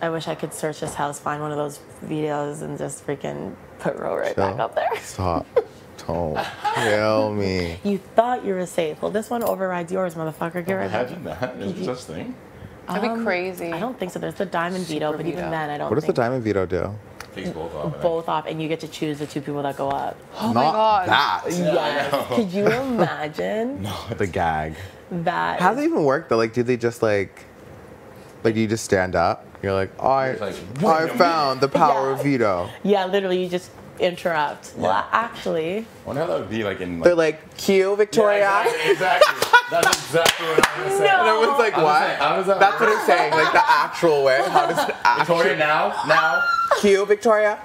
I wish I could search this house, find one of those videos, and just freaking put Ro right back up there. Stop. Don't kill me. You thought you were safe. Well, this one overrides yours, motherfucker. Get right back. Imagine that. Is there such thing? That'd be crazy. I don't think so. There's the diamond veto, Super but even veto. then, I don't What does think the diamond veto do? Takes both off. I think. both off, and you get to choose the two people that go up. Oh my god. That. Yes. Could you imagine The gag. that? How does it even work though? Like, do they just like do you just stand up? You're like, It's like, I found the power of Yeah. veto. Yeah, literally, you just interrupt. Well, actually, I wonder how that would be like in. They're like, cue Victoria. Yeah, exactly. That's exactly what I was gonna say. And everyone's like, I was what? saying, how does that That's what work? I'm saying. Like the actual way. How does it Victoria, actually now. cue Victoria?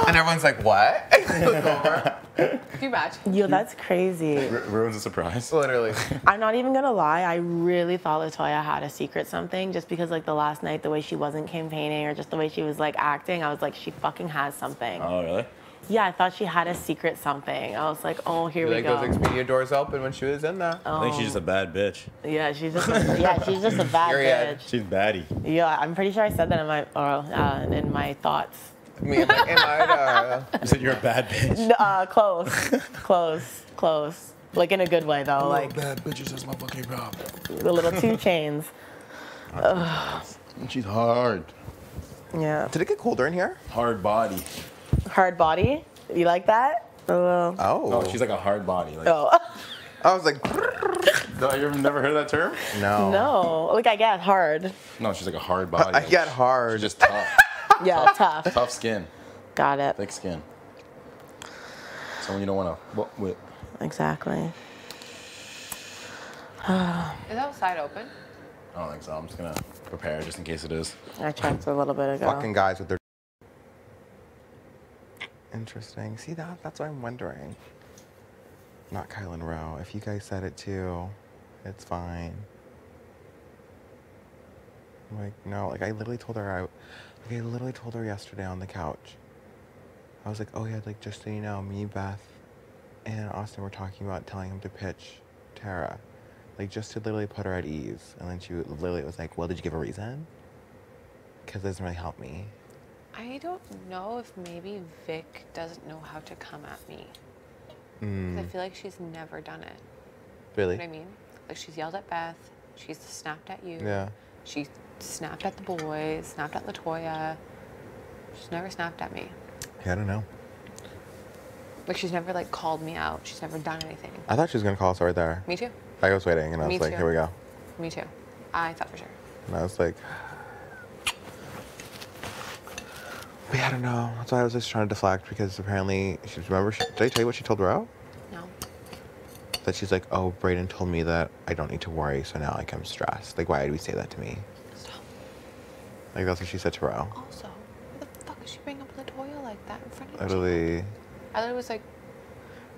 And everyone's like, what? Look over. Can you imagine? yo, that's crazy. Ruins a surprise. Literally. I'm not even gonna lie. I really thought Latoya had a secret something, just because like the last night, the way she wasn't campaigning or just the way she was like acting, I was like, she fucking has something. Oh, really? Yeah, I thought she had a secret something. I was like, oh, here we Like go. those Expedia doors open when she was in there. I think she's just a bad bitch. Yeah, she's just a bad Period. bitch. She's baddie. Yeah, I'm pretty sure I said that in my thoughts. Me and like, You said you're a bad bitch. Close. Like in a good way though, like Bad bitches, that's my fucking problem. the little 2 chains. She's hard. Yeah. did it get colder in here? Hard body. Hard body. You like that? Oh. Oh, she's like a hard body. Like, Oh. I was like, no, you never heard of that term? no. No. Like I get hard. No, she's like a hard body. I Like, get hard. She's just tough. Yeah, tough. Tough skin. Got it. Thick skin. Someone you don't want to with. Exactly. Is that outside open? I don't think so. I'm just going to prepare just in case it is. I checked a little bit ago. Fucking guys with their. Interesting. See that's what I'm wondering. Not Kyle and Rowe. If you guys said it too, it's fine. I'm like, no. Like I literally told her yesterday on the couch. I was like, oh yeah, like just so you know, me, Beth, and Austin were talking about telling him to pitch Tara. Like just to literally put her at ease. And then she literally was like, well, did you give a reason? Because it doesn't really help me. I don't know if maybe Vic doesn't know how to come at me. 'Cause I feel like she's never done it. Really? You know what I mean? Like she's yelled at Beth, she's snapped at you. Yeah. She snapped at the boys, snapped at Latoya. She's never snapped at me. Yeah, I don't know. Like she's never like called me out. She's never done anything. I thought she was gonna call us right there. Me too. I was waiting and I was Me like, too. here we go. Me too. I thought for sure. And I was like, but yeah, I don't know. That's why I was just trying to deflect because apparently, did I tell you what she told Ro? No. That she's like, oh, Brayden told me that I don't need to worry, so now like I'm stressed. Like, why did we say that to me? Stop. Like, that's what she said to Ro. Also, why the fuck is she bringing up Latoya like that in front of Literally, I literally was like,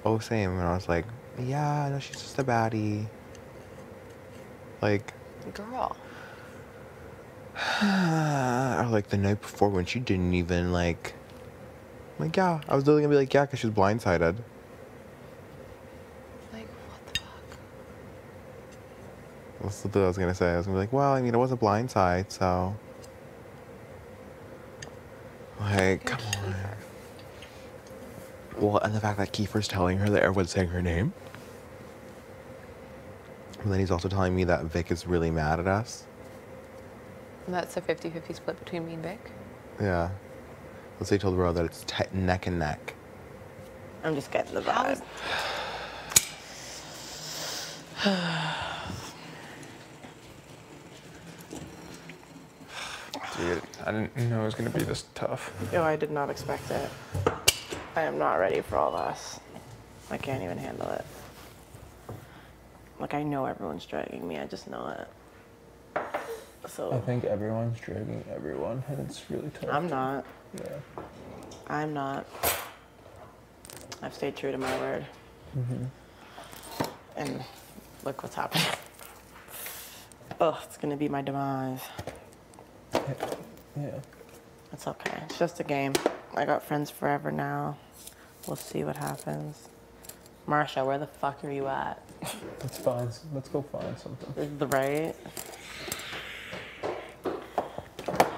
oh, same. And I was like, Yeah, no, she's just a baddie. Like, Girl. or like the night before when she didn't even like, yeah, I was literally gonna be like, yeah, because she was blindsided. Like, what the fuck? That's what I was gonna say. I was gonna be like, well, I mean, it was a blindside, so. Like, come on. Well, and the fact that Kiefer's telling her that everyone's saying her name. And then he's also telling me that Vic is really mad at us. And that's a 50-50 split between me and Vic. Yeah. Let's say he told Ro that it's neck and neck. I'm just getting the vibe. Dude, I didn't know it was gonna be this tough. Oh, I did not expect it. I am not ready for all this. I can't even handle it. Like, I know everyone's dragging me. I just know it. So. I think everyone's dragging everyone, and it's really tough. I'm not. Yeah. I'm not. I've stayed true to my word. And look what's happening. Oh, it's gonna be my demise. Yeah. It's okay. It's just a game. I got friends forever now. We'll see what happens. Marsha, where the fuck are you at? Let's go find something. Right?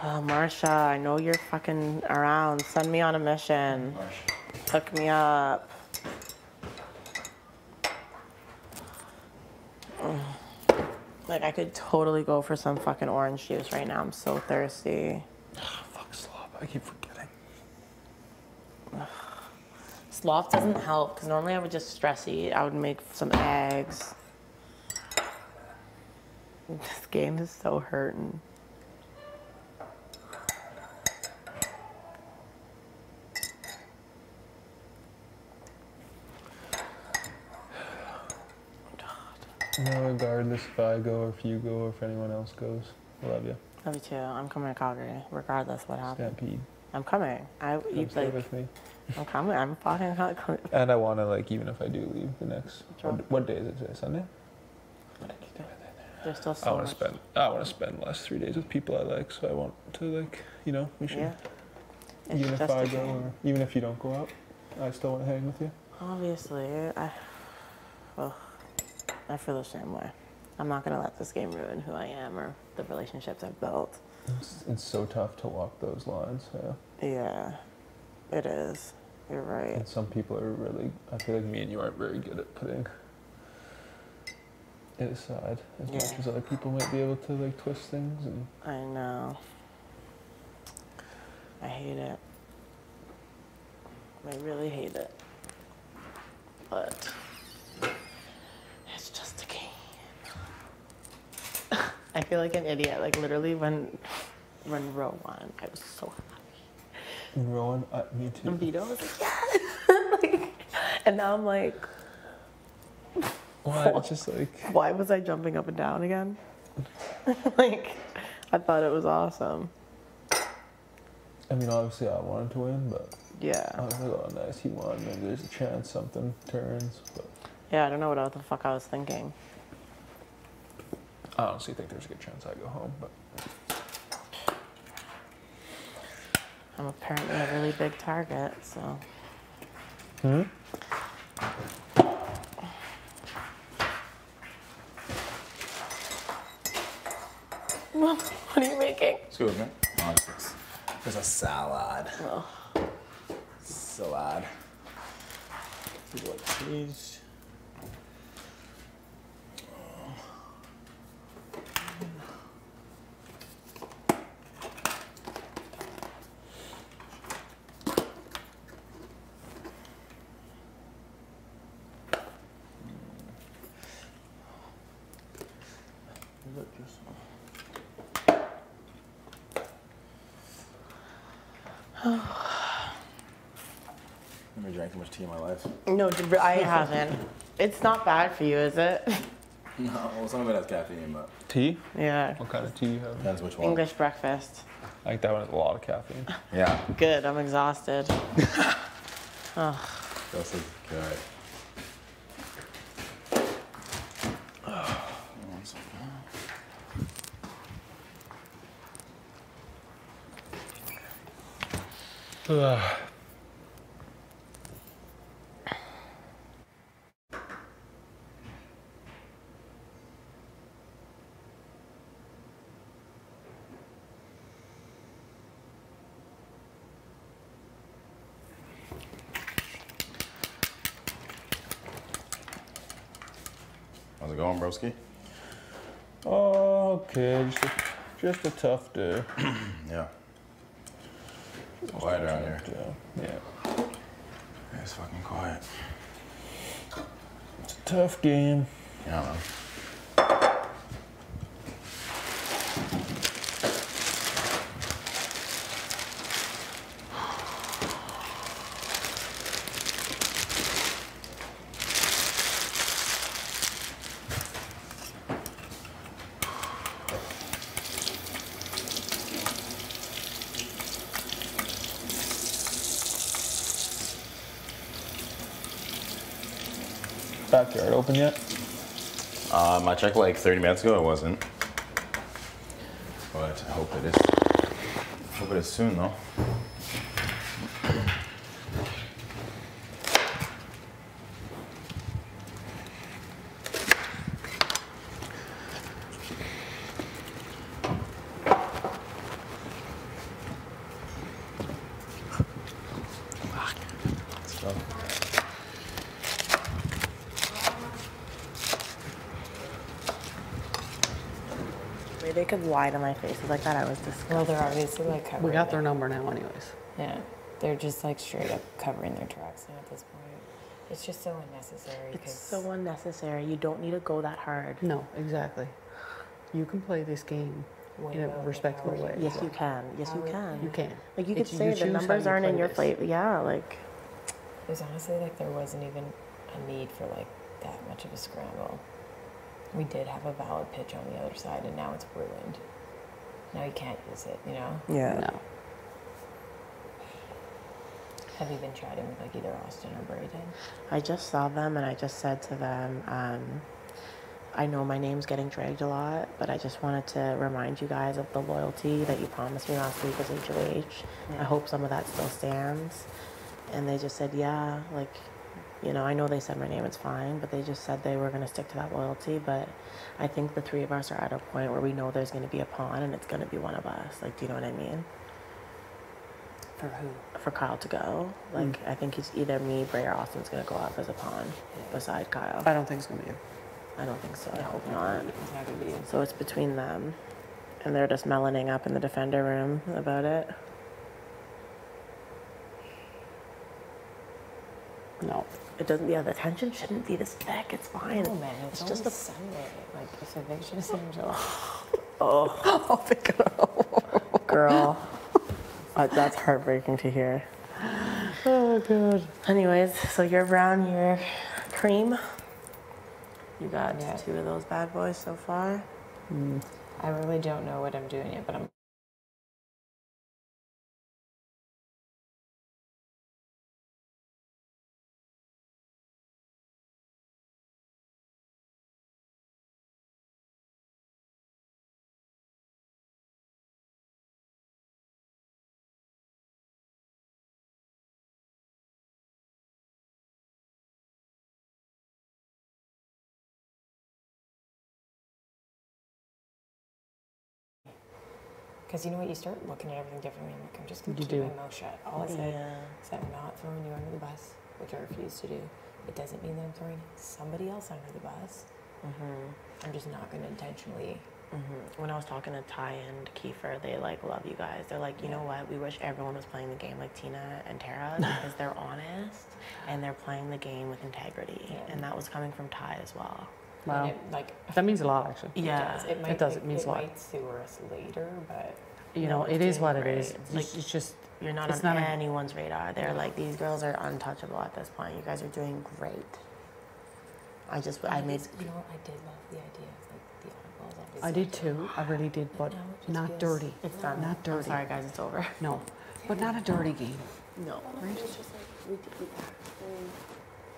Oh, Marsha, I know you're fucking around. Send me on a mission. Hook me up. Like, I could totally go for some fucking orange juice right now. I'm so thirsty. Fuck slop. I keep forgetting. Sloth doesn't help, because normally I would just stress eat. I would make some eggs. This game is so hurting. No, regardless if I go or if you go or if anyone else goes. I love you. Love you too. I'm coming to Calgary, regardless what happens. Stampede. I'm coming. Come stay with me. I'm coming. I'm fucking coming. And I want to, like, even if I do leave the next... What day is it today? Sunday? There's still so I want much. to spend the last 3 days with people I like, so I want to, like, you know, we should... Yeah. Even if I go or even if you don't go out, I still want to hang with you. Obviously, I feel the same way. I'm not going to let this game ruin who I am or the relationships I've built. It's so tough to walk those lines, yeah. Yeah, it is. You're right. And some people are really, I feel like me and you aren't very good at putting it aside as much as other people might be able to, like, twist things. And I know. I hate it. I really hate it. But it's just a game. I feel like an idiot. Like, literally when Ro won, I was so happy. And Rowan, me too. And Vito was like, yes! Like, and now I'm like, why? It's just like, why was I jumping up and down again? Like, I thought it was awesome. I mean, obviously I wanted to win, but Yeah. I was like, oh, nice, he won. Maybe there's a chance something turns. But Yeah, I don't know what the fuck I was thinking. I honestly think there's a good chance I go home. But I'm apparently a really big target, so. What are you making? Excuse me. Oh, there's a salad. Oh. Salad. Cheese. I've never drank too much tea in my life. No, I haven't. It's not bad for you, is it? No, well, some of it has caffeine, but tea? Yeah. What kind of tea you have? depends which one. English breakfast. I think that one has a lot of caffeine. Yeah. Good, I'm exhausted. Oh. This is good. How's it going, broski? Oh, okay. Just a tough day. Yeah. Quiet around here. Yeah. It's fucking quiet. It's a tough game. Yeah, man. Backyard open yet? I checked like 30 minutes ago. It wasn't. But I hope it is. Hope it is soon, though. Let's go. The way they could lie to my faces like that, I was disgusted. Well, they're obviously like covering. We got their it. number now, anyways. Yeah, they're just like straight up covering their tracks now at this point. It's just so unnecessary. It's so unnecessary. You don't need to go that hard. No, exactly. You can play this game Way in a more respectful way. Yes, you can. Yes, you How can. You can. Like you could It's- say you the choose how numbers you aren't in play your this. favor. Yeah, like It was honestly like there wasn't even a need for like that much of a scramble. We did have a valid pitch on the other side, and now it's ruined. Now you can't use it, you know? yeah. No. Have you been chatting with like either Austin or Brayden? I just saw them and I just said to them, I know my name's getting dragged a lot, but I just wanted to remind you guys of the loyalty that you promised me last week as HOH. I hope some of that still stands. And they just said, yeah, like, you know, I know they said my name, it's fine, but they just said they were going to stick to that loyalty. But I think the three of us are at a point where we know there's going to be a pawn and it's going to be one of us. Like, do you know what I mean? For who? For Kyle to go. Like, I think it's either me, Bray, or Austin's going to go up as a pawn beside Kyle. I don't think it's going to be you. I don't think so. I hope not. It's not gonna be you. So it's between them. And they're just melaning up in the defender room about it. No. It doesn't, yeah, the tension shouldn't be this thick. It's fine. Oh man, it's just just a Sunday. Like it's eviction is in July. Oh, I'll pick it up. Girl. That's heartbreaking to hear. Oh, God. Anyways, so you're brown, you're cream. You got Yeah. 2 of those bad boys so far. I really don't know what I'm doing yet, but I'm because you know what, you start looking at everything differently. I'm like, I'm just gonna You keep do. my mouth shut. All I said Yeah. is that I'm not throwing you under the bus, which I refuse to do. It doesn't mean that I'm throwing somebody else under the bus. I'm just not gonna intentionally. When I was talking to Ty and Kiefer, they like love you guys. They're like, you know what? We wish everyone was playing the game like Tina and Tara because they're honest and they're playing the game with integrity. Yeah. And that was coming from Ty as well. Wow. And it, like, That means a lot, actually. Yeah. it does, it means it a lot. might sewer us later, but You No, know, it's it is doing what it great. is. It's like- It's just, You're not It's on not a- anyone's radar. They're like, these girls are untouchable at this point. You guys are doing great. I made. You know what? I did love the idea of like the oddballs. Obviously. I did too. I really did, but now it just not feels- dirty. It's done. Not I'm dirty. sorry, guys. It's over. No, but not a dirty game. No. It was just like we actually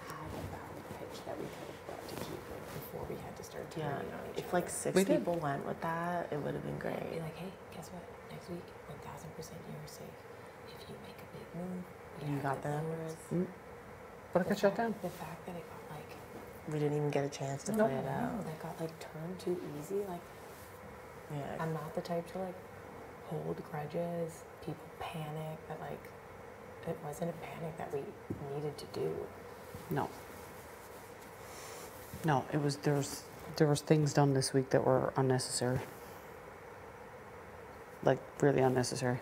had a valid pitch that we could have brought to keep it before we had to start Yeah. turning on each If other. like 6 We did. people went with that, it would have been Be great. like, hey, guess what? Next week, 1000% you're safe. If you make a big You got them? But it got shut down. The fact that it got like We didn't even get a chance to play it out. that got like turned too easy. Like Yeah. I'm not the type to like hold grudges. People panic, but like it wasn't a panic that we needed to do. No. No, it was there was things done this week that were unnecessary. Like really unnecessary.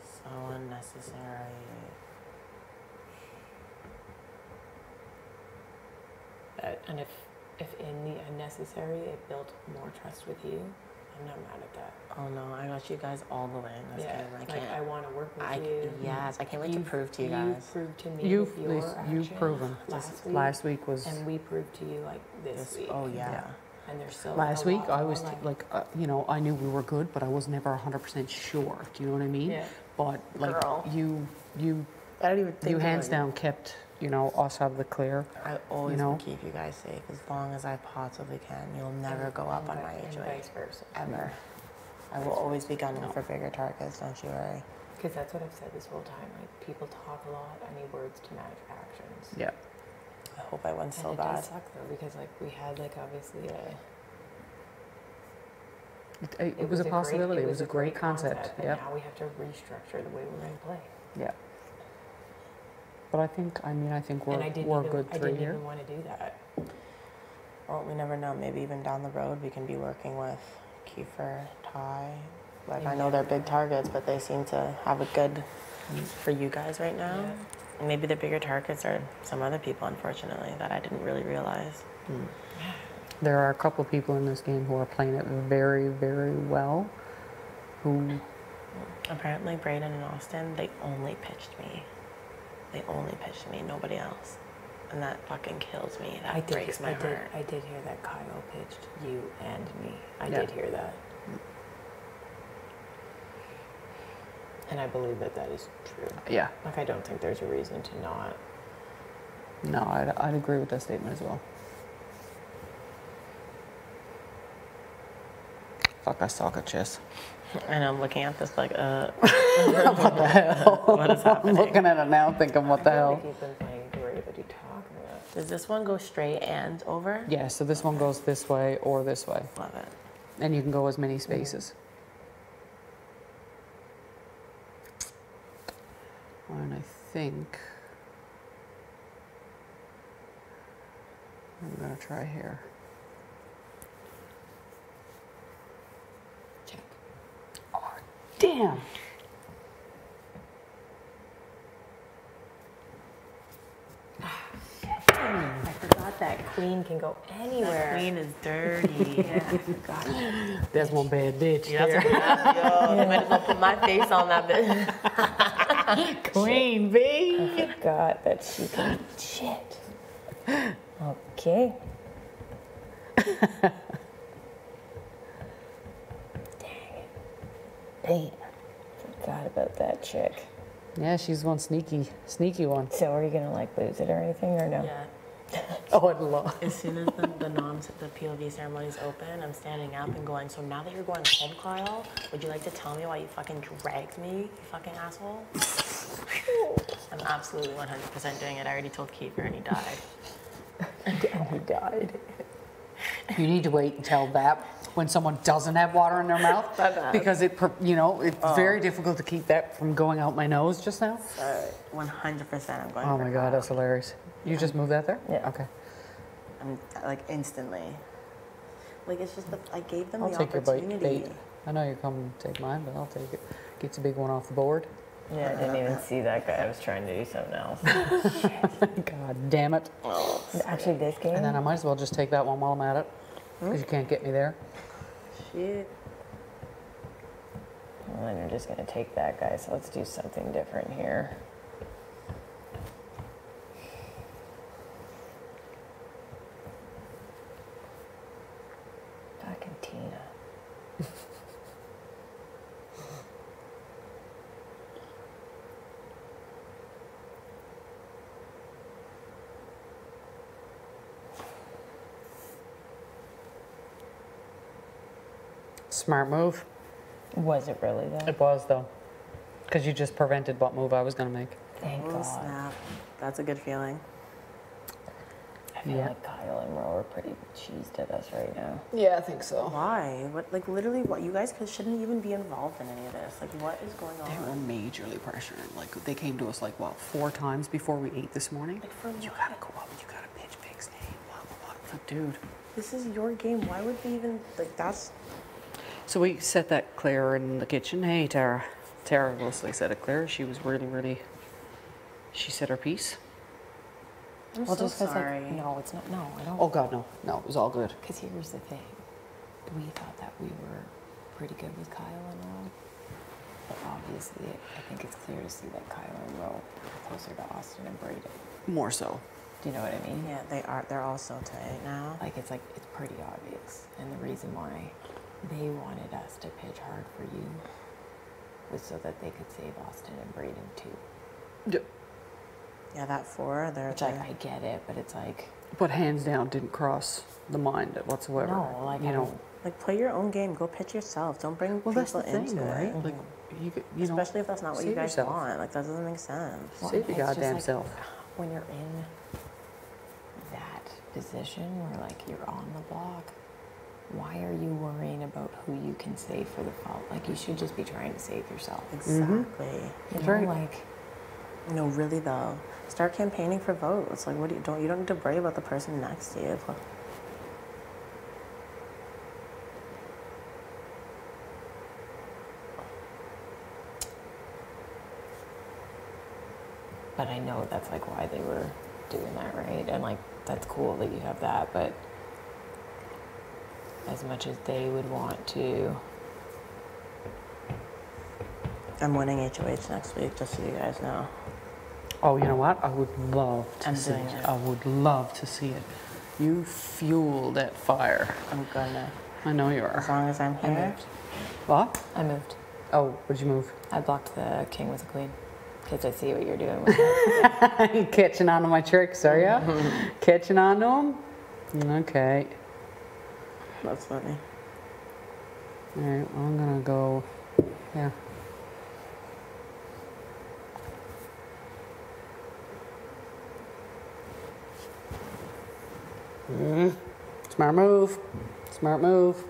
So unnecessary. And if in the unnecessary it built more trust with you, I'm not mad at that. Oh no, I got you guys all the way in this game. I like can't. I want to work with you. Yes, I can't wait to prove to you You've guys. proved to me You've with your actions proven. Last week was and we proved to you like this week. Oh yeah. Yeah. And there's still last a week. lot I more, was you know, I knew we were good, but I was never 100% sure. Do you know what I mean? Yeah. But like Girl. you I don't even think you about hands it. down kept, you know, us out of the clear. I always know? will keep you guys safe as long as I possibly can. You'll never go up on my and HOA. vice versa. Ever. I will always be gunning for bigger targets, don't you worry. Because that's what I've said this whole time. Like people talk a lot. I need words to match actions. Yeah. I hope I went so and it bad. does suck though because like we had like obviously It was a possibility. It was a great concept. But Yeah. now we have to restructure the way we're going to play. Yeah. But I think we're And I didn't we're even, good I three didn't here. even want to do that. Well, we never know. Maybe even down the road we can be working with Kiefer, Ty. Like I know they're big targets, but they seem to have a good for you guys right now. Yeah. Maybe the bigger targets are some other people, unfortunately, that I didn't really realize. There are a couple of people in this game who are playing it very, very well. Who Apparently, Brayden and Austin, they only pitched me. They only pitched me, nobody else. And that fucking kills me. That breaks my heart. I did hear that Kyle pitched you and me. I Yeah. did hear that. And I believe that that is true. yeah. Like I don't think there's a reason to not. No, I'd agree with that statement as well. Fuck, I suck at chess. And I'm looking at this like, What the hell? what is happening? I'm looking at it now thinking, what the I feel hell? like you've been playing great. What are you talking about? Does this one go straight and over? Yeah, so this one goes this way or this way. Love it. And you can go as many spaces. And I think I'm gonna try here. Check. Oh, damn. I forgot that queen can go anywhere. Queen is dirty. There's one bad bitch Yo, you might as well put my face on that bitch. Queen B. I forgot that she can. Shit. Okay. Dang. Forgot about that chick. Yeah, she's one sneaky one. So are you gonna like lose it or anything or no? Yeah. Oh, I'd love. As soon as the POV ceremony's open, I'm standing up and going, so now that you're going home, Kyle, would you like to tell me why you fucking dragged me, you fucking asshole? I'm absolutely 100% doing it. I already told Kiefer and he died. And he died. You need to wait until that when someone doesn't have water in their mouth because it's very difficult to keep that from going out my nose just now. 100% I'm going Oh for my god, Kyle. that's hilarious. You just moved that there? Yeah. Okay. I'm like instantly. Like it's just I gave them I'll the take your opportunity. bait. I know you're coming to take mine, but I'll take it. Get the big one off the board. Yeah, I didn't even see that guy. I was trying to do something else. God damn it. Actually, this game. And then I might as well just take that one while I'm at it. Because you can't get me there. Shit. Well, then you're just gonna take that guy. So let's do something different here. Fucking Tina. Smart move. Was it really though? It was though. Because you just prevented what move I was going to make. Thank Oh, God. snap. That's a good feeling. I feel like Kyle and Ro are pretty cheesed at us right now. Yeah, I think so. Why? What? Like literally, what? You guys shouldn't even be involved in any of this. Like, what is going They were on? majorly pressuring. Like, they came to us, like, what, 4 times before we ate this morning? Like, for You what? gotta go up, you gotta pitch Pig's name, blah, blah, blah. It's like, dude. This is your game. Why would we even like? That's So we set that Claire in the kitchen. Hey, Tara. Tara mostly said it, Claire. She was really, really, she said her piece. I'm Well, so just 'cause, sorry. like, no, it's not. No, I don't. Oh, God, no. No, it was all good. Because here's the thing. We thought that we were pretty good with Kyle and Ro. But obviously, I think it's clear to see that Kyle and Ro are closer to Austin and Braden. More so. Do you know what I mean? Yeah, they are. They're all so tight now. It's pretty obvious. And the reason why they wanted us to pitch hard for you was so that they could save Austin and Braden too. Yep. Yeah, that 4. They're Which, I get it, but it's like, But hands down, didn't cross the mind whatsoever. no, like, you I know. don't. like play your own game. Go pitch yourself. Don't bring Well, that's people the thing, into right? it. Like, you know, Especially if that's not what you save guys yourself. want. Like that doesn't make sense. Well, Save your it's just goddamn like, self. When you're in that position where you're on the block, why are you worrying about who you can save for the fault? Like, you should just be trying to save yourself. Exactly. You That's know, right. like, No, really though. Start campaigning for votes. Like, what do you don't need to worry about the person next to you. but I know that's why they were doing that, right? And that's cool that you have that, but as much as they would want to, I'm winning HOH next week, just so you guys know. Oh, you know what? I would love to I'm see doing it. it. I would love to see it. You fuel that fire. I'm gonna. I know you As are. long as I'm I here. moved. What? I moved. Oh, where'd you move? I blocked the king with the queen because I see what you're doing with it. You catching on to my tricks, are ya? Catching on to them? Okay. That's funny. All right, well, I'm gonna go. Yeah. Smart move. Smart move.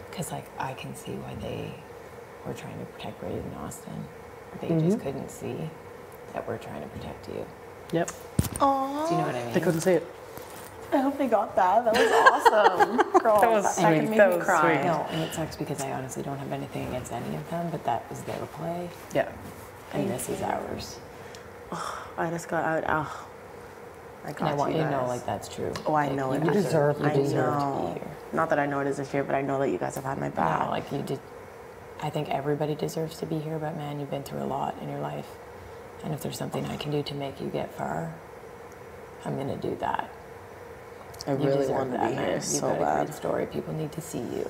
Because I can see why they were trying to protect Braden and Austin. They just couldn't see that we're trying to protect you. Yep. Aww. Do you know what I mean? They couldn't see it. I hope they got that. That was awesome. Girl, That was that sweet. could make That me was cry. sweet. No, and it sucks because I honestly don't have anything against any of them, but that was their play, Yeah. and this is ours. I just got out. Oh, I got And I want you to know, guys. that's true. Oh, I know it. You deserve You to be deserve I to know. be here. Not that I know it is this year, but I know that you guys have had my back. No, you did. I think everybody deserves to be here, but man, you've been through a lot in your life. And if there's something I can do to make you get far, I'm going to do that. I You really deserve want to that, be man. here You've so got a bad. great story. People need to see you.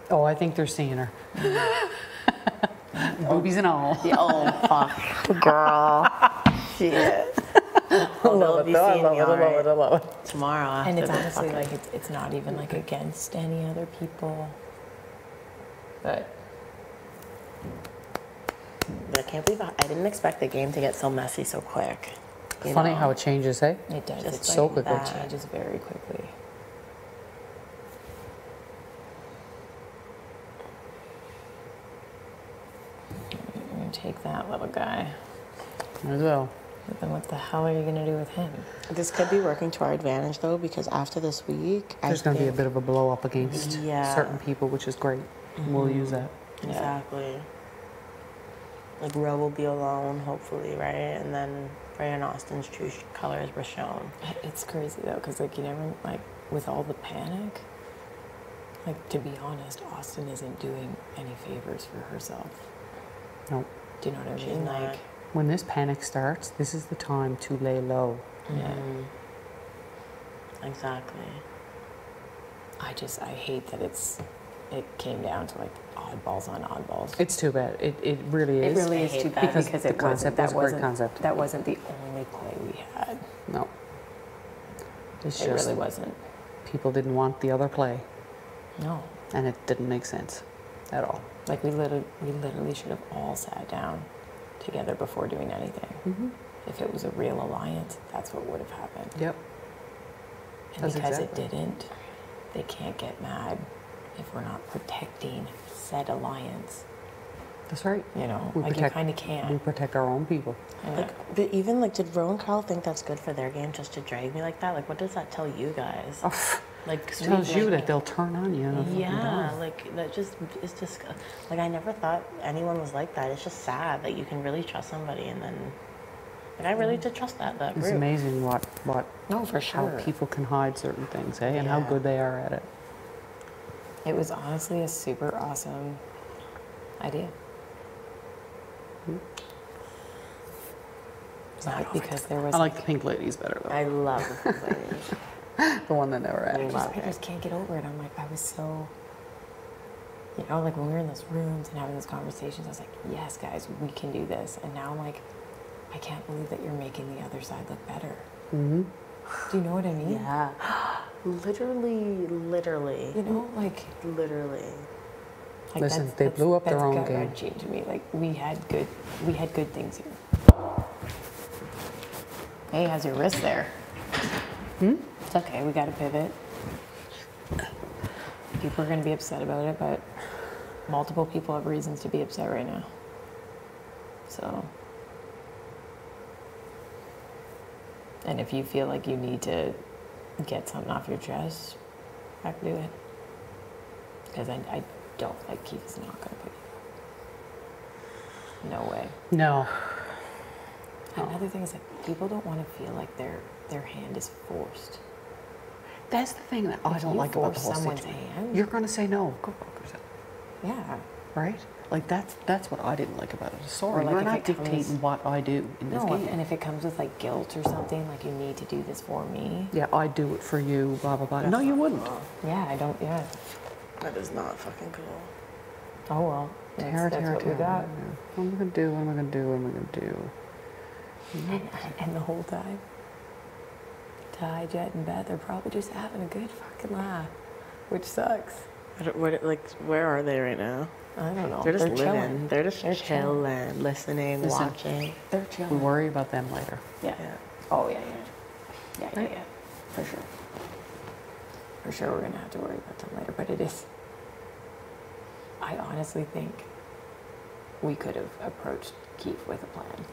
Oh, I think they're seeing her. Boobies and all. Oh, fuck. Girl. Shit. Well, they'll be seeing me all right I love it. tomorrow after And it's the honestly fucking- it's not even against any other people. But But I can't believe I didn't expect the game to get so messy so quick. You Funny know? how it changes, hey? it does. Just It's so like quickly. It changes very quickly. I'm gonna take that little guy. As well. But then what the hell are you gonna do with him? This could be working to our advantage though, because after this week, There's going to be a bit of a blow up against Yeah. certain people, which is great. We'll use that. Exactly. Like Ro will be alone, hopefully, right? And then Bray and Austin's true colors were shown. It's crazy though, because you never with all the panic. To be honest, Austin isn't doing any favors for herself. No. Do you know what I She's mean? not. When this panic starts, this is the time to lay low. Yeah. Exactly. I hate that it came down to oddballs on oddballs. It's too bad. It really is. It really is hate too that. bad Because because the it wasn't, concept was that a great wasn't concept. that wasn't the only play we had. No. It's It just really wasn't. people didn't want the other play. No. And it didn't make sense at all. Like we literally should have all sat down together before doing anything. If it was a real alliance, that's what would have happened. Yep. And That's because exactly. it didn't, they can't get mad if we're not protecting said alliance. That's right. You know, We like protect, you kind of can't. We protect our own people. Like, but even like, did Rowan Carl think that's good for their game just to drag me like that? Like, what does that tell you guys? Like, It tells you that they'll turn on you. And yeah, like that just it's just like I never thought anyone was like that. It's just sad that you can really trust somebody and then like I really did trust that It's group. amazing what No, for how sure. people can hide certain things, eh? And how Yeah. good they are at it. It was honestly a super awesome idea. Not because there was. I like the pink ladies better though. I love the pink ladies. The one that never acted. I just can't get over it. I'm like, I was so, you know, like when we were in those rooms and having those conversations, I was like, yes, guys, we can do this. And now I'm like, I can't believe that you're making the other side look better. Do you know what I mean? Yeah. Literally. You know, like Literally. like Listen, they blew up their own game. That's gut-wrenching to me. Like we had good things here. Hey, how's your wrist there? It's okay. We got to pivot. People are going to be upset about it, but multiple people have reasons to be upset right now. So, and if you feel like you need to get something off your chest, I can do it. Because I don't like Keith is not going to put you. No way. No. Another thing is that people don't want to feel like their hand is forced. That's the thing that I If don't you like about the force whole someone's situation. hand- You're going to say no. Go fuck yourself. Yeah. Right? Like that's what I didn't like about it. Sorry, Or like you're if not it comes- dictating what I do in this No, game. and if it comes with like guilt or something, like you need to do this for me. Yeah, I do it for you, blah blah blah. No, you wouldn't. Yeah, I don't. Yeah. That is not fucking cool. Oh well. That's what we got. What am I gonna do? What am I gonna do? What am I gonna do? And the whole time, Ty, Jet, and Beth are probably just having a good fucking laugh, which sucks. Where are they right now? I don't know. They're just living. chilling. They're just They're chilling, listening, Listen. watching. They're We chilling. worry about them later. Yeah. Oh yeah. Yeah. For sure. For sure, we're gonna have to worry about them later. But it is. I honestly think we could have approached Keith with a plan.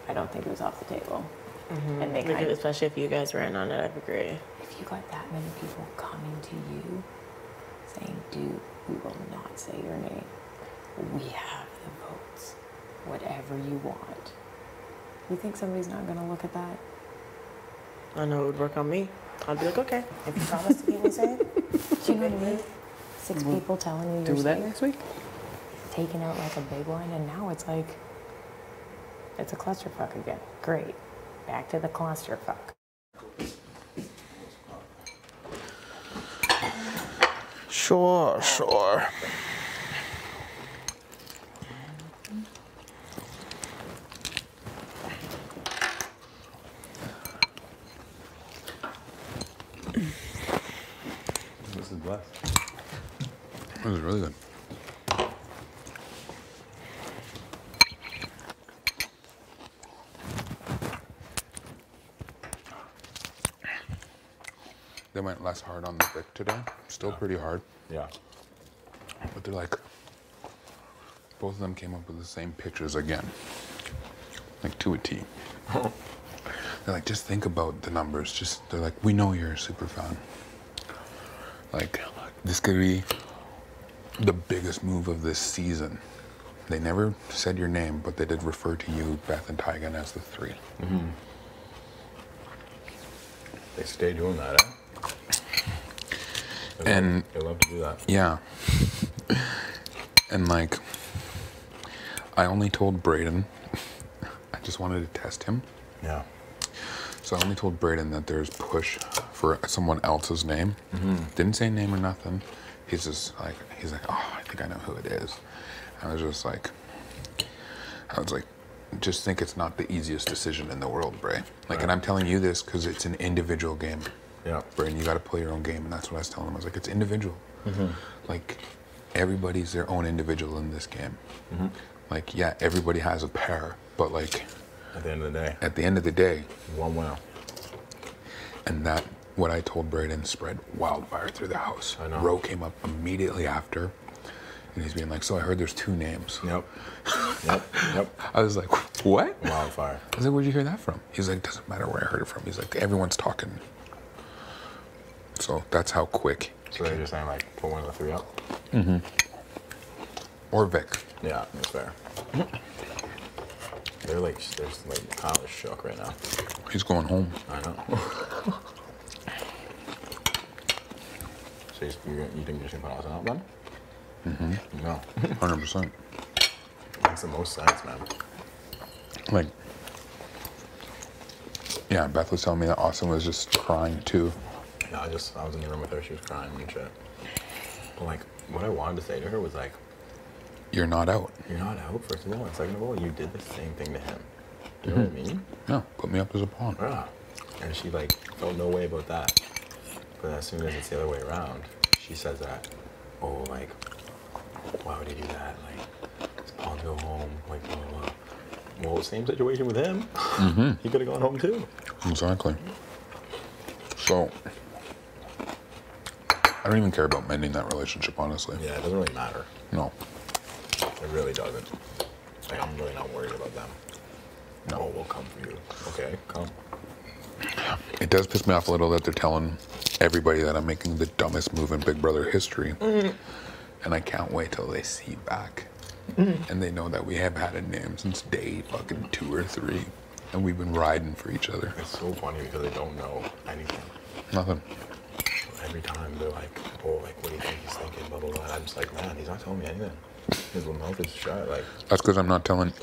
I don't think it was off the table. And they kind of, Especially if you guys were in on it, I'd agree. if you got that many people coming to you saying, dude, we will not say your name. We have the votes. Whatever you want. You think somebody's not going to look at that? I know it would work on me. I'd be like, okay. If you promise to keep me safe? Do you know what I mean? 6 people telling you you're Do that safe, next week. taking out like a big one, and now it's like, it's a clusterfuck again. Great. Back to the clusterfuck. Sure. This is blessed. This is really good. They went less hard on the brick today. Still pretty hard, Yeah. but they're like, both of them came up with the same pictures again. Like to a T. They're like, just think about the numbers. They're like, we know you're a super fan. Like, this could be the biggest move of this season. They never said your name, but they did refer to you, Beth, and Tygan as the three. They stay doing that, eh? And They love to do that. yeah. And like, I only told Brayden, I just wanted to test him. Yeah. So I only told Brayden that there's push for someone else's name. Didn't say name or nothing. He's like, oh, I think I know who it is. I was like, just think it's not the easiest decision in the world, Bray. Like, and I'm telling you this because it's an individual game. Yeah. Braden, you got to play your own game. And that's what I was telling him. I was like, it's individual. Like, everybody's their own individual in this game. Like, yeah, everybody has a pair, but like... At the end of the day. At the end of the day. One winner. And that, what I told Braden, spread wildfire through the house. I know. Ro came up immediately after, and he's being like, so I heard there's 2 names. Yep. I was like, what? Wildfire. I was like, where'd you hear that from? He's like, doesn't matter where I heard it from. He's like, everyone's talking. So that's how quick. So they're just saying, like, put one of the 3 up? Or Vic. Yeah, that's fair. They're like, Kyle is shook right now. He's going home. I know. So you think you're just gonna put Austin out then? No. 100%. Makes the most sense, man. Like, yeah, Beth was telling me that Austin was just crying too. Yeah, I was in the room with her, she was crying and shit. But like, what I wanted to say to her was like, you're not out. You're not out, first of all, and second of all, you did the same thing to him. Do you know what I mean? Yeah, put me up as a pawn. Yeah. And she like felt no way about that. But as soon as it's the other way around, she says that, oh, like, why would he do that? Like, it's pawn go home, like, blah, blah, blah. Well, same situation with him. He could have gone home too. Exactly. So, I don't even care about mending that relationship, honestly. Yeah, it doesn't really matter. No. It really doesn't. Like, I'm really not worried about them. No, oh, we'll come for you. Okay, come. It does piss me off a little that they're telling everybody that I'm making the dumbest move in Big Brother history. And I can't wait till they see back. And they know that we have had a name since day fucking 2 or 3. And we've been riding for each other. It's so funny because they don't know anything. Nothing. Every time they're like, oh, like, what do you think he's thinking, blah, blah, blah. And I'm just like, man, he's not telling me anything. His little mouth is shut, like. That's because I'm not telling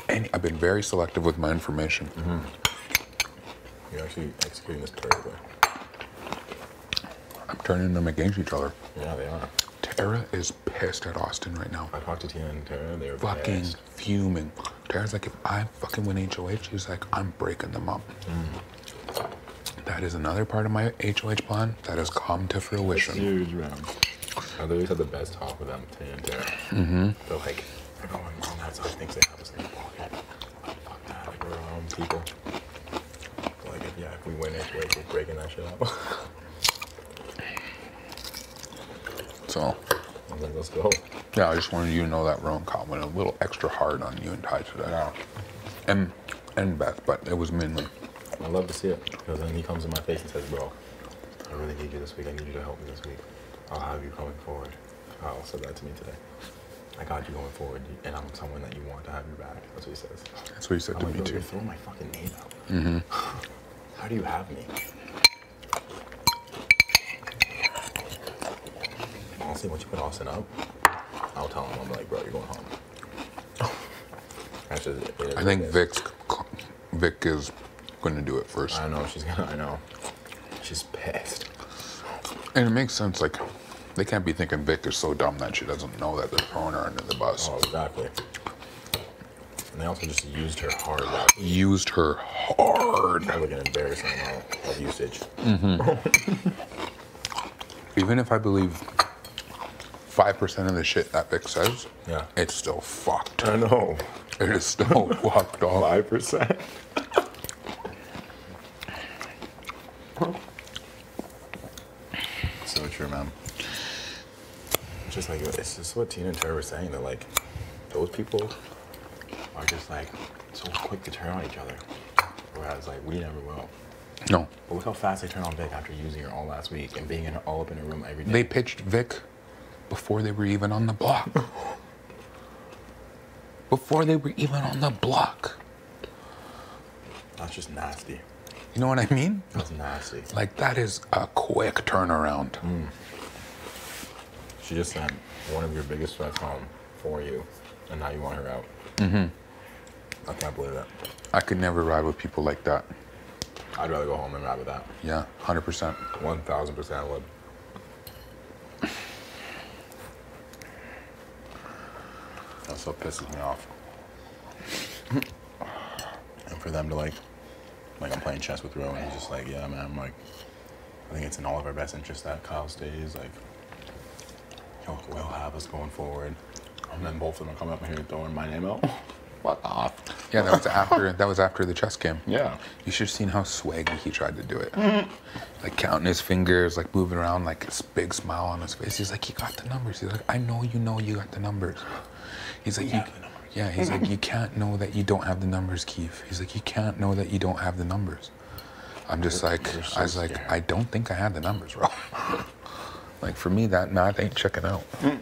any. I've been very selective with my information. You're actually executing this perfectly. I'm turning them against each other. Yeah, they are. Tara is pissed at Austin right now. I talked to Tina and Tara, they were fucking pissed. Fuming. Tara's like, if I fucking win HOH, she's like, I'm breaking them up. That is another part of my HOH plan that has come to fruition. That's huge, man. I literally had the best talk with them, Tina and Tara. They're like, oh, mom, that's how thinks they have us in the pocket. Like, fuck that, like, we're our own people. Like, if we win HOH, we're breaking that shit up. So, I was like, let's go. Yeah, I just wanted you to know that Rowan Cott went a little extra hard on you and Ty today. Yeah. And Beth, but it was mainly. I love to see it, because then he comes in my face and says, bro, I really need you this week. I need you to help me this week. I'll have you coming forward. Kyle said that to me today. I got you going forward, and I'm someone that you want to have your back. That's what he says. That's what he said to me, too. You're throwing my fucking name out. How do you have me? Honestly, once you put Austin up, I'll tell him, I'm like, bro, you're going home. That's just, I think Vic is going to do it first. I know, I know. She's pissed. And it makes sense, like, they can't be thinking Vic is so dumb that she doesn't know that they're throwing her under the bus. Oh, exactly. And they also just used her hard. Used her hard. Like an embarrassing amount of usage. Even if I believe 5% of the shit that Vic says, yeah, it's still fucked. I know. It is still fucked off. 5%. So true, man. Just like, it's just what Tina and Tara were saying, that like, those people are just like, so quick to turn on each other. Whereas like, we never will. No. But look how fast they turn on Vic after using her all last week and being all up in her room every day. They pitched Vic before they were even on the block. Before they were even on the block. That's just nasty. You know what I mean? That's nasty. Like, that is a quick turnaround. She just sent one of your biggest threats home for you, and now you want her out. I can't believe that. I could never ride with people like that. I'd rather go home than ride with that. Yeah, 100%. 1000% would. That still pisses me off. And for them to like I'm playing chess with Ro, and he's just like, yeah, man, I'm like, I think it's in all of our best interest that Kyle stays. Like, he'll have us going forward. And then both of them are coming up here throwing my name out. Fuck off. Yeah, that was after the chess game. Yeah. You should have seen how swaggy he tried to do it. Like counting his fingers, like moving around, like this big smile on his face. He's like, you got the numbers. He's like, I know you got the numbers. He's like, he's like, you can't know that you don't have the numbers, Keith. He's like, you can't know that you don't have the numbers. I'm just like, I was like, I don't think I had the numbers, bro. Like for me, that math ain't checking out. They're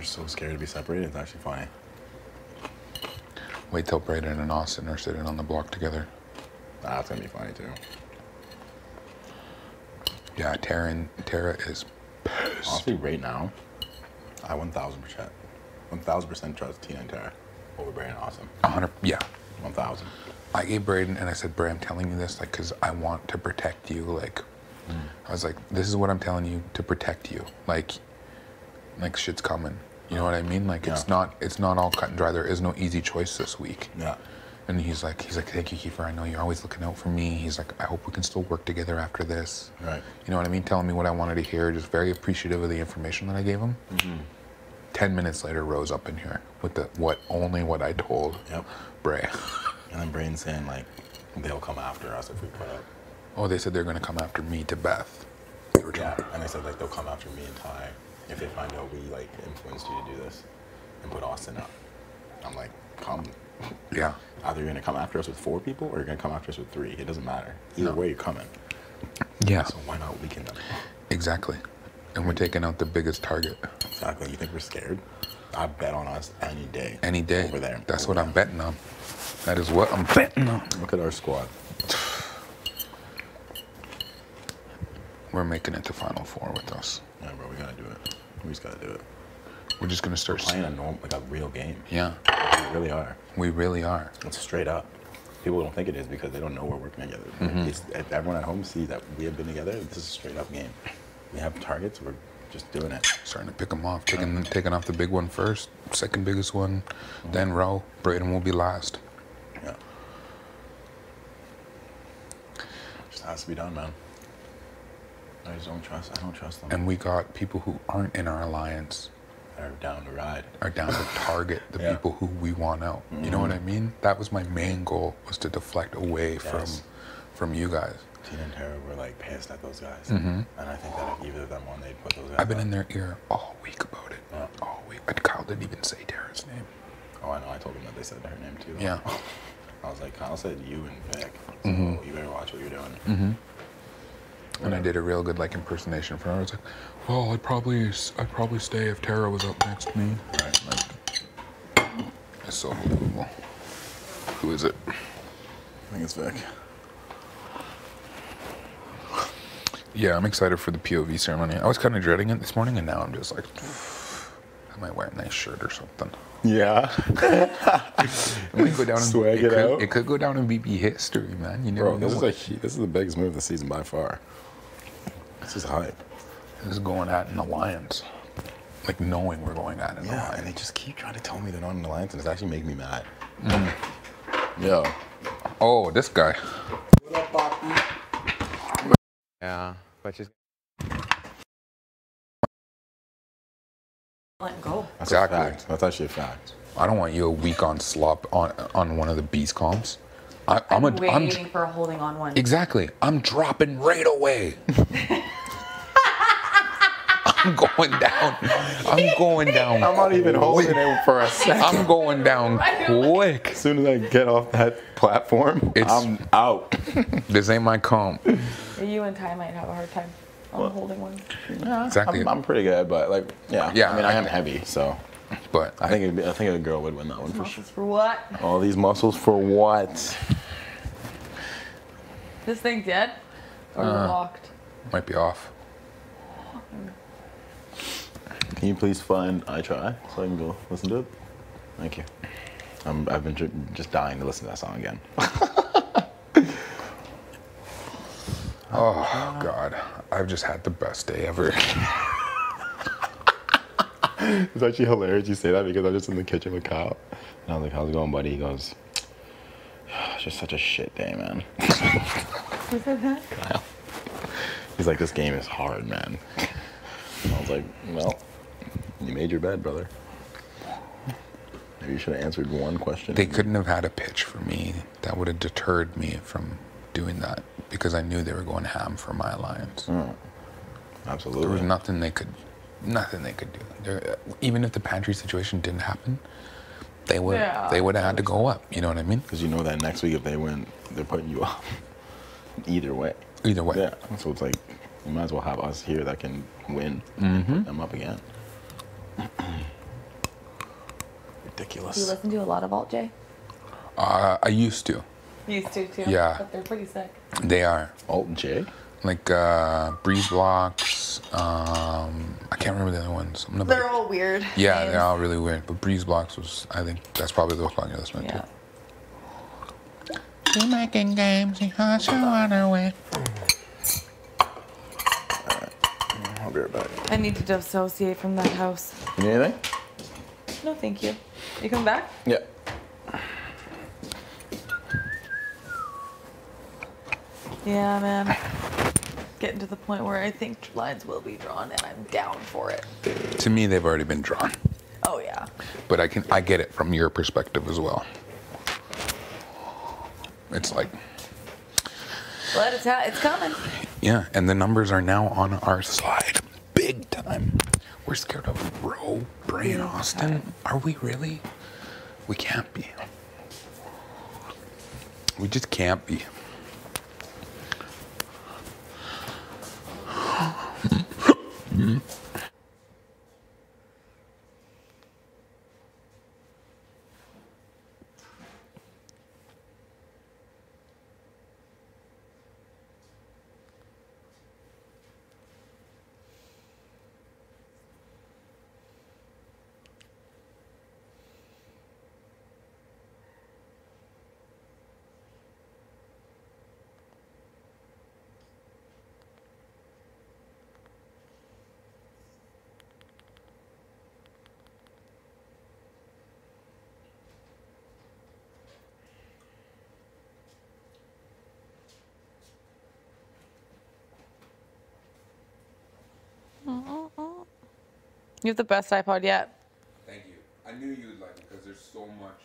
so scared to be separated. It's actually funny. Wait till Brayden and Austin are sitting on the block together. That's gonna be funny too. Yeah, Tara is pissed. Honestly, right now, I 1,000% trust Tina and Tara over Brayden and Austin. 100, yeah. 1,000. I gave Brayden and I said, Bray, I'm telling you this, like, cause I want to protect you. Like, I was like, this is what I'm telling you to protect you. Like shit's coming. You know what I mean? Like it's not all cut and dry. There is no easy choice this week. Yeah. And he's like, thank you, Kiefer. I know you're always looking out for me. He's like, I hope we can still work together after this. Right. You know what I mean? Telling me what I wanted to hear. Just very appreciative of the information that I gave him. 10 minutes later, Rose up in here with what I told Bray. And then Brayden's saying like, they'll come after us if we put up. Oh, they said they're gonna come after me to Beth. Yeah. And they said like they'll come after me and Ty if they find out we like influenced you to do this and put Austin up. I'm like, come. Yeah. Either you're gonna come after us with 4 people or you're gonna come after us with 3. It doesn't matter. Either way, you're coming. Yeah. So why not weaken them? Exactly. And we're taking out the biggest target. Exactly. You think we're scared? I bet on us any day. Any day. Over there. That's what I'm betting on. That is what I'm betting on. Look at our squad. We're making it to Final Four with us. Yeah, bro, we gotta do it. We just gotta do it. We're just gonna start playing a real game. Yeah. We really are. We really are. It's straight up. People don't think it is because they don't know we're working together. If everyone at home sees that we have been together, this is a straight up game. We have targets, we're just doing it. Starting to pick them off, taking off the big one first, second biggest one, then row. Brayden will be last. Yeah. Just has to be done, man. I don't trust them. And we got people who aren't in our alliance. Are down to ride. Are down to target the people who we want out. You know what I mean? That was my main goal, was to deflect away from you guys. Tina and Tara were like pissed at those guys. And I think that if either of them won, they'd put those guys I've been in their ear all week about it. Yeah. All week. And Kyle didn't even say Tara's name. Oh, I know. I told him that they said her name too. Yeah. I was like, Kyle said you and Vic. So you better watch what you're doing. And I did a real good impersonation for her. I was like, well, I'd probably stay if Tara was up next to me. Right. It's so unbelievable. Who is it? I think it's Vic. Yeah, I'm excited for the POV ceremony. I was kind of dreading it this morning, and now I'm just like, I might wear a nice shirt or something. Yeah. It might go down Swag it out. It could go down in BB history, man. You never know. This is the biggest move of the season by far. This is hype. This is going at an alliance. Like knowing we're going at an alliance. Yeah, and they just keep trying to tell me they're not an alliance, and it's actually making me mad. Yo. Oh, this guy. What up, Poppy? Yeah, but just Let go. That's a fact. That's actually a fact. I don't want you a week on slop on one of the beast comps. I'm waiting for a holding on one. Exactly. I'm dropping right away. I'm going down. I'm not even holding it for a second. I'm going down quick. As soon as I get off that platform, I'm out. This ain't my comp. You and Ty might have a hard time on holding one. Yeah, exactly. I'm pretty good, but yeah. I mean, I am heavy, so. But I think a girl would win that one for sure. For what? All these muscles for what? This thing dead? Or locked? Might be off. Can you please find I Try so I can go listen to it? Thank you. I've been just dying to listen to that song again. Oh, God. I've just had the best day ever. It's actually hilarious you say that because I'm just in the kitchen with Kyle. And I was like, how's it going, buddy? He goes, it's just such a shit day, man. Who said that? Kyle. He's like, this game is hard, man. I was like, well, you made your bed, brother. Maybe you should have answered one question. They couldn't have had a pitch for me that would have deterred me from doing that because I knew they were going ham for my alliance. Absolutely. There was nothing they could do. Even if the pantry situation didn't happen, they would have had to go up. You know what I mean? Because you know that next week if they win, they're putting you up. Either way. Either way. Yeah. So it's like, you might as well have us here that can win and put them up again. Ridiculous. Do you listen to a lot of Alt J? I used to. Used to too. Yeah. But they're pretty sick. They are. Alt J? Like Breeze Blocks. I can't remember the other ones. They're all weird. Yeah, names. they're all really weird. But Breeze Blocks was, I think, that's probably the song you're listening to. You're making games, you wanna win. I'll be right back. I need to dissociate from that house. You need anything? No, thank you. You coming back? Yeah. Yeah, man. Getting to the point where I think lines will be drawn, and I'm down for it. To me, they've already been drawn. Oh yeah. But I get it from your perspective as well. It's like, But it's coming. yeah, and the numbers are now on our side, big time. We're scared of Roe, Bray, and Austin. Are we really? We can't be. We just can't be. You have the best iPod yet. Thank you. I knew you would like it because there's so much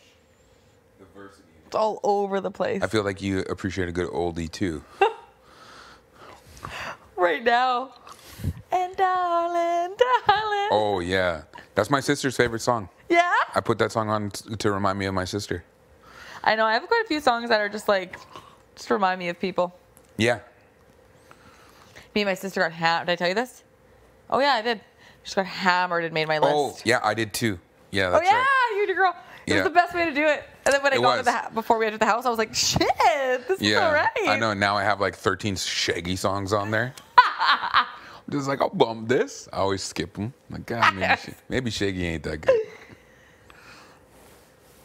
diversity. It's all over the place. I feel like you appreciate a good oldie too. Right now. And darling, darling. Oh yeah, that's my sister's favorite song. Yeah? I put that song on to remind me of my sister. I know. I have quite a few songs that are just remind me of people. Yeah. Me and my sister got hammered. Did I tell you this? Oh yeah, I did. She just got hammered and made my list. Oh yeah, I did too. Yeah, that's oh yeah, right. you and your girl. It was the best way to do it. And then when I got to before we entered the house, I was like, shit, this is all right. I know. Now I have like 13 Shaggy songs on there. I'm just like, I'll bump this. I always skip them. Like, God, maybe Shaggy ain't that good.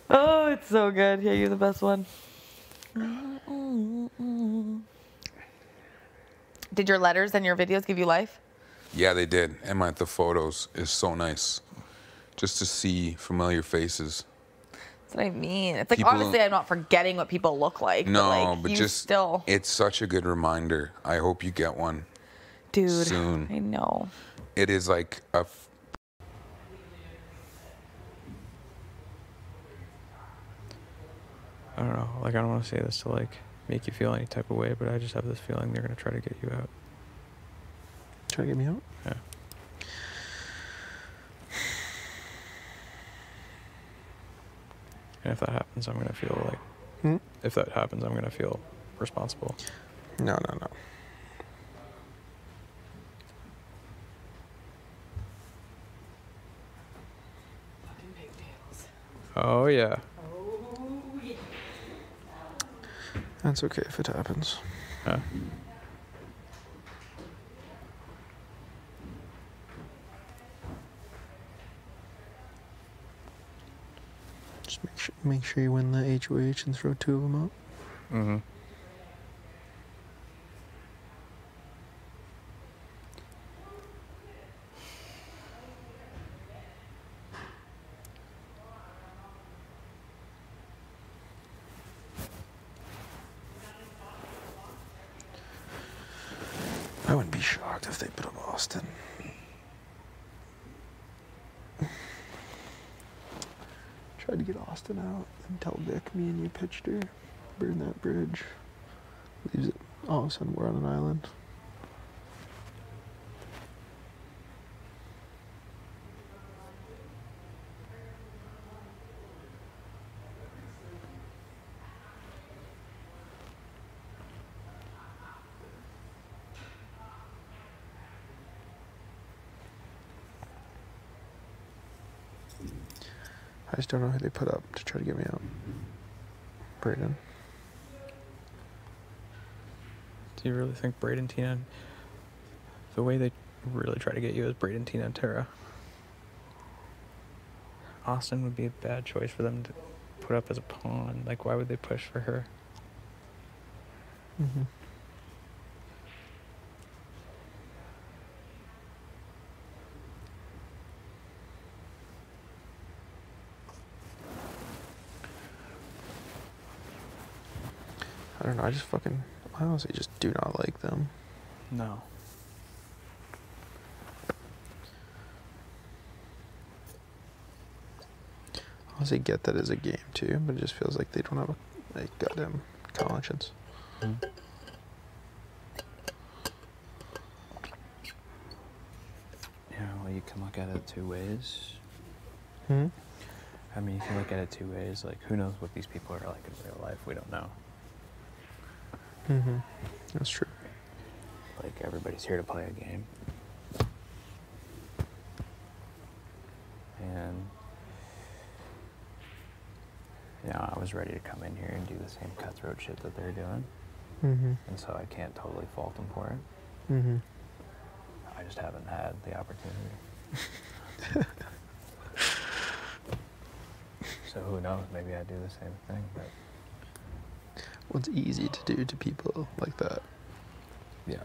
Oh, it's so good. Yeah, you're the best one. Did your letters and your videos give you life? Yeah, they did. And the photos is so nice. Just to see familiar faces. That's what I mean. It's like, obviously, I'm not forgetting what people look like. No, but but just still. It's such a good reminder. I hope you get one. Dude, soon. I know. It is like a. I don't know. Like, I don't want to say this to like make you feel any type of way, but I just have this feeling they're gonna try to get you out. Try to get me out? Yeah. And if that happens, I'm gonna feel like. If that happens, I'm gonna feel responsible. No. Oh yeah. Oh yeah. That's okay if it happens. Yeah. Just make sure you win the HOH and throw 2 of them out. Mm-hmm. I wouldn't be be shocked if they put up Austin. Tried to get Austin out and tell Vic me and you pitched her. Burn that bridge. Leaves it. All of a sudden we're on an island. I just don't know who they put up to try to get me out. Braden. Do you really think Braden, Tina, the way they really try to get you is Braden, Tina, and Tara? Austin would be a bad choice for them to put up as a pawn. Like, why would they push for her? Mm-hmm. I don't know, I honestly just do not like them. No. I honestly get that as a game too, but it just feels like they don't have a goddamn conscience. Mm-hmm. Yeah, well, you can look at it two ways. Hmm? I mean, you can look at it two ways. Like, who knows what these people are like in real life? We don't know. Mm-hmm. That's true. Like, everybody's here to play a game. And, you know, I was ready to come in here and do the same cutthroat shit that they're doing. Mm-hmm. And so I can't totally fault them for it. Mm-hmm. I just haven't had the opportunity. So who knows? Maybe I do the same thing, but... Well, it's easy to do to people like that. Yeah.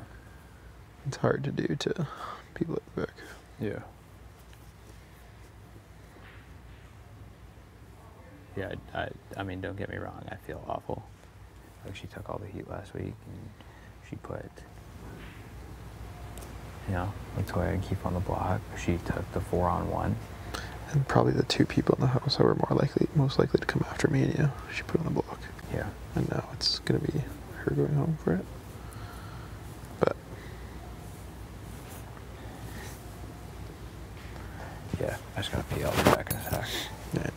It's hard to do to people like Vic. Yeah. Yeah, I mean, don't get me wrong, I feel awful. Like, she took all the heat last week, and she put, you know, Latoya and Keith on the block. She took the 4-on-1. And probably the two people in the house that were most likely to come after me and you, she put on the block. Yeah. And now it's gonna be her going home for it. But Yeah, I just gotta pee. I'll be back in a sec. yeah.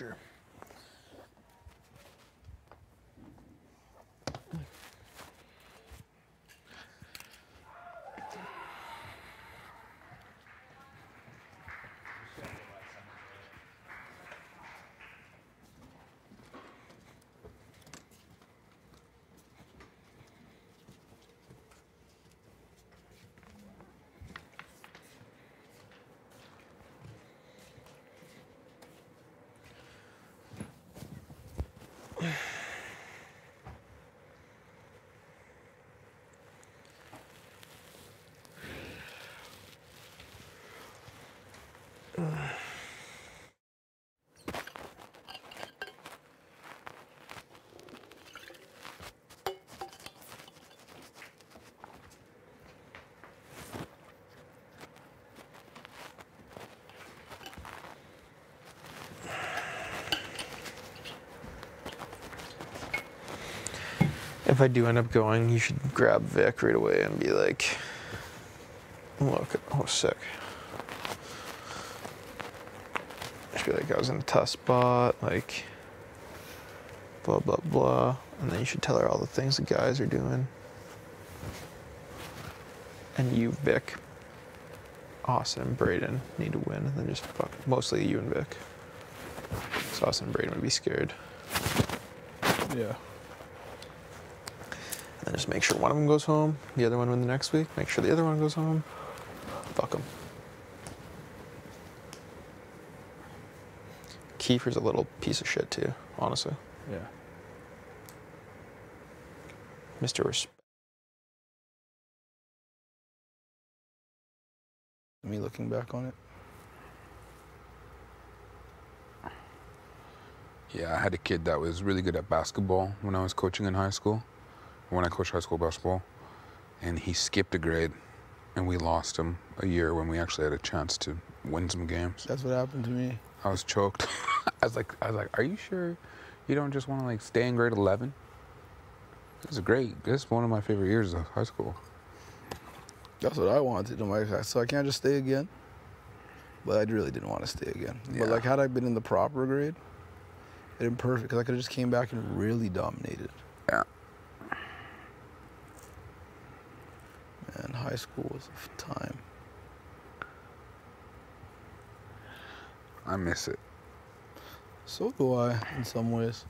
sure. If I do end up going, you should grab Vic right away and be like, look, oh, sick. Just be like, I was in a tough spot, like, blah, blah, blah. And then you should tell her all the things the guys are doing. And you, Vic, Austin, and Brayden need to win. And then just fuck, mostly you and Vic. So Austin and Brayden would be scared. Yeah. And then just make sure one of them goes home, the other one win the next week. Make sure the other one goes home. Fuck them. Kiefer's a little piece of shit too, honestly. Yeah. Mr. Respect. Me looking back on it. Yeah, I had a kid that was really good at basketball when I was coaching in high school. When I coached high school basketball, and he skipped a grade, and we lost him a year when we actually had a chance to win some games. That's what happened to me. I was choked. I was like, are you sure you don't just want to like stay in grade 11? It was great. This is one of my favorite years of high school. That's what I wanted to do. So I can't just stay again. But I really didn't want to stay again. Yeah. But like, had I been in the proper grade, it'd been perfect because I could have just came back and really dominated. Yeah. Man, high school was a time. I miss it. So do I, in some ways.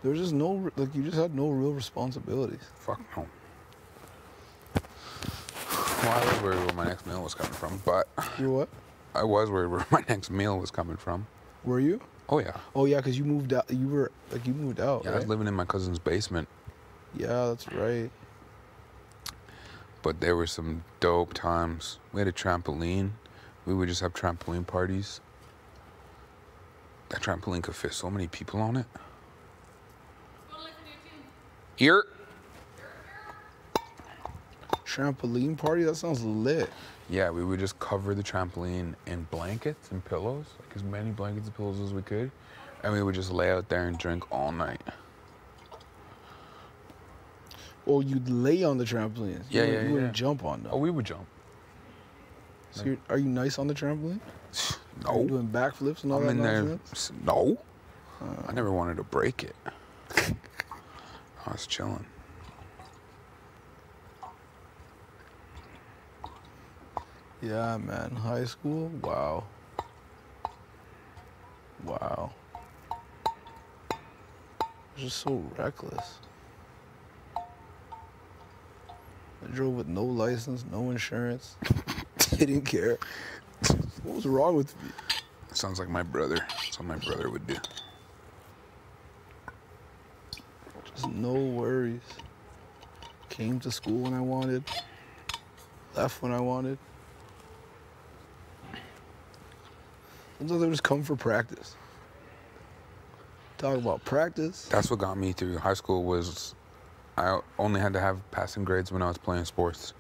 There was just no, like, you just had no real responsibilities. Fuck no. Well, I was worried where my next meal was coming from, but... You what? I was worried where my next meal was coming from. Were you? Oh, yeah. Oh, yeah, because you moved out. You moved out, Yeah, right? I was living in my cousin's basement. Yeah, that's right. But there were some dope times. We had a trampoline. We would just have trampoline parties. That trampoline could fit so many people on it. Here. Trampoline party? That sounds lit. Yeah, we would just cover the trampoline in blankets and pillows, like as many blankets and pillows as we could. And we would just lay out there and drink all night. Oh, you'd lay on the trampolines. You wouldn't jump on them. Oh, we would jump. So are you nice on the trampoline? No. Are you doing backflips and all I'm that in nonsense? there. No. I never wanted to break it. I was chilling. Yeah, man. High school? Wow. Wow. Just so reckless. I drove with no license, no insurance. Didn't care. What was wrong with me? Sounds like my brother. That's what my brother would do. Just no worries. Came to school when I wanted. Left when I wanted. Sometimes I would just come for practice. Talk about practice. That's what got me through high school was I only had to have passing grades when I was playing sports.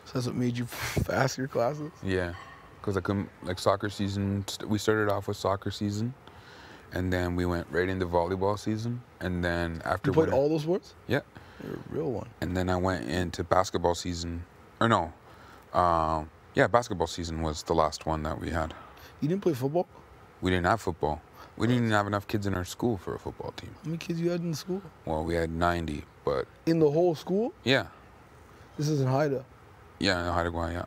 So that's what made you pass your classes? Yeah, because I couldn't, like soccer season, we started off with soccer season, and then we went right into volleyball season, and then after You played all those sports? Yeah. You're a real one. And then I went into basketball season, or no, yeah, basketball season was the last one that we had. You didn't play football? We didn't have football. We didn't even have enough kids in our school for a football team. How many kids you had in the school? Well, we had 90, but In the whole school? yeah. This is in Haida. Yeah, in Haida Gwaii, yeah.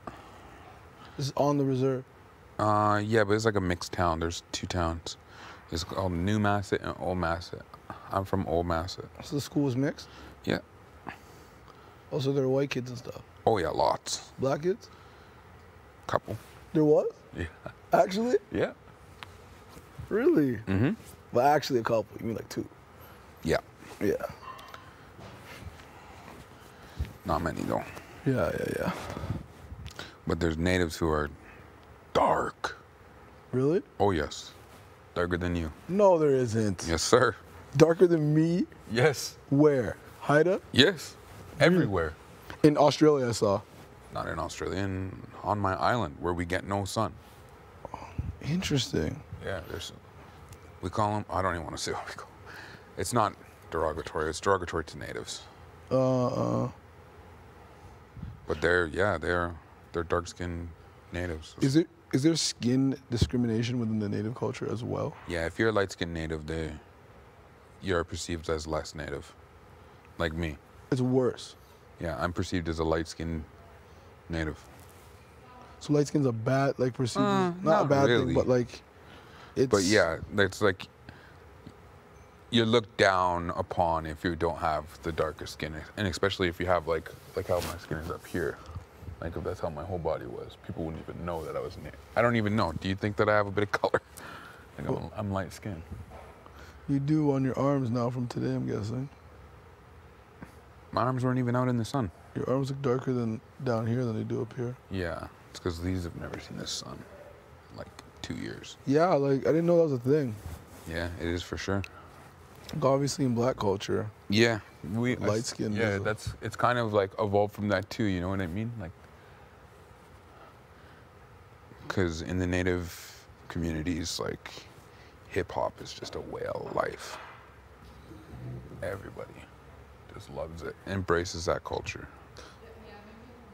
This is on the reserve. Yeah, but it's like a mixed town. There's 2 towns. It's called New Masset and Old Masset. I'm from Old Masset. So the school was mixed? Yeah. Also, there were white kids and stuff. Oh, yeah, lots. Black kids? Couple. There was? Yeah. Actually? Yeah. Really? Mm-hmm. Well, actually a couple. You mean like 2? Yeah. Yeah. Not many, though. Yeah. But there's natives who are dark. Really? Oh, yes. Darker than you. No, there isn't. Yes, sir. Darker than me? Yes. Where? Haida? Yes. Everywhere. In Australia, I saw. Not in Australia, on my island where we get no sun. Interesting. Yeah, we call them, I don't even want to say what we call them. It's not derogatory, it's derogatory to natives. But they're dark-skinned natives. Is there skin discrimination within the native culture as well? Yeah, if you're a light-skinned native, you're perceived as less native. Like me. It's worse. Yeah, I'm perceived as a light-skinned native. So light skin's a bad, like perceived, not a bad really. thing, but like, it's. But yeah, it's like you're looked down upon if you don't have the darker skin, and especially if you have like how my skin is up here. Like if that's how my whole body was, people wouldn't even know that I was native. I don't even know. Do you think that I have a bit of color? Like I'm light skinned. You do on your arms now from today, I'm guessing. My arms weren't even out in the sun. Your arms look darker than down here than they do up here. Yeah, it's because these have never seen the sun in like 2 years. Yeah, like I didn't know that was a thing. Yeah, it is for sure. Like, obviously in black culture. Yeah, light skin. Yeah, it's kind of like evolved from that too. You know what I mean? Like, because in the native communities, like hip hop is just a way of life. Everybody just loves it, embraces that culture.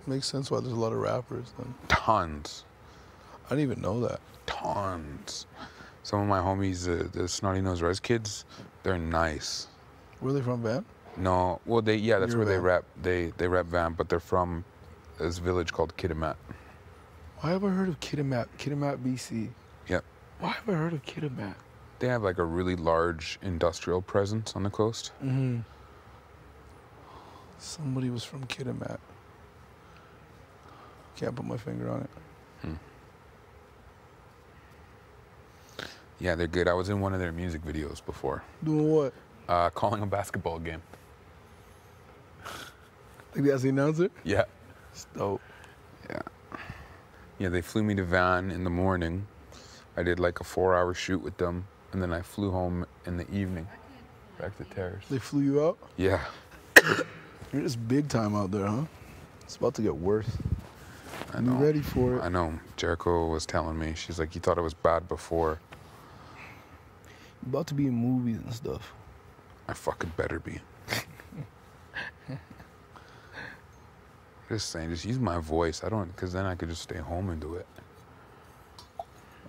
Makes sense why there's a lot of rappers then. Tons. I didn't even know that. Tons. Some of my homies, the Snotty Nose Res kids, they're nice. Where are they from, Van? No, well, that's You're where they Van. rap. They rap Van, but they're from this village called Kitimat. Why have I heard of Kitimat? Kitimat, BC. Yep. Why have I heard of Kitimat? They have like a really large industrial presence on the coast. Mm-hmm. Somebody was from Kitimat. Can't put my finger on it. Yeah, they're good. I was in one of their music videos before. Doing what? Calling a basketball game. Like that's the announcer? Yeah. It's dope. Yeah. Yeah, they flew me to Van in the morning. I did like a 4-hour shoot with them, and then I flew home in the evening, back to Terrace. They flew you out? Yeah. You're just big time out there, huh? It's about to get worse. I know. Be ready for it. I know. Jericho was telling me. She's like, you thought it was bad before. You're about to be in movies and stuff. I fucking better be. Just saying, just use my voice. Because then I could just stay home and do it.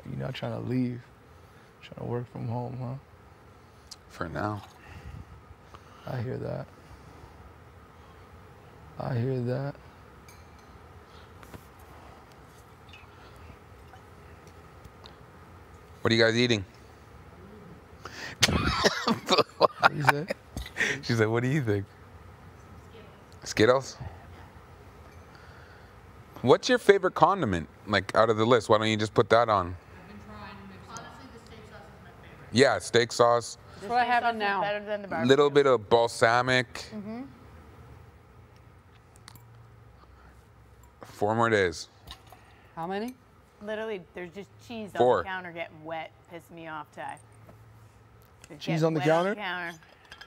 You're not trying to leave. Trying to work from home, huh? For now. I hear that. I hear that. What are you guys eating? What do you say? She's like, what do you think? Skittles? What's your favorite condiment, like, out of the list? Why don't you just put that on? I've been trying to mix it. Honestly, the steak sauce is my favorite. Yeah, steak sauce. That's what I have in now. Better than the barbecue. Little bit of balsamic. 4 more days. How many? Literally, there's just cheese 4. on the counter getting wet. Pissing me off, Ty. They're Cheese getting on the wet counter?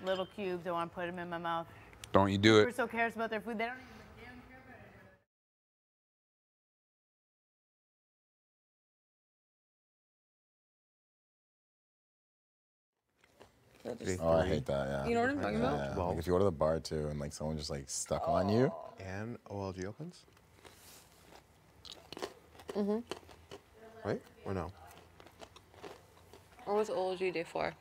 Little cubes. I want to put them in my mouth. Don't you do Whoever it. so cares about their food, they don't even care about it. Oh, I hate that, yeah. You know what I'm talking about? Yeah. Like if you go to the bar too and like someone just like stuck on you. And OLG opens? Mm-hmm. Wait, or no? Or was OLG day 4?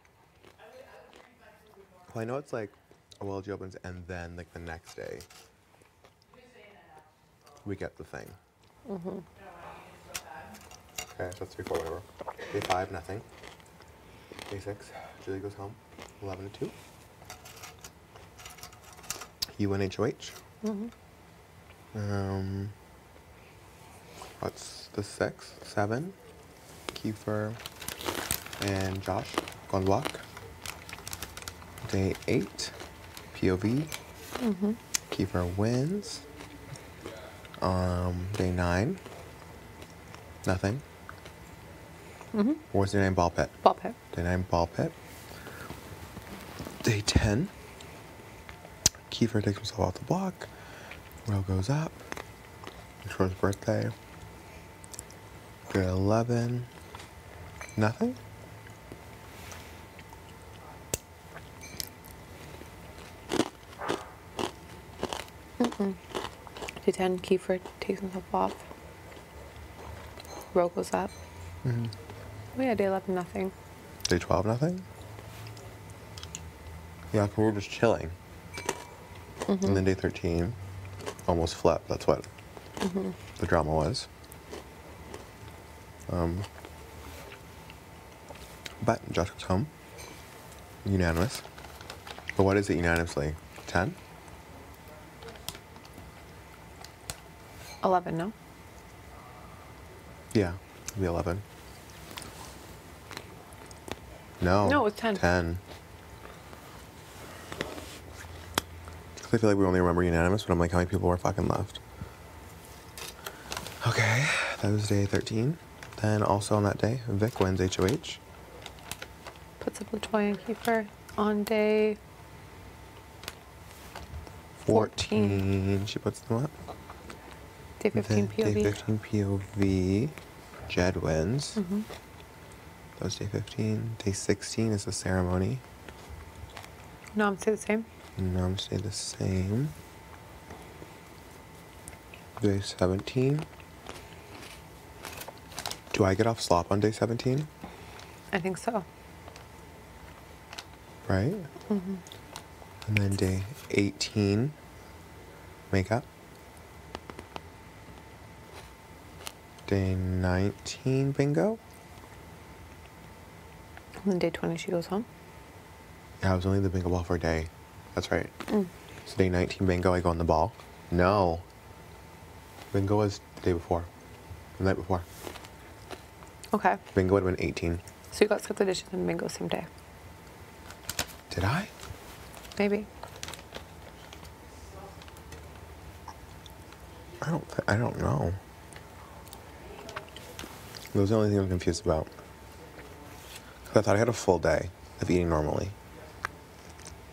Well, I know it's like OLG opens and then like the next day we get the thing. Mm-hmm. Okay, so that's 3, 4, whatever. Day 5, nothing. Day 6, Julie goes home. 11 to 2. UNHOH. Mm-hmm. What's the 6th? 7. Kiefer and Josh go on walk. Day 8, POV. Mm-hmm. Kiefer wins. Day 9, nothing. Mm-hmm. Or was day 9 ball pit? Ball pit. Day 9 ball pit. Day 10, Kiefer takes himself off the block. Row goes up. It's for his birthday. Day 11, nothing. Mm-mm. Day 10, Kiefer takes himself off. Row goes up. Mm-hmm. Oh yeah, day 11, nothing. Day 12, nothing. Yeah, 'cause we're just chilling. Mm-hmm. And then day 13, almost flipped. That's what Mm-hmm. the drama was. But Josh goes home. Unanimous. But what is it unanimously? 10? 11, no? Yeah, it'll be 11. No. No, it's 10. 10. 'Cause I feel like we only remember unanimous, but I'm like, how many people were fucking left? Okay, that was day 13. Then also on that day, Vic wins HOH. Puts up the toy and Kiefer on day 14. She puts them up. Day 15 POV. Day 15 POV. Jed wins. Mm-hmm. That was day 15. Day 16 is the ceremony. No, I'm still the same. Noms stay the same. Day 17. Do I get off slop on day 17? I think so. Right? Mm-hmm. And then day 18, makeup. Day 19, bingo. And then day 20, she goes home. Yeah, it was only the bingo ball for a day. That's right. Mm. So day 19, bingo, I go on the ball. No. Bingo was the day before. The night before. Okay. Bingo would have been 18. So you got skip the dishes and bingo same day. Did I? Maybe. I don't know. That was the only thing I'm confused about. 'Cause I thought I had a full day of eating normally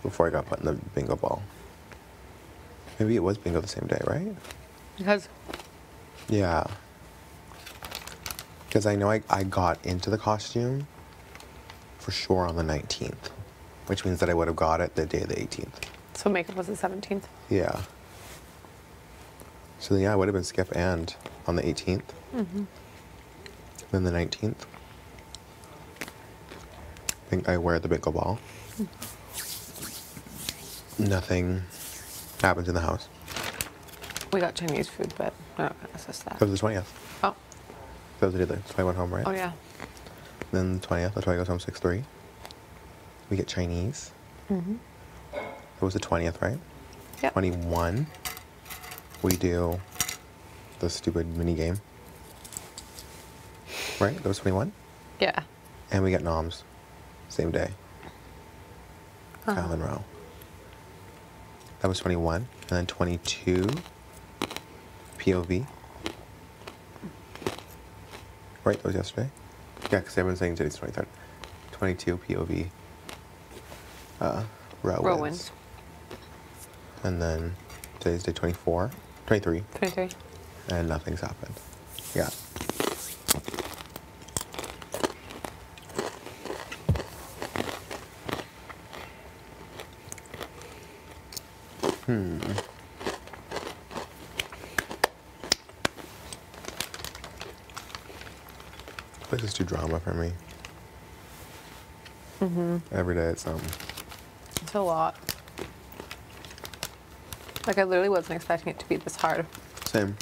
before I got put in the bingo ball. Maybe it was bingo the same day, right? Because? Yeah. Because I know I got into the costume for sure on the 19th, which means that I would have got it the day of the 18th. So makeup was the 17th. Yeah. So yeah, I would have been skip and on the 18th. Mm-hmm. Then the 19th. I think I wear the bingo ball. Nothing happens in the house. We got Chinese food, but I'm not gonna assess that. That was the 20th. Oh. That was the day that I went home, right? Oh yeah. Then the 20th, that's why I goes home 6-3. We get Chinese. Mm-hmm. That was the 20th, right? Yeah. 21. We do the stupid mini game. Right? That was 21? Yeah. And we get noms. Same day. Uh-huh. Kyle and Row. That was 21. And then 22. POV. Right? That was yesterday? Yeah, because everyone's saying today's 23rd. 22 POV. Row wins. And then today's day 24. 23. 23. And nothing's happened. Yeah. This is too drama for me. Every day it's something. It's a lot. Like, I literally wasn't expecting it to be this hard. Same.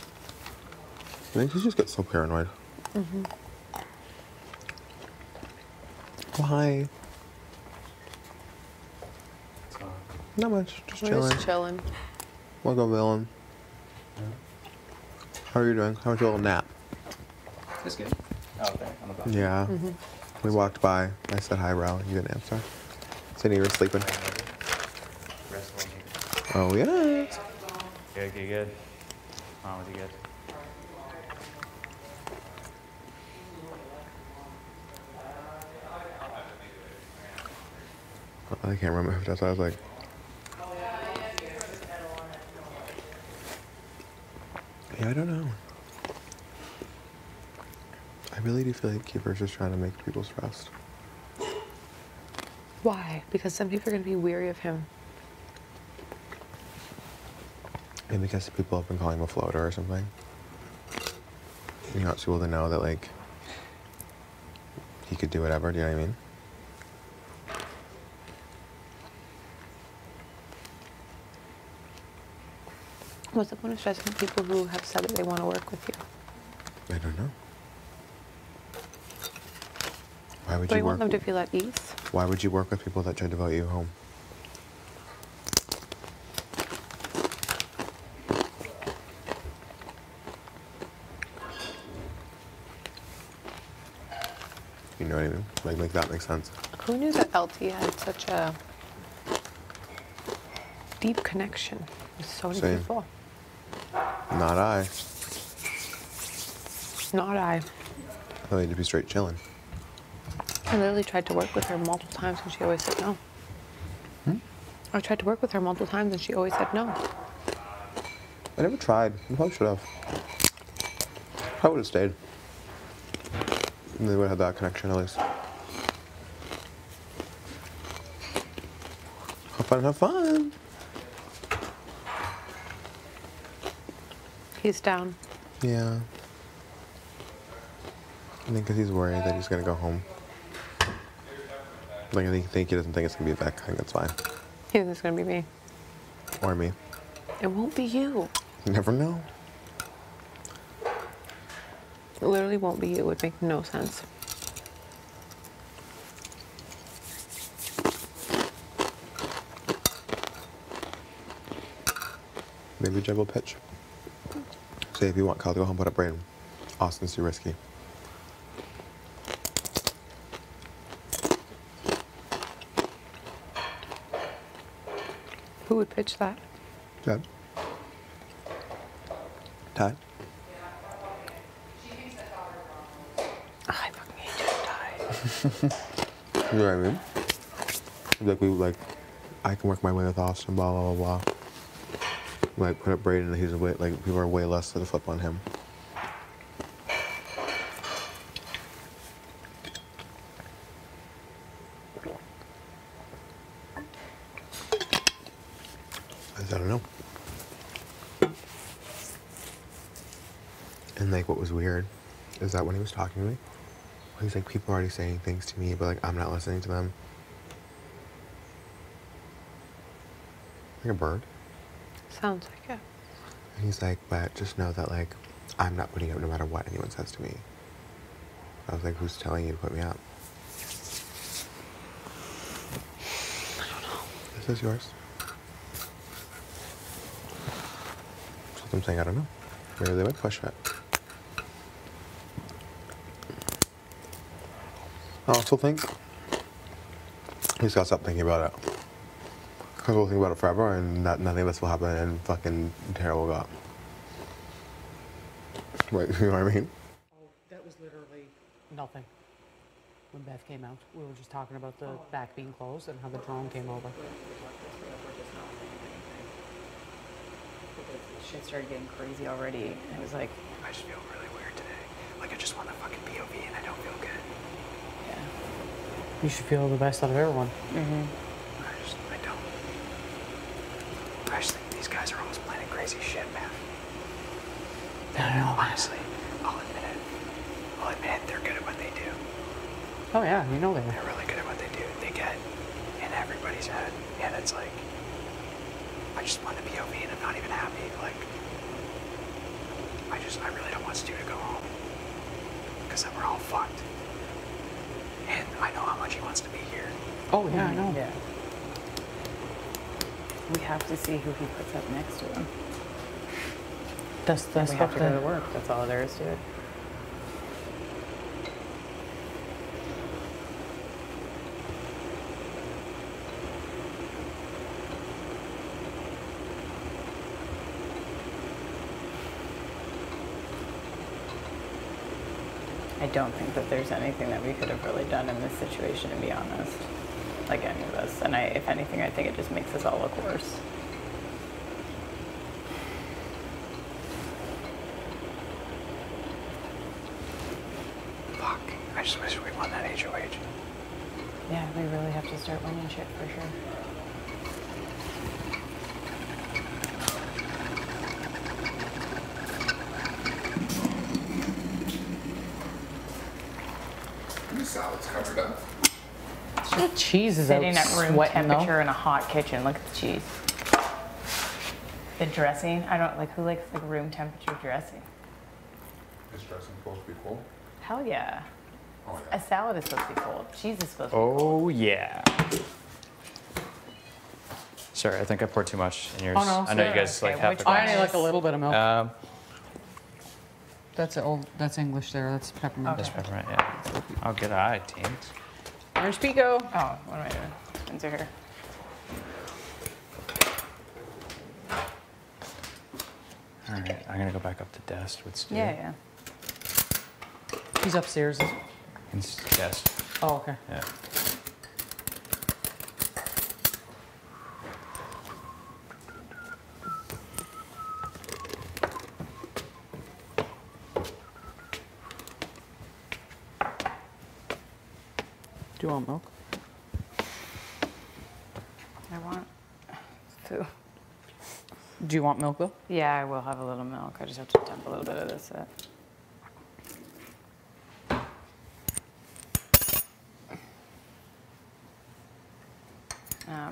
I think he just gets so paranoid. Why? Not much. Just We're chilling. just chilling. We'll go villain. How are you doing? How was your little nap? That's good. Out there on the balcony. Yeah. We walked by. I said hi, bro. You didn't answer. Sydney, you were sleeping. Oh, yes. Good, good, good. Oh, was he good? I can't remember if that's what I was like. Yeah, I don't know. I really do feel like Keeper's just trying to make people stressed. Why? Because some people are going to be weary of him. And because people have been calling him a floater or something. You want people to know that, like, he could do whatever, do you know what I mean? What's the point of stressing people who have said that they want to work with you? I don't know. Why would Do you you want work? them to feel at ease? Why would you work with people that tried to vote you home? You know what I mean? Like that makes sense. Who knew that LT had such a deep connection with so many Same. people? Not I. Not I. I need to be straight chilling. I literally tried to work with her multiple times and she always said no. I tried to work with her multiple times and she always said no. I never tried. I probably should have. I would have stayed. And they would have had that connection at least. Have fun, have fun. He's down. Yeah. I think because he's worried that he's going to go home. Like, I think he doesn't think it's going to be Beck. I think that's fine. He thinks it's going to be me. Or me. It won't be you. You never know. It literally won't be you. It would make no sense. Maybe Jeb will pitch. Say if you want Kyle to go home, put up Braden. Austin's too risky. Who would pitch that? Jeb. Ty. I fucking hate you, Ty. You know what I mean? Like, I can work my way with Austin, blah, blah, blah, blah. Like, put up Braden, he's way, like, people are way less to the flip on him. I don't know. And, like, what was weird is that when he was talking to me, he's like, people are already saying things to me, but, like, I'm not listening to them. Like a bird. Sounds like it. And he's like, but just know that, like, I'm not putting up no matter what anyone says to me. I was like, who's telling you to put me up? I don't know. This is yours. That's what I'm saying, I don't know. Maybe they would push it. I also think he's got to stop thinking about it. Because we'll think about it forever and nothing of this will happen and fucking Tara will go up. Right, you know what I mean? That was literally nothing. When Beth came out, we were just talking about the back being closed and how the drone came over. Shit started getting crazy already. It was like, I just feel really weird today. Like I just want the fucking POV and I don't feel good. yeah. You should feel the best out of everyone. I don't. I just think these guys are always planning crazy shit, man. I know. Honestly, I'll admit it. They're good at what they do. Oh yeah, you know they are. They're really good at what they do. They he's had, and it's like, I just want to be POV and I'm not even happy. Like, I really don't want Stu to go home because then we're all fucked. And I know how much he wants to be here. Oh yeah, I know. Yeah. We have to see who he puts up next to him. That's We have to go to work. That's all there is to it. I don't think that there's anything that we could have really done in this situation, to be honest. Like any of us. And if anything, I think it just makes us all look worse. Fuck. I just wish we won that HOH. Yeah, we really have to start winning shit for sure. The salad's covered up. The cheese is out Sitting at room sweating, though. temperature in a hot kitchen. Look at the cheese. The dressing. I don't like. Who likes like room temperature dressing? Is dressing supposed to be cold? Hell yeah. Oh, A salad is supposed to be cold. Cheese is supposed to be Oh, yeah. Sorry, I think I poured too much in yours. Oh, no, I know you sorry. guys like Okay, have which to. one? I only like a little bit of milk. That's That's English there. That's peppermint. That's peppermint, yeah. I'll get eye, teams. Orange Pico. Oh, what am I doing? Pins are here. All right, I'm gonna go back up to desk with Stu. Yeah, yeah. He's upstairs. In desk. Oh, okay. Yeah. Do you want milk? I want food. Do you want milk though? Yeah, I will have a little milk. I just have to dump a little bit of this in.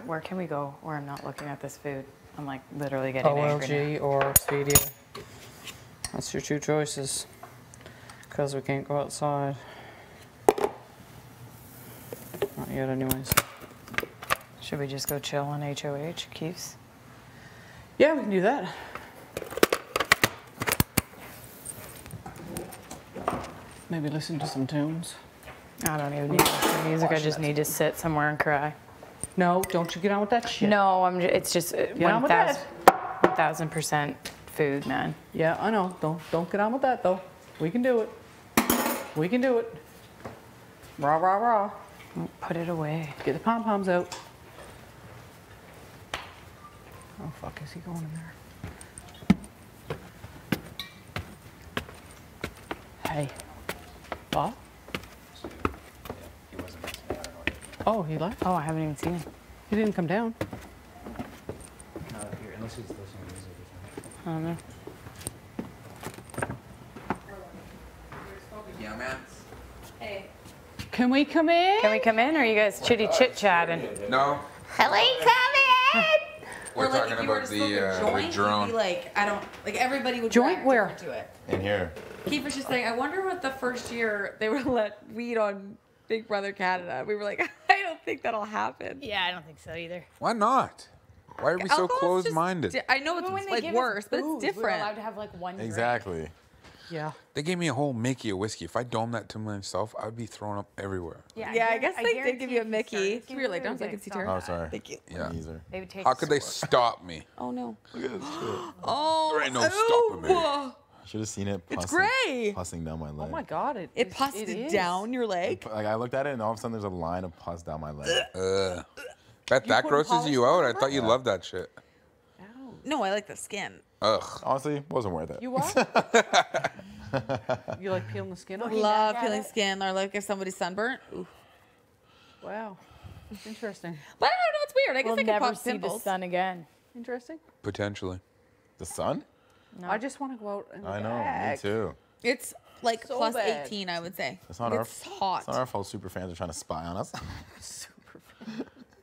Where can we go where I'm not looking at this food? I'm like literally getting angry OLG or Expedia. That's your two choices. Because we can't go outside. Not yet anyways. now. Should we just go chill on HOH, Keith's? Yeah, we can do that. Maybe listen to some tunes. I don't even need to listen to music. I just need to sit somewhere and cry. No, don't you get on with that shit. No, it's just Get on with that. 1,000% food, man. Yeah, I know. Don't get on with that though. We can do it. We can do it. Rah rah rah. Put it away. Get the pom poms out. Oh fuck, is he going in there? Hey. What? He wasn't messing with her. Oh, he left? Oh, I haven't even seen him. He didn't come down. No, here, unless he's listening to music or something. I don't know. Yeah, man. Can we come in? Can we come in, or are you guys chitty chit chatting? No. Hello, come in. We're Or like talking if you were about to smoke a joint, the drone. you'd be like, I don't, like everybody would Joint react where? different to it. In here. Keith was just saying, I wonder what the first year they would let weed on Big Brother Canada. We were like, I don't think that'll happen. Yeah, I don't think so either. Why not? Why are we so Alcohol's just closed-minded? I know it's like worse, but it's different. We're allowed to have like one drink. Exactly. Yeah. They gave me a whole Mickey of whiskey. If I domed that to myself, I would be throwing up everywhere. Yeah, I guess they did give you a guarantee Mickey. if you We were like, started, don't I can see stop. her. Oh, sorry. Thank you. Yeah. Easer. They would take How could they sword. stop me? Oh no. Look at this shit. Oh, There ain't no stopping me. oh. Should have seen it. It's Pussing, gray. Pussing down my leg. Oh my god, It pussed is. down your leg. Like I looked at it and all of a sudden there's a line of pus down my leg. That put grosses you polish out? I over thought you loved that shit. No, I like the skin. Ugh. Honestly, wasn't worth it. You what? You like peeling the skin off? Love peeling skin, or like if somebody's sunburnt. Ooh. Wow. Interesting. But I don't know, it's weird. I guess We'll I can never pop see the pimples. sun again. Interesting. Potentially. The sun? I just want to go out and I know. Me relax. too. It's like So plus bad. 18, I would say. It's not It's hot. It's not our fault. Super fans are trying to spy on us. Super.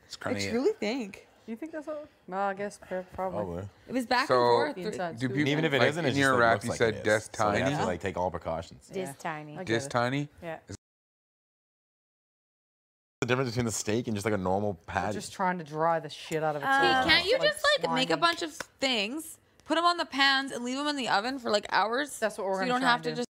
It's carne. I truly think. You think that's what? Well, I guess probably. It was back So, and forth. do people, even if it like, isn't, in it just your like, rap, looks you like said it des is. So they tiny? have to like take all precautions. Dis tiny. Dis tiny? Yeah. The difference between the steak and just like a normal I'm patty. just trying to dry the shit out of it. Can't you just like make a bunch of things, put them on the pans, and leave them in the oven for like hours? That's what we're so you gonna don't try have and to do. just